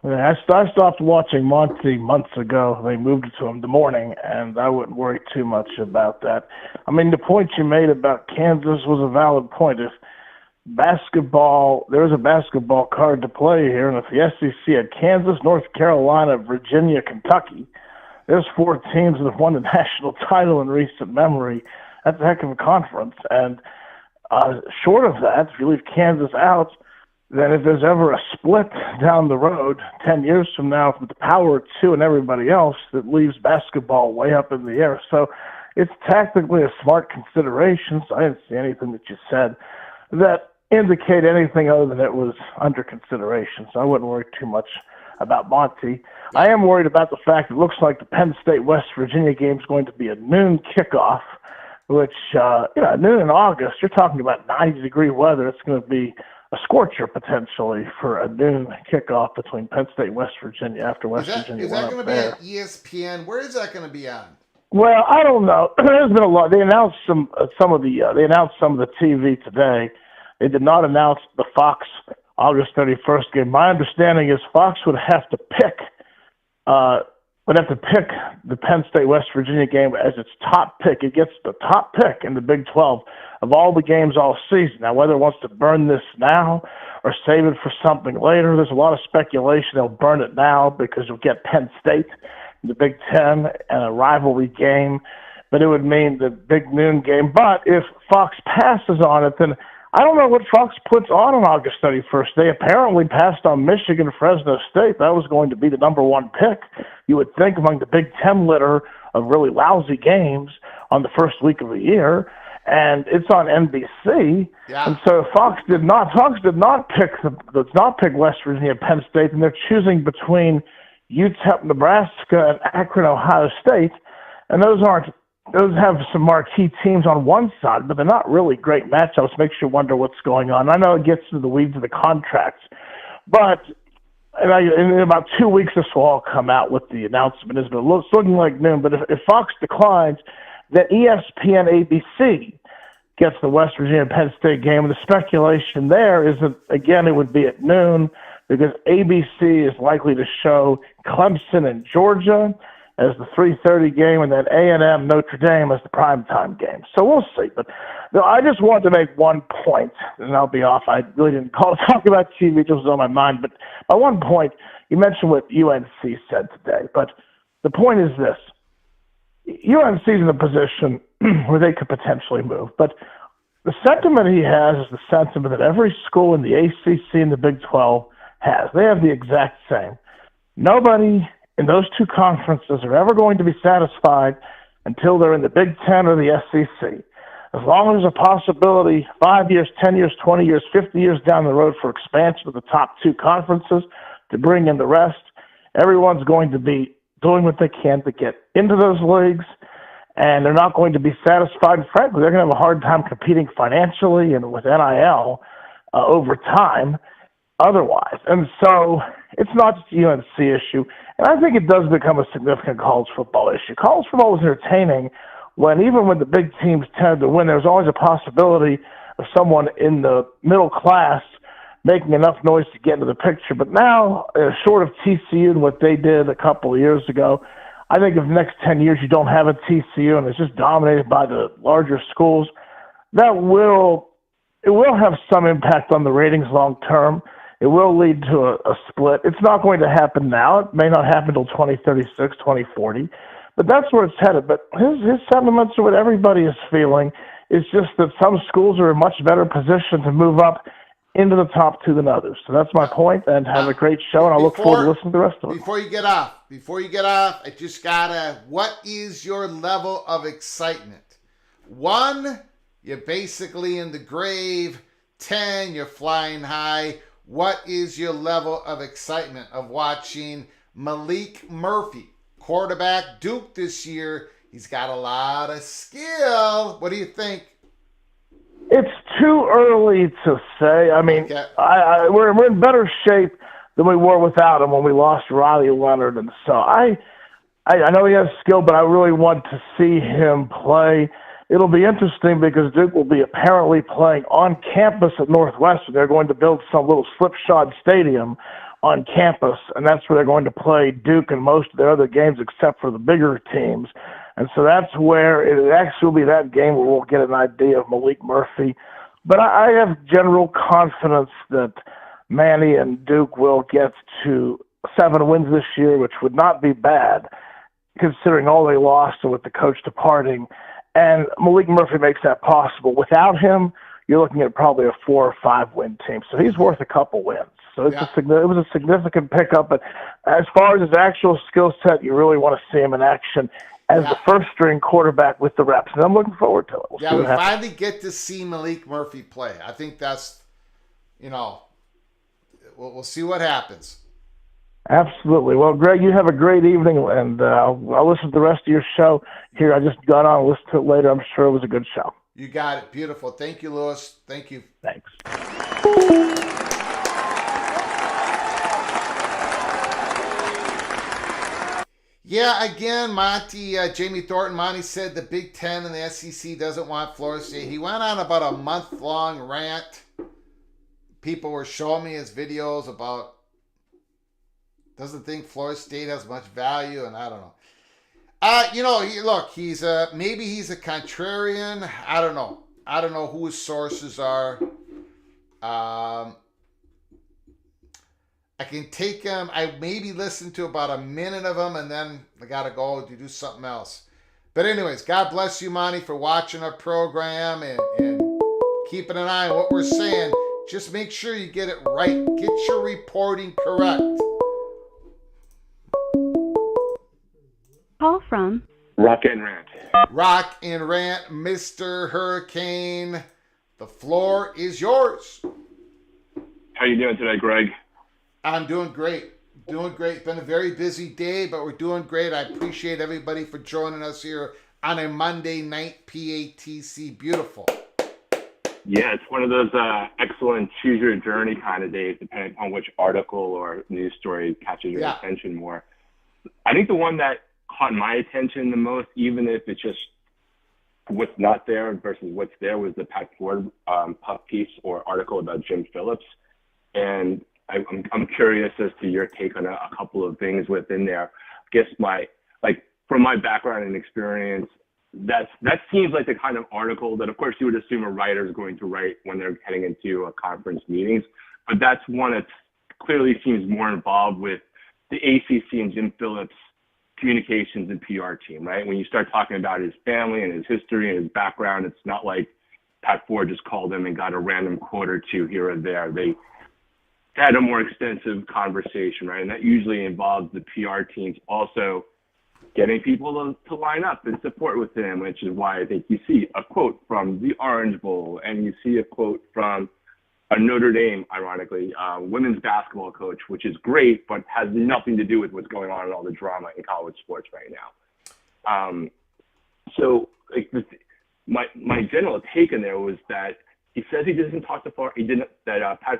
I stopped watching Monty months ago. They moved it to him the morning, and I wouldn't worry too much about that. I mean, the point you made about Kansas was a valid point. If basketball, there's a basketball card to play here, and if the SEC had Kansas, North Carolina, Virginia, Kentucky, there's 4 teams that have won the national title in recent memory. That's a heck of a conference. And short of that, if you leave Kansas out, then if there's ever a split down the road 10 years from now with the Power 2 and everybody else, that leaves basketball way up in the air. So it's tactically a smart consideration. So I didn't see anything that you said that indicate anything other than it was under consideration. So I wouldn't worry too much about Monty. I am worried about the fact it looks like the Penn State-West Virginia game is going to be a noon kickoff, which, noon in August, you're talking about 90-degree weather. It's going to be a scorcher potentially for a noon kickoff between Penn State and West Virginia after West Virginia. Is that going to be on ESPN? Where is that going to be on? Well, I don't know. There's been a lot. They announced some of the TV today. They did not announce the Fox August 31st game. My understanding is Fox would have to pick the Penn State West Virginia game as its top pick. It gets the top pick in the Big 12 of all the games all season. Now, whether it wants to burn this now or save it for something later, there's a lot of speculation they'll burn it now because you'll get Penn State in the Big 10 and a rivalry game, but it would mean the big noon game. But if Fox passes on it, then I don't know what Fox puts on August 31st. They apparently passed on Michigan, Fresno State. That was going to be the number 1 pick. You would think among the Big 10 litter of really lousy games on the first week of the year, and it's on NBC. Yeah. And so Fox did not pick West Virginia, Penn State, and they're choosing between UTEP, Nebraska, and Akron, Ohio State, and those have some marquee teams on one side, but they're not really great matchups. Makes you wonder what's going on. I know it gets into the weeds of the contracts, but in about 2 weeks this will all come out with the announcement. It's looking like noon, but if Fox declines, then ESPN ABC gets the West Virginia Penn State game. And the speculation there is that, again, it would be at noon because ABC is likely to show Clemson and Georgia as the 3:30 game, and then A&M Notre Dame as the primetime game. So we'll see. But I just wanted to make one point, and I'll be off. I really didn't call to talk about TV, it was on my mind. But by one point, you mentioned what UNC said today. But the point is this. UNC is in a position where they could potentially move. But the sentiment he has is the sentiment that every school in the ACC and the Big 12 has. They have the exact same. Nobody in those two conferences are ever going to be satisfied until they're in the Big 10 or the SEC. As long as there's a possibility 5 years, 10 years, 20 years, 50 years down the road for expansion of the top two conferences to bring in the rest, everyone's going to be doing what they can to get into those leagues, and they're not going to be satisfied. Frankly, they're going to have a hard time competing financially and with NIL over time otherwise. And so it's not just a UNC issue. And I think it does become a significant college football issue. College football was entertaining when even when the big teams tended to win, there was always a possibility of someone in the middle class making enough noise to get into the picture. But now, short of TCU and what they did a couple of years ago, I think if the next 10 years you don't have a TCU and it's just dominated by the larger schools, it will have some impact on the ratings long term. It will lead to a split. It's not going to happen now. It may not happen until 2036, 2040, but that's where it's headed. But his sentiments are what everybody is feeling. It's just that some schools are in much better position to move up into the top two than others. So that's my point, and have a great show, and I look forward to listening to the rest of it. Before you get off, I just gotta, what is your level of excitement? 1, you're basically in the grave. 10, you're flying high. What is your level of excitement of watching Malik Murphy, quarterback Duke this year? He's got a lot of skill. What do you think? It's too early to say. I mean, Okay. we're in better shape than we were without him when we lost Riley Leonard, and so I know he has skill, but I really want to see him play. It'll be interesting because Duke will be apparently playing on campus at Northwestern. They're going to build some little slipshod stadium on campus, and that's where they're going to play Duke and most of their other games except for the bigger teams. And so that's where it actually will be that game where we'll get an idea of Malik Murphy. But I have general confidence that Manny and Duke will get to 7 wins this year, which would not be bad considering all they lost and with the coach departing. And Malik Murphy makes that possible. Without him, you're looking at probably a 4 or 5 win team. So he's worth a couple wins. So it was a significant pickup. But as far as his actual skill set, you really want to see him in action as the first string quarterback with the reps. And I'm looking forward to it. We finally get to see Malik Murphy play. I think that's, we'll see what happens. Absolutely. Well, Greg, you have a great evening, and I'll listen to the rest of your show here. I just got on and listened to it later. I'm sure it was a good show. You got it. Beautiful. Thank you, Lewis. Thank you. Thanks. Yeah, again, Monty, Jamie Thornton, Monty said the Big Ten and the SEC doesn't want Florida State. He went on about a month-long rant. People were showing me his videos about doesn't think Florida State has much value, and I don't know. He's maybe he's a contrarian. I don't know. I don't know who his sources are. I can take him. I maybe listen to about a minute of him, and then I got to go to do something else. But anyways, God bless you, Monty, for watching our program and keeping an eye on what we're saying. Just make sure you get it right. Get your reporting correct. Call from Rock and Rant. Rock and Rant, Mr. Hurricane. The floor is yours. How you doing today, Greg? I'm doing great. Been a very busy day, but we're doing great. I appreciate everybody for joining us here on a Monday night PATC. Beautiful. Yeah, it's one of those excellent choose your journey kind of days, depending on which article or news story catches your attention more. I think the one that caught my attention the most, even if it's just what's not there versus what's there, was the Pat Ford puff piece or article about Jim Phillips. And I'm curious as to your take on a couple of things within there. I guess from my background and experience, that seems like the kind of article that, of course, you would assume a writer is going to write when they're heading into a conference meetings. But that's one that clearly seems more involved with the ACC and Jim Phillips communications and PR team, right? When you start talking about his family and his history and his background, it's not like Pat Ford just called him and got a random quote or two here or there. They had a more extensive conversation, right? And that usually involves the PR teams also getting people to line up and support with him, which is why I think you see a quote from the Orange Bowl and you see a quote from a Notre Dame, ironically, women's basketball coach, which is great, but has nothing to do with what's going on in all the drama in college sports right now. My general take in there was that he says he doesn't talk to Pat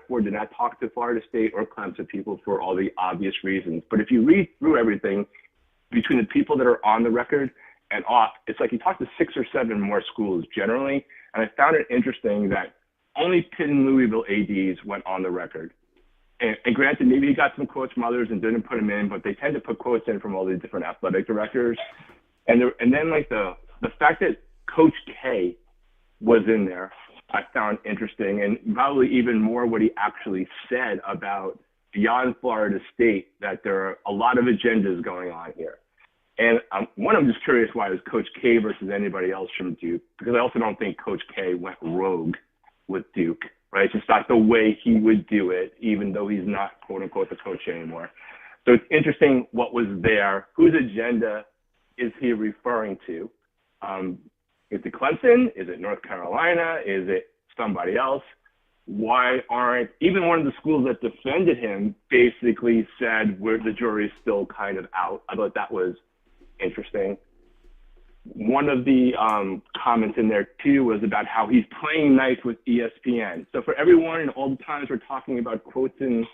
Ford did not talk to Florida State or Clemson people for all the obvious reasons. But if you read through everything between the people that are on the record and off, it's like he talked to 6 or 7 more schools generally. And I found it interesting that only Pitt and Louisville ADs went on the record. And granted, maybe he got some quotes from others and didn't put them in, but they tend to put quotes in from all these different athletic directors. And then like the fact that Coach K was in there, I found interesting, and probably even more what he actually said about beyond Florida State, that there are a lot of agendas going on here. And one, I'm just curious why it was Coach K versus anybody else from Duke, because I also don't think Coach K went rogue with Duke, right? It's just not the way he would do it, even though he's not, quote unquote, the coach anymore. So it's interesting what was there. Whose agenda is he referring to? Is it Clemson? Is it North Carolina? Is it somebody else? Why aren't, even one of the schools that defended him basically said the jury's still kind of out. I thought that was interesting. One of the comments in there too was about how he's playing nice with ESPN. So for everyone and all the times we're talking about quotes and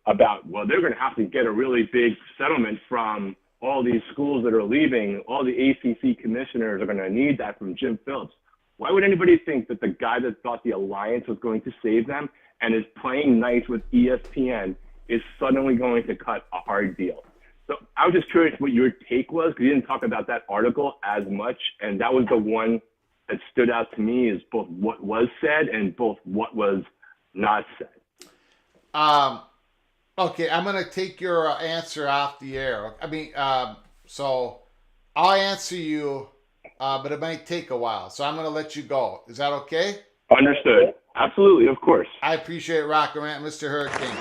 about, well, they're going to have to get a really big settlement from all these schools that are leaving. All the ACC commissioners are going to need that from Jim Phillips. Why would anybody think that the guy that thought the alliance was going to save them and is playing nice with ESPN is suddenly going to cut a hard deal? So I was just curious what your take was, because you didn't talk about that article as much, and that was the one that stood out to me, is both what was said and both what was not said. Okay, I'm going to take your answer off the air. I mean, so I'll answer you, but it might take a while. So I'm going to let you go. Is that okay? Understood. Absolutely, of course. I appreciate it, Rock and Rant, Mr. Hurricane.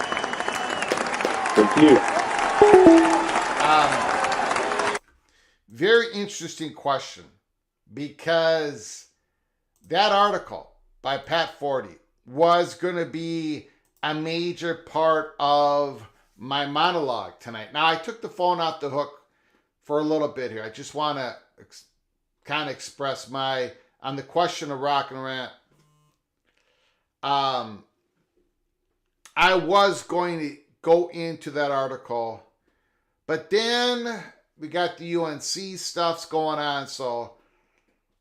Thank you. Very interesting question, because that article by Pat Forty was going to be a major part of my monologue tonight. Now, I took the phone off the hook for a little bit here. I just want to kind of express on the question of Rock and Rant. I was going to go into that article, but then we got the UNC stuff's going on, so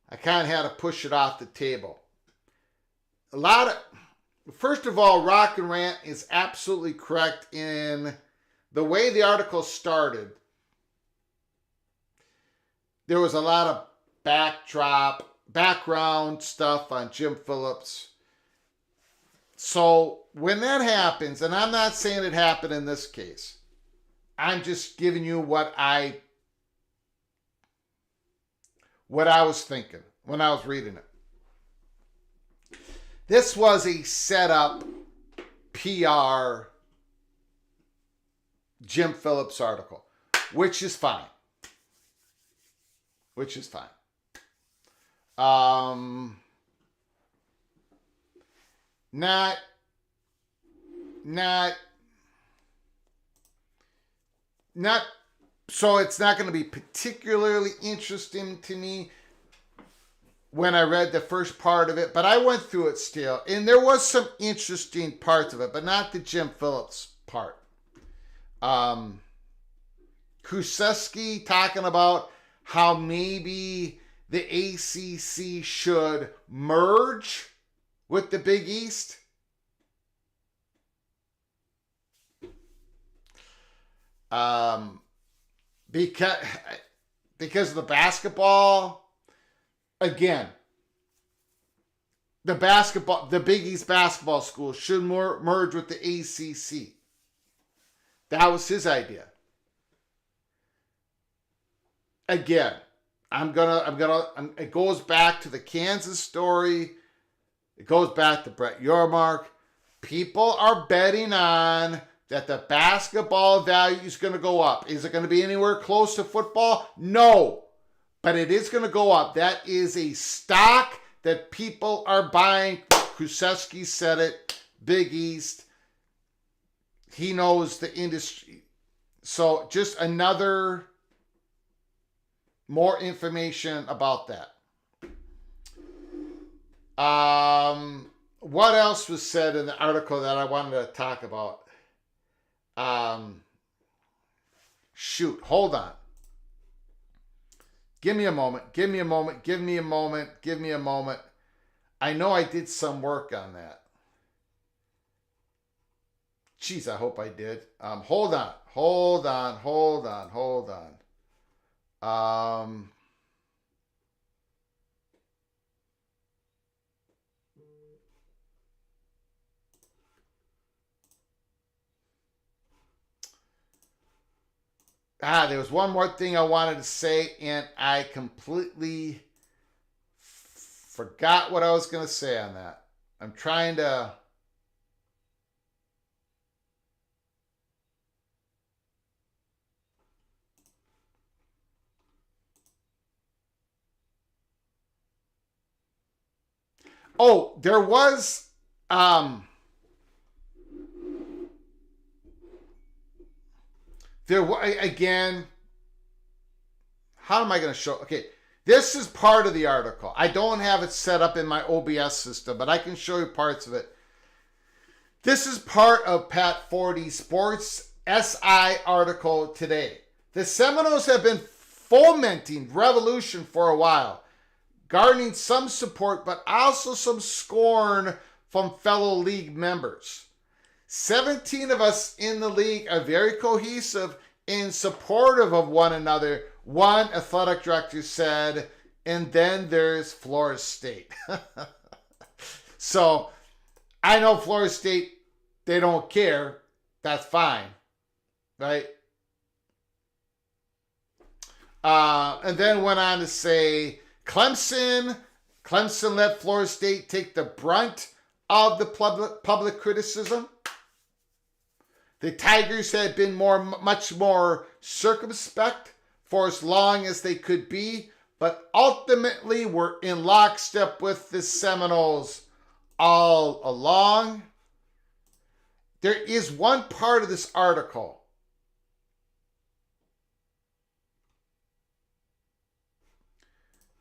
I kind of had to push it off the table. First of all, Rock and Rant is absolutely correct in the way the article started. There was a lot of background stuff on Jim Phillips. So when that happens, and I'm not saying it happened in this case, I'm just giving you what I was thinking when I was reading it. This was a setup PR Jim Phillips article, which is fine. Not so it's not going to be particularly interesting to me when I read the first part of it, but I went through it still, and there was some interesting parts of it, but not the Jim Phillips part. Krzyzewski talking about how maybe the ACC should merge with the Big East. Because of the basketball. Again, the Big East basketball school should merge with the ACC. That was his idea. Again, it goes back to the Kansas story. It goes back to Brett Yormark. People are betting on that the basketball value is going to go up. Is it going to be anywhere close to football? No. But it is going to go up. That is a stock that people are buying. Krzyzewski said it. Big East. He knows the industry. So just more information about that. What else was said in the article that I wanted to talk about? Hold on. Give me a moment. I know I did some work on that. Jeez, I hope I did. Hold on. There was one more thing I wanted to say, and I completely forgot what I was going to say on that. I'm trying to... Oh, there was... again, how am I going to show? Okay, this is part of the article. I don't have it set up in my OBS system, but I can show you parts of it. This is part of Pat Forty's Sports SI article today. The Seminoles have been fomenting revolution for a while, garnering some support, but also some scorn from fellow league members. 17 of us in the league are very cohesive and supportive of one another, one athletic director said, and then there's Florida State. So I know Florida State, they don't care. That's fine, right? And then went on to say, Clemson let Florida State take the brunt of the public criticism. The Tigers had been much more circumspect for as long as they could be, but ultimately were in lockstep with the Seminoles all along. There is one part of this article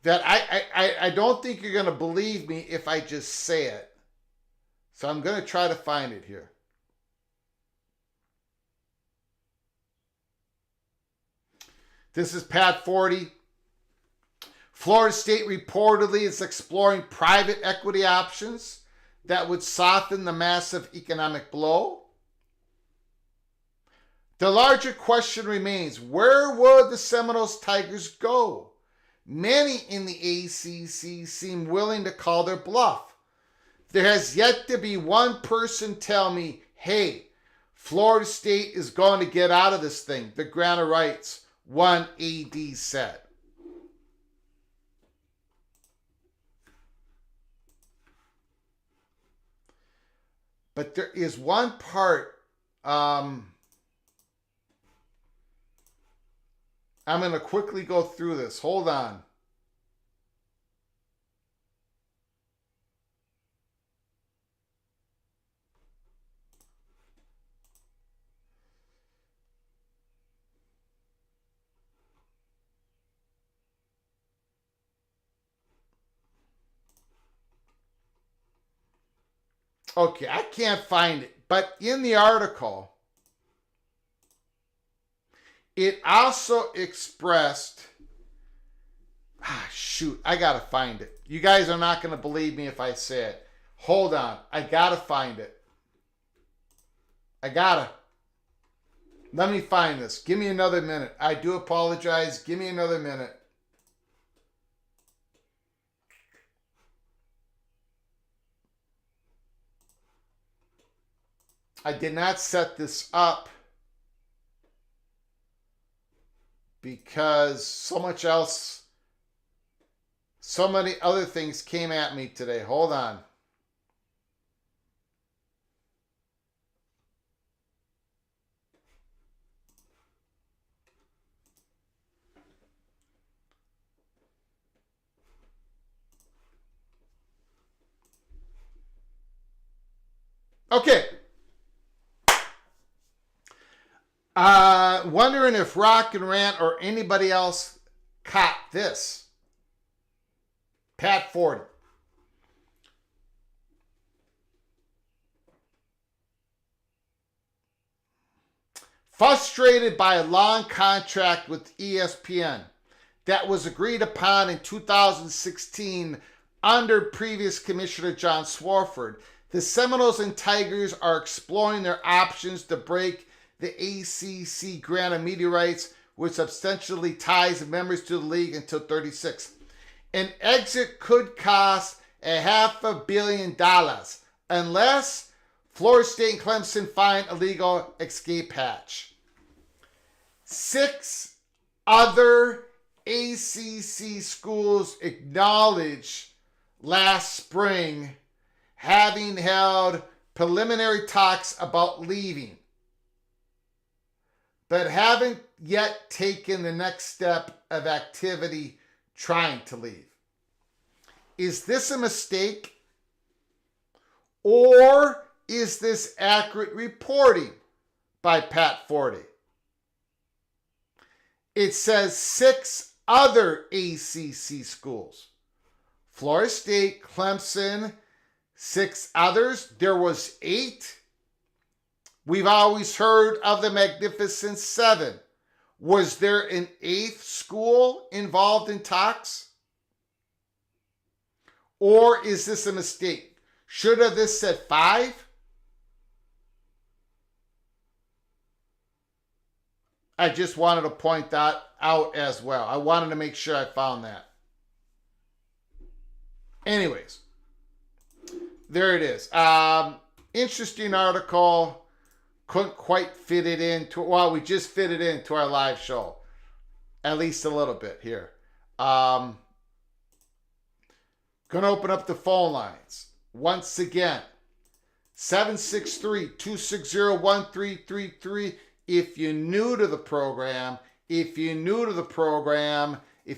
that I don't think you're going to believe me if I just say it. So I'm going to try to find it here. This is Pat Forty. Florida State reportedly is exploring private equity options that would soften the massive economic blow. The larger question remains, where would the Seminoles Tigers go? Many in the ACC seem willing to call their bluff. There has yet to be one person tell me, hey, Florida State is going to get out of this thing, the grant of rights, one AD said. But there is one part, I'm going to quickly go through this. Hold on. Okay, I can't find it. But in the article, it also expressed, shoot, I got to find it. You guys are not going to believe me if I say it. Hold on. I got to find it. Let me find this. Give me another minute. I do apologize. Give me another minute. I did not set this up because so much else, so many other things came at me today. Hold on. Okay. Wondering if Rock and Rant or anybody else caught this. Pat Forty. Frustrated by a long contract with ESPN that was agreed upon in 2016 under previous Commissioner John Swarford. The Seminoles and Tigers are exploring their options to break the ACC grant of media rights, which substantially ties members to the league until 36. An exit could cost $500 million unless Florida State and Clemson find a legal escape hatch. 6 other ACC schools acknowledged last spring having held preliminary talks about leaving, but haven't yet taken the next step of activity trying to leave. Is this a mistake? Or is this accurate reporting by Pat Forty? It says 6 other ACC schools. Florida State, Clemson, 6 others. There was 8. We've always heard of the Magnificent 7. Was there an 8th school involved in talks? Or is this a mistake? Should have this said 5? I just wanted to point that out as well. I wanted to make sure I found that. Anyways, there it is. Interesting article. Couldn't quite fit it into, well, we just fit it into our live show. At least a little bit here. Gonna open up the phone lines. Once again, 763-260-1333. If you're new to the program, if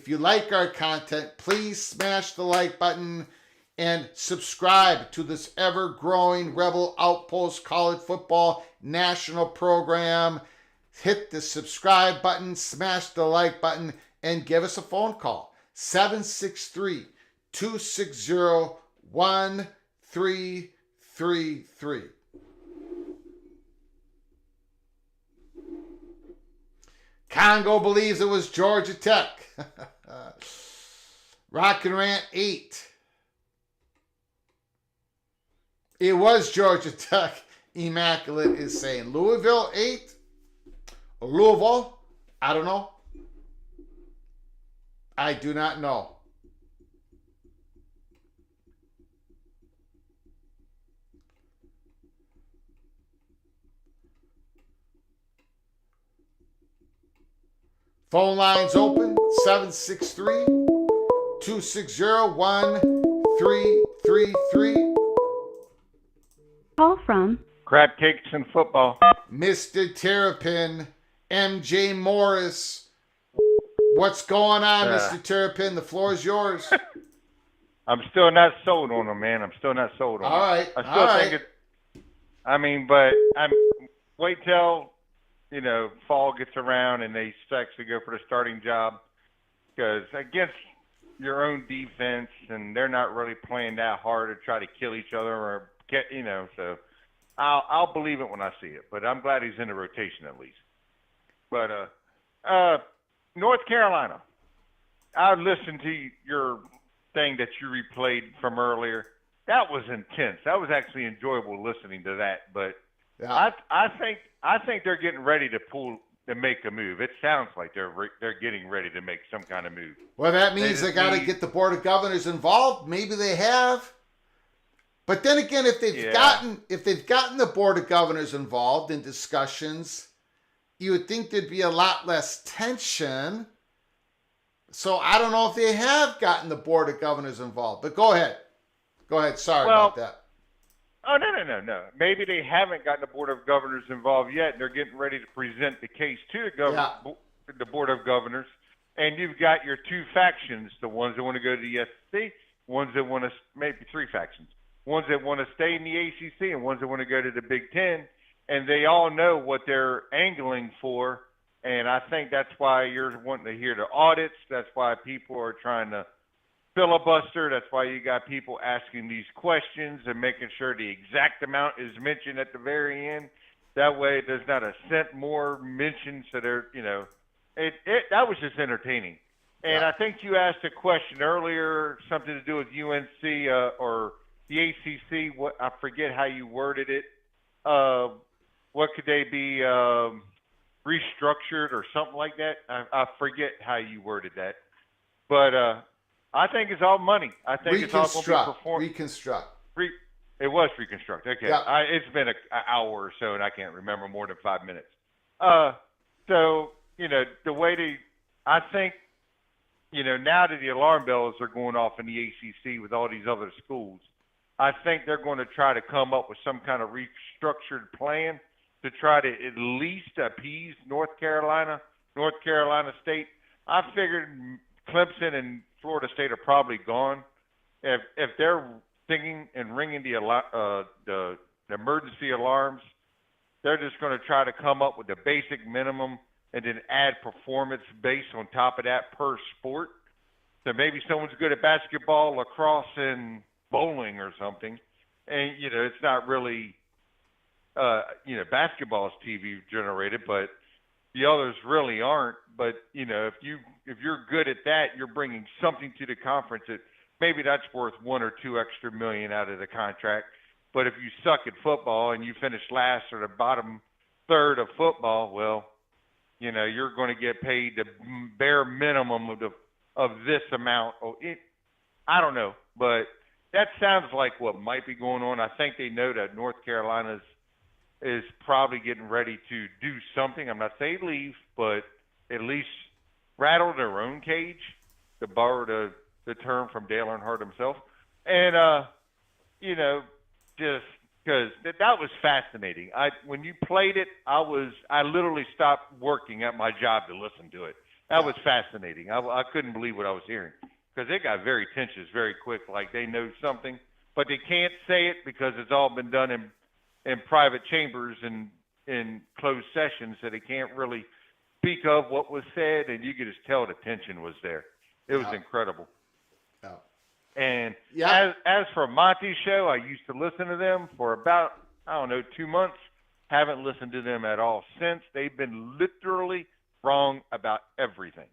you like our content, please smash the like button and subscribe to this ever-growing Rebel Outpost College Football National Program. Hit the subscribe button, smash the like button, and give us a phone call. 763-260-1333. Congo believes it was Georgia Tech. Rock and Rant 8. It was Georgia Tech. Immaculate is saying Louisville 8. Louisville. I don't know. I do not know. Phone lines open, 763-260-1333. Call from Crab cakes and football. Mr. Terrapin, MJ Morris. What's going on, Mr. Terrapin? The floor is yours. I'm still not sold on them, man. I'm still not sold on them. All right. I still think it. I mean, but wait till fall gets around and they actually go for the starting job, because against your own defense, and they're not really playing that hard to try to kill each other or get, so I'll believe it when I see it. But I'm glad he's in the rotation at least. But North Carolina, I listened to your thing that you replayed from earlier. That was intense. That was actually enjoyable listening to that. But yeah. I think they're getting ready to make a move. It sounds like they're getting ready to make some kind of move. Well, that means they got to get the Board of Governors involved. Maybe they have. But then again, if they've gotten the Board of Governors involved in discussions, you would think there'd be a lot less tension. So I don't know if they have gotten the Board of Governors involved. But go ahead. Sorry about that. Oh, no. Maybe they haven't gotten the Board of Governors involved yet, and they're getting ready to present the case to the Board of Governors. And you've got your 2 factions, the ones that want to go to the SEC, ones that want to, maybe 3 factions, ones that want to stay in the ACC, and ones that want to go to the Big Ten. And they all know what they're angling for. And I think that's why you're wanting to hear the audits. That's why people are trying to filibuster. That's why you got people asking these questions and making sure the exact amount is mentioned at the very end. That way there's not a cent more mentioned. So that was just entertaining. And I think you asked a question earlier, something to do with UNC or the ACC. What, I forget how you worded it. What could they be restructured or something like that? I forget how you worded that. But I think it's all money. I think it's all going to be performed. Reconstruct. It was reconstruct. Okay. Yeah. It's been an hour or so, and I can't remember more than 5 minutes. So, you know, the way I think, you know, now that the alarm bells are going off in the ACC with all these other schools, I think they're going to try to come up with some kind of restructured plan to try to at least appease North Carolina State. I figured Clemson and Florida State are probably gone. If they're singing and ringing the emergency alarms, they're just going to try to come up with the basic minimum and then add performance based on top of that per sport. So maybe someone's good at basketball, lacrosse, and bowling or something. And, you know, it's not really, you know, basketball is TV generated, but the others really aren't. But, you know, if you're good at that, you're bringing something to the conference that maybe that's worth $1 or $2 extra million out of the contract. But if you suck at football and you finish last or the bottom third of football, well, you know, you're going to get paid the bare minimum of this amount. I don't know, but that sounds like what might be going on. I think they know that North Carolina is probably getting ready to do something. I'm not saying leave, but at least rattle their own cage, to borrow the term from Dale Earnhardt himself. And, you know, just because that was fascinating. When you played it, I literally stopped working at my job to listen to it. That was fascinating. I couldn't believe what I was hearing, because it got very tense very quick, like they know something, but they can't say it because it's all been done in private chambers and in closed sessions, so they can't really speak of what was said, and you could just tell the tension was there. It was incredible. And as for Monty's show, I used to listen to them for about, 2 months. Haven't listened to them at all since. They've been literally wrong about everything.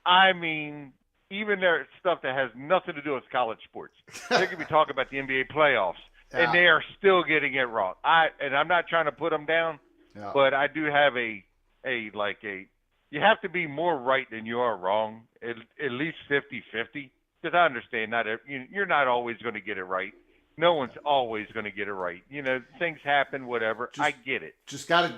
I mean, even their stuff that has nothing to do with college sports. They could be talking about the NBA playoffs, and they are still getting it wrong. I'm not trying to put them down, but I do have you have to be more right than you are wrong, at least 50-50. Because I understand you're not always going to get it right. No one's always going to get it right. You know, things happen, whatever. I get it. Just gotta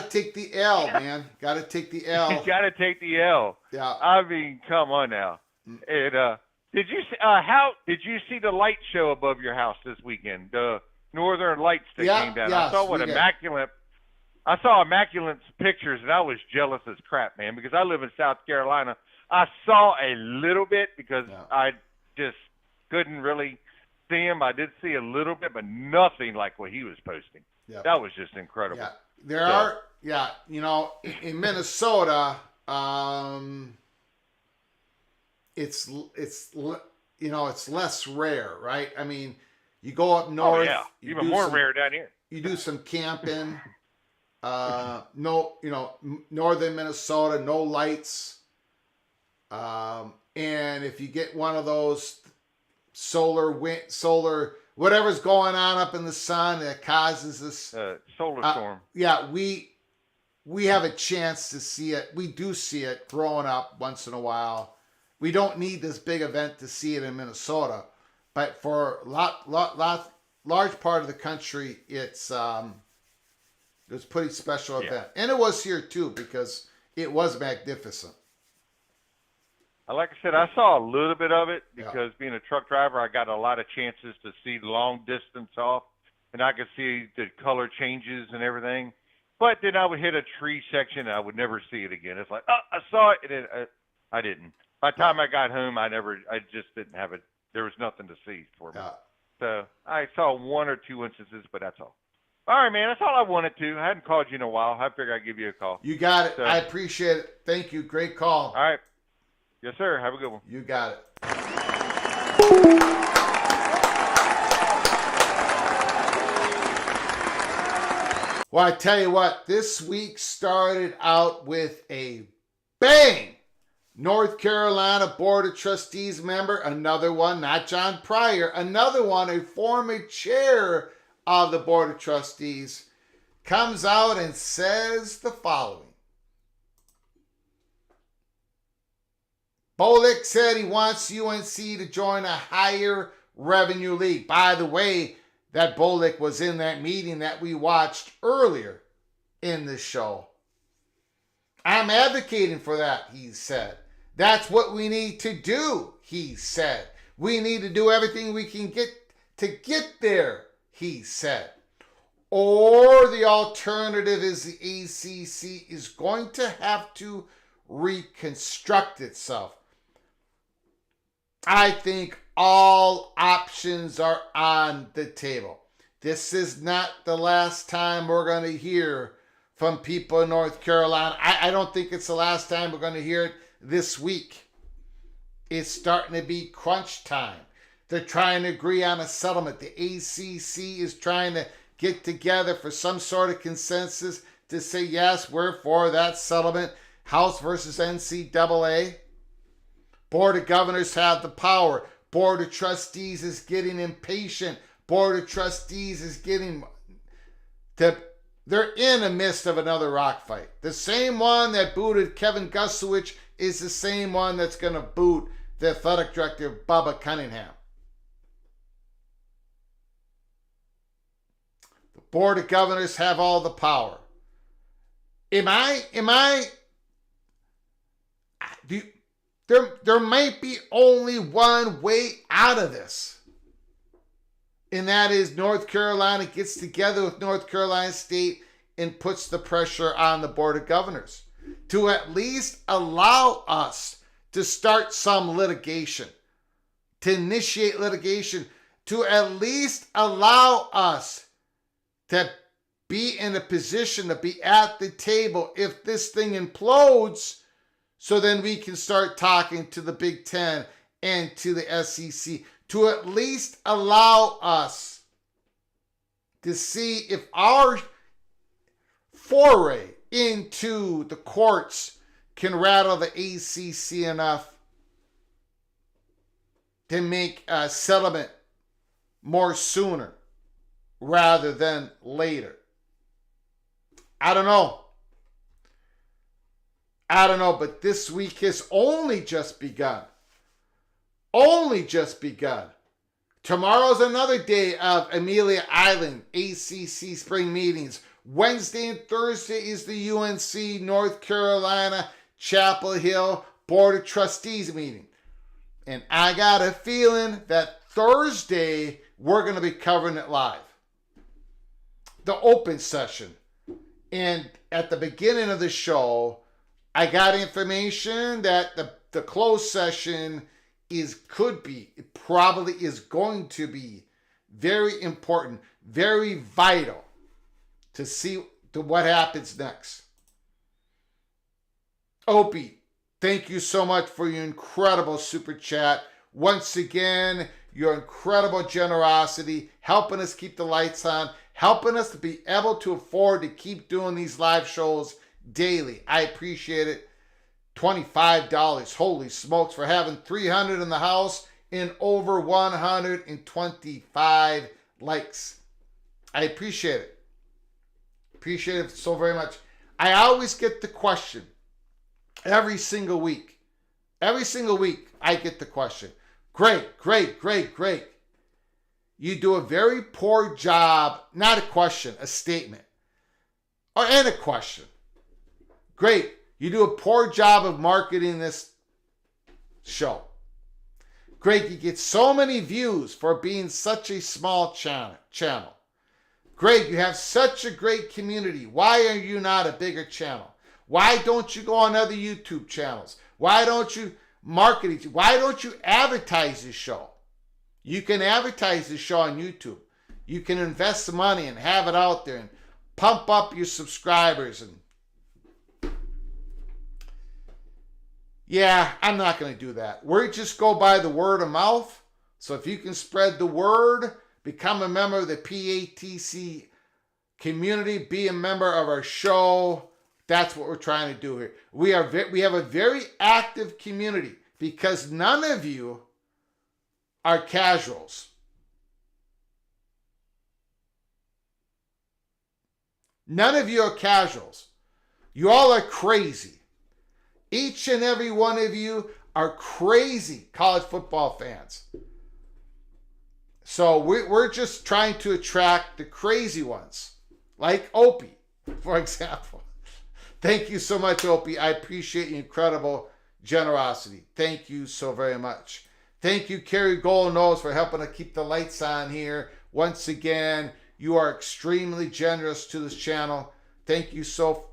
take the L, man. Gotta take the L. You gotta take the L. Yeah. I mean, come on now. And did you see the light show above your house this weekend? The Northern Lights that came down. I saw immaculate pictures, and I was jealous as crap, man, because I live in South Carolina. I saw a little bit because I just couldn't really see him. I did see a little bit, but nothing like what he was posting. Yeah. That was just incredible. Yeah. You know, in Minnesota, it's less rare, right? I mean, you go up north. Oh, yeah. Even more rare down here. You do some camping. Northern Minnesota, no lights. And if you get one of those solar, whatever's going on up in the sun that causes this solar storm. Yeah, we have a chance to see it. We do see it growing up once in a while. We don't need this big event to see it in Minnesota, but for large part of the country, it was a pretty special event, and it was here too because it was magnificent. Like I said, I saw a little bit of it because being a truck driver, I got a lot of chances to see long distance off, and I could see the color changes and everything. But then I would hit a tree section, and I would never see it again. It's like, I saw it, and then I didn't. By the time I got home, I just didn't have it. There was nothing to see for me. So I saw 1 or 2 instances, but that's all. All right, man, that's all I wanted to. I hadn't called you in a while. I figured I'd give you a call. You got it. So, I appreciate it. Thank you. Great call. All right. Yes, sir. Have a good one. You got it. Well, I tell you what, this week started out with a bang. North Carolina Board of Trustees member, another one, not John Pryor, another one, a former chair of the Board of Trustees, comes out and says the following. Bolick said he wants UNC to join a higher revenue league. By the way, that Bolick was in that meeting that we watched earlier in the show. I'm advocating for that, he said. That's what we need to do, he said. We need to do everything we can get there, he said. Or the alternative is the ACC is going to have to reconstruct itself. I think all options are on the table. This is not the last time we're going to hear from people in North Carolina. I don't think it's the last time we're going to hear it this week. It's starting to be crunch time. They're trying to agree on a settlement. The ACC is trying to get together for some sort of consensus to say, yes, we're for that settlement. House versus NCAA. Board of Governors have the power. Board of Trustees is getting impatient. Board of Trustees is getting... They're in the midst of another rock fight. The same one that booted Kevin Gusowich is the same one that's going to boot the athletic director, Bubba Cunningham. The Board of Governors have all the power. There might be only one way out of this. And that is North Carolina gets together with North Carolina State and puts the pressure on the Board of Governors to at least allow us to start some litigation, to initiate litigation, to at least allow us to be in a position to be at the table if this thing implodes, so then we can start talking to the Big Ten and to the SEC to at least allow us to see if our foray into the courts can rattle the ACC enough to make a settlement more sooner rather than later. I don't know, but this week has only just begun. Tomorrow's another day of Amelia Island ACC spring meetings. Wednesday and Thursday is the UNC North Carolina Chapel Hill Board of Trustees meeting. And I got a feeling that Thursday we're going to be covering it live. The open session. And at the beginning of the show, I got information that the closed session probably is going to be very important, very vital to see what happens next. Opie, thank you so much for your incredible super chat. Once again, your incredible generosity, helping us keep the lights on, helping us to be able to afford to keep doing these live shows daily. I appreciate it. $25. Holy smokes, for having 300 in the house and over 125 likes. I appreciate it. Appreciate it so very much. I always get the question every single week. Every single week I get the question. Great. You do a very poor job, not a question, a statement. And a question. Great. You do a poor job of marketing this show. Great, you get so many views for being such a small channel. Great, you have such a great community. Why are you not a bigger channel? Why don't you go on other YouTube channels? Why don't you market it? Why don't you advertise this show? You can advertise this show on YouTube. You can invest some money and have it out there and pump up your subscribers. And yeah, I'm not going to do that. We just go by the word of mouth. So if you can spread the word, become a member of the PATC community, be a member of our show, That's what we're trying to do here. We have a very active community because none of you are casuals. None of you are casuals. You all are crazy. Each and every one of you are crazy college football fans. So we're just trying to attract the crazy ones, like Opie, for example. Thank you so much, Opie. I appreciate your incredible generosity. Thank you so very much. Thank you, Carrie Gold Nose, for helping to keep the lights on here. Once again, you are extremely generous to this channel. Thank you so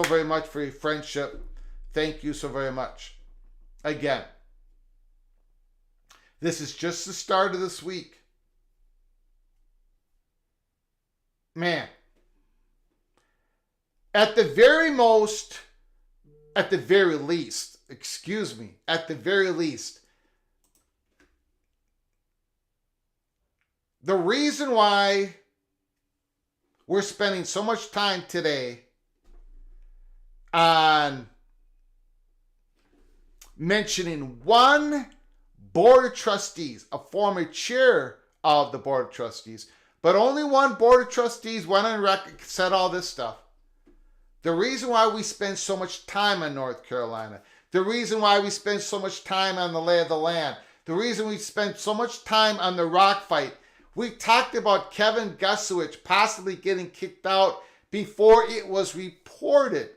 very much for your friendship. Thank you so very much. Again, this is just the start of this week. Man, at the very least, the reason why we're spending so much time today on mentioning one board of trustees, a former chair of the board of trustees, but only one board of trustees went on record, said all this stuff. The reason why we spend so much time on North Carolina, the reason why we spend so much time on the lay of the land, the reason we spend so much time on the rock fight, we talked about Kevin Gusowich possibly getting kicked out before it was reported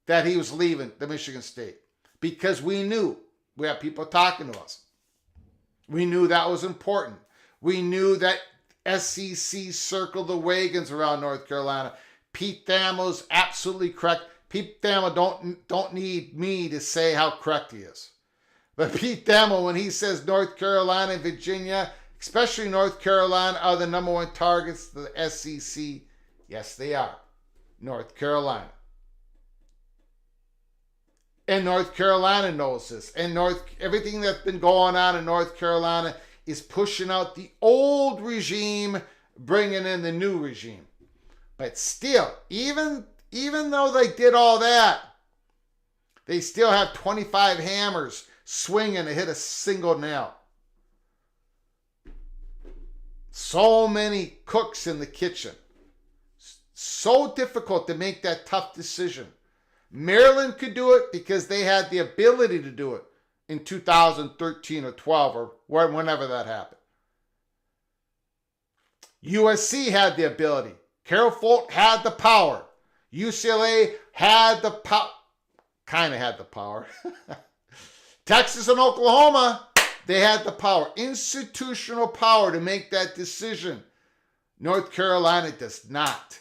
that he was leaving the Michigan State. Because we knew, we had people talking to us. We knew that was important. We knew that SEC circled the wagons around North Carolina. Pete Thamel's absolutely correct. Pete Thamel don't need me to say how correct he is. But Pete Thamel, when he says North Carolina and Virginia, especially North Carolina, are the number one targets to the SEC, yes, they are. North Carolina. And North Carolina knows this. And everything that's been going on in North Carolina is pushing out the old regime, bringing in the new regime. But still, even though they did all that, they still have 25 hammers swinging to hit a single nail. So many cooks in the kitchen. So difficult to make that tough decision. Maryland could do it because they had the ability to do it in 2013 or 12 or whenever that happened. USC had the ability. Carol Folt had the power. UCLA had the power. Kind of had the power. Texas and Oklahoma, they had the power. Institutional power to make that decision. North Carolina does not.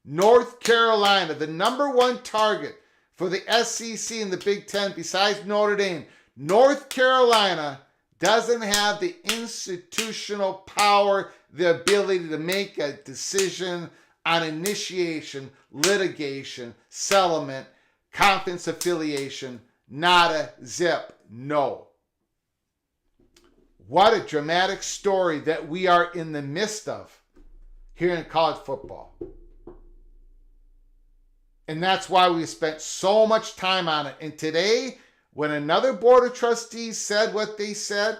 North Carolina, the number one target for the SEC and the Big Ten besides Notre Dame, North Carolina doesn't have the institutional power, the ability to make a decision on initiation, litigation, settlement, conference affiliation, nada, zip, no. What a dramatic story that we are in the midst of here in college football. And that's why we spent so much time on it. And today, when another board of trustees said what they said,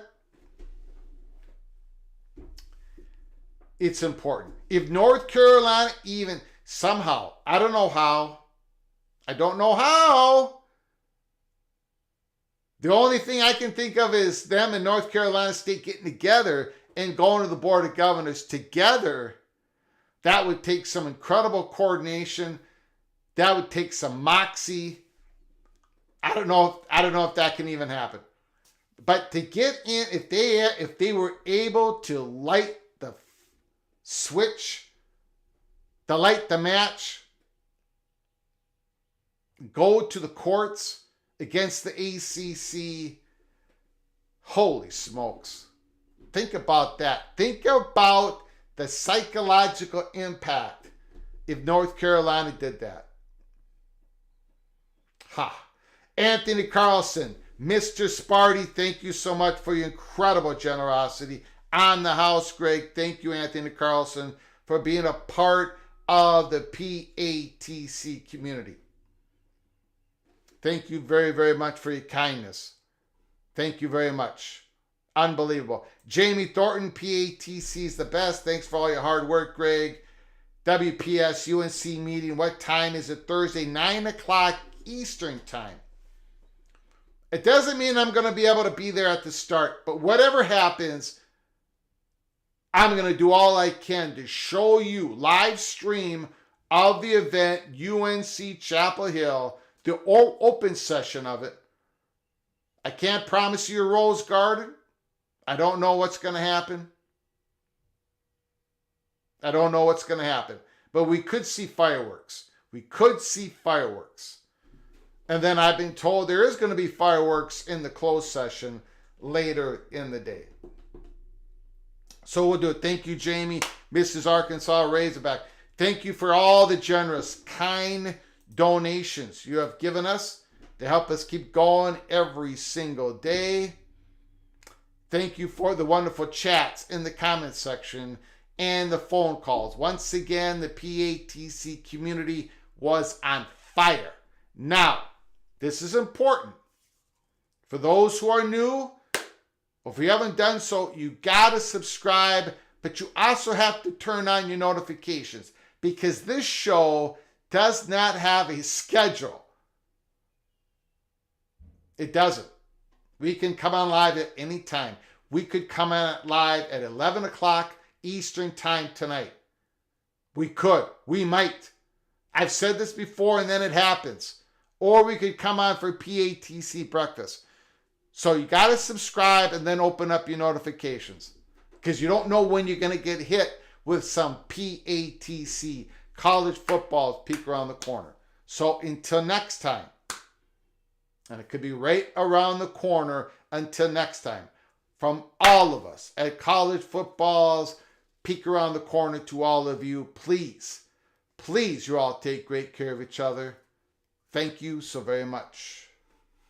it's important. If North Carolina even somehow, I don't know how, the only thing I can think of is them and North Carolina State getting together and going to the Board of Governors together. That would take some incredible coordination. That would take some moxie. I don't know if that can even happen. But to get in, if they were able to light the switch, to light the match, go to the courts against the ACC, holy smokes. Think about that. Think about the psychological impact if North Carolina did that. Ha. Anthony Carlson, Mr. Sparty, thank you so much for your incredible generosity. On the house, Greg, thank you, Anthony Carlson, for being a part of the PATC community. Thank you very, very much for your kindness. Thank you very much. Unbelievable. Jamie Thornton, PATC is the best. Thanks for all your hard work, Greg. WPS UNC meeting. What time is it? Thursday, 9 o'clock Eastern time. It doesn't mean I'm going to be able to be there at the start, but whatever happens, I'm going to do all I can to show you live stream of the event, UNC Chapel Hill, the open session of it. I can't promise you a rose garden. I don't know what's going to happen. I don't know what's going to happen. But we could see fireworks. We could see fireworks. And then I've been told there is going to be fireworks in the closed session later in the day. So we'll do it. Thank you, Jamie. Mrs. Arkansas Razorback. Thank you for all the generous, kind donations you have given us to help us keep going every single day. Thank you for the wonderful chats in the comment section and the phone calls. Once again, the PATC community was on fire. Now, this is important. For those who are new, or if you haven't done so, you got to subscribe, but you also have to turn on your notifications because this show does not have a schedule. It doesn't. We can come on live at any time. We could come on live at 11 o'clock Eastern time tonight. We could. We might. I've said this before and then it happens. Or we could come on for PATC breakfast. So you got to subscribe and then open up your notifications because you don't know when you're going to get hit with some PATC. College football peek around the corner. So until next time, and it could be right around the corner until next time, from all of us at College Football's peek around the corner to all of you, please, you all take great care of each other. Thank you so very much.